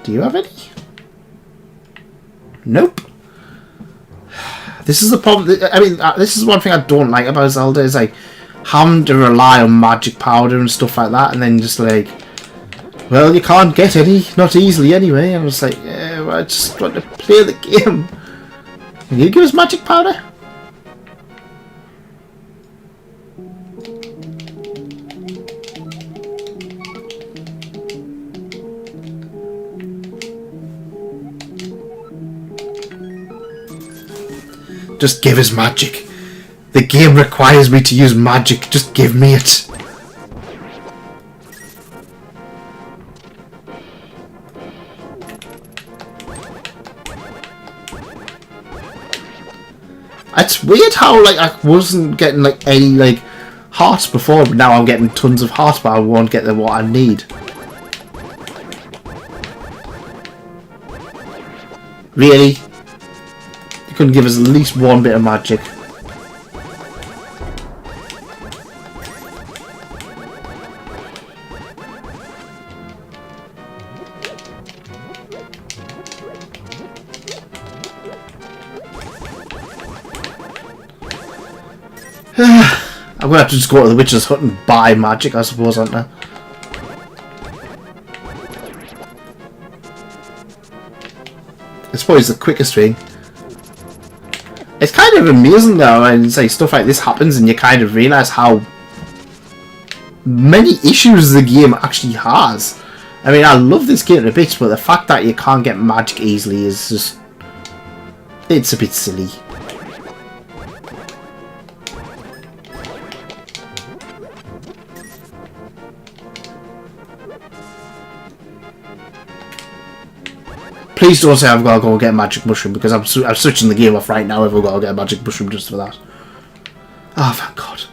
Do you have any? Nope. This is the problem. I mean, this is one thing I don't like about Zelda is like having to rely on magic powder and stuff like that, and then just like, well, you can't get any, not easily anyway. And I was like, yeah, well, I just want to play the game. Can you give us magic powder? Just give us magic. The game requires me to use magic. Just give me it. It's weird how like I wasn't getting like any like hearts before, but now I'm getting tons of hearts, but I won't get them what I need. Really? Couldn't give us at least one bit of magic. I'm gonna have to just go to the witch's hut and buy magic, I suppose, aren't I? It's probably the quickest thing. It's kind of amazing though, and say stuff like this happens and you kind of realise how many issues the game actually has. I mean, I love this game a bit, but the fact that you can't get magic easily is just... It's a bit silly. Please don't say I've got to go get a magic mushroom, because I'm switching the game off right now if I've got to get a magic mushroom just for that. Oh, thank God.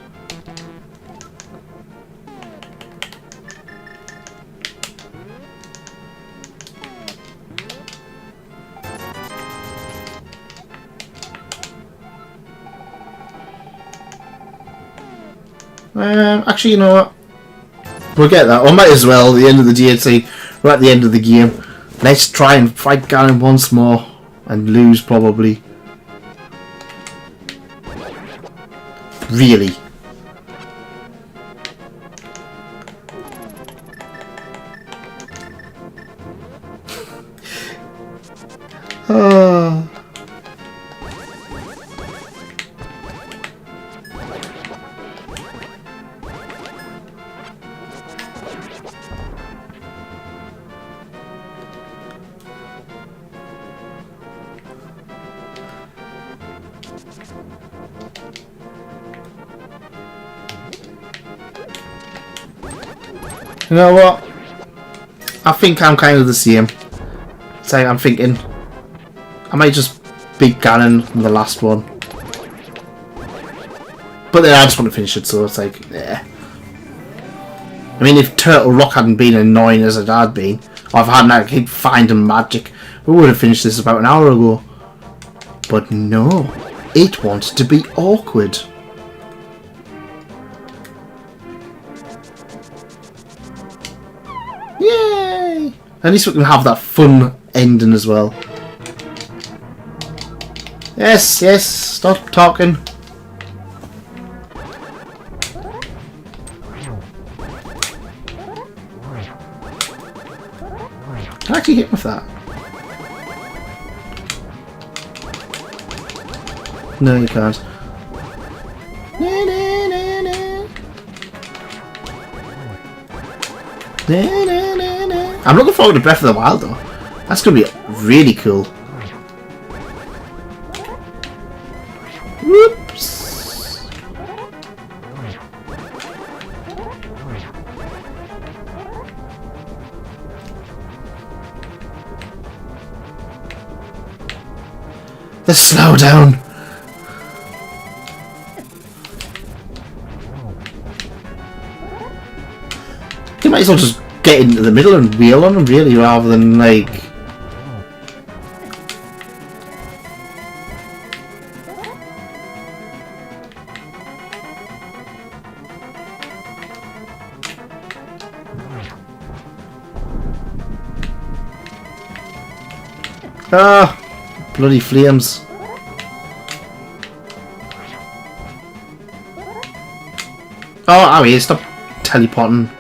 Actually, you know what? We'll get that. Or might as well, at the end of the DLC, we're at the end of the game. Let's try and fight Ganon once more. And lose, probably. Really? Oh. You know what? I think I'm kind of the same. So I'm thinking I might just beat Ganon in the last one. But then I just want to finish it, so it's like, yeah. I mean, if Turtle Rock hadn't been annoying as it had been, or if I hadn't had to keep finding magic, we would have finished this about an hour ago. But no, it wants to be awkward. Yay! At least we can have that fun ending as well. Yes, yes, stop talking. Can I actually hit with that? No, you can't. I'm looking forward to Breath of the Wild though. That's going to be really cool. Whoops. The slowdown. You might as well just get into the middle and wheel on them, really, rather than like. Ah, bloody flames. Oh, owie, stop teleporting.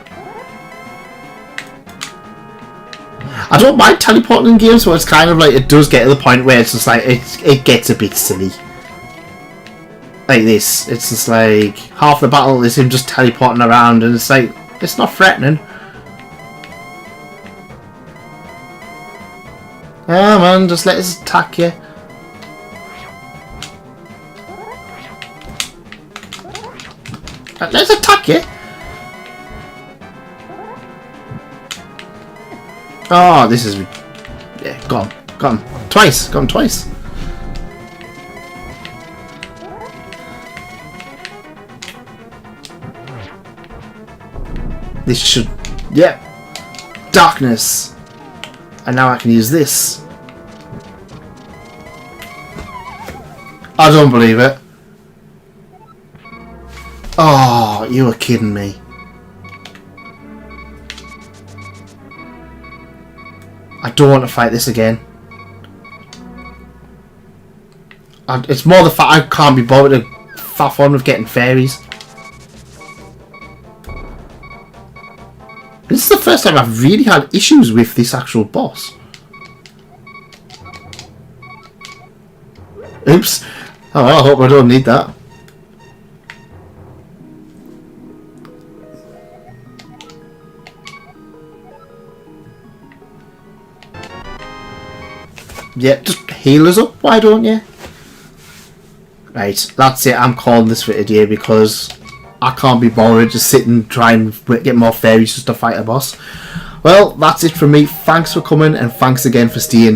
I don't mind teleporting in games, but it's kind of like it does get to the point where it's just like it gets a bit silly. Like this, it's just like half the battle is him just teleporting around, and it's like it's not threatening. Oh man, just let us attack you. Let's attack you. Oh, this is... Yeah, go on. Twice, go on twice. This should... Yep. Darkness. And now I can use this. I don't believe it. Oh, you were kidding me. I don't want to fight this again. It's more the fact I can't be bothered to faff on with getting fairies. This is the first time I've really had issues with this actual boss. Oops. Oh, I hope I don't need that. yeah, just heal us up, why don't you? Right, that's it. I'm calling this for today because I can't be bothered just sitting and try and get more fairies just to fight a boss. Well, that's it from me. Thanks for coming and thanks again for staying.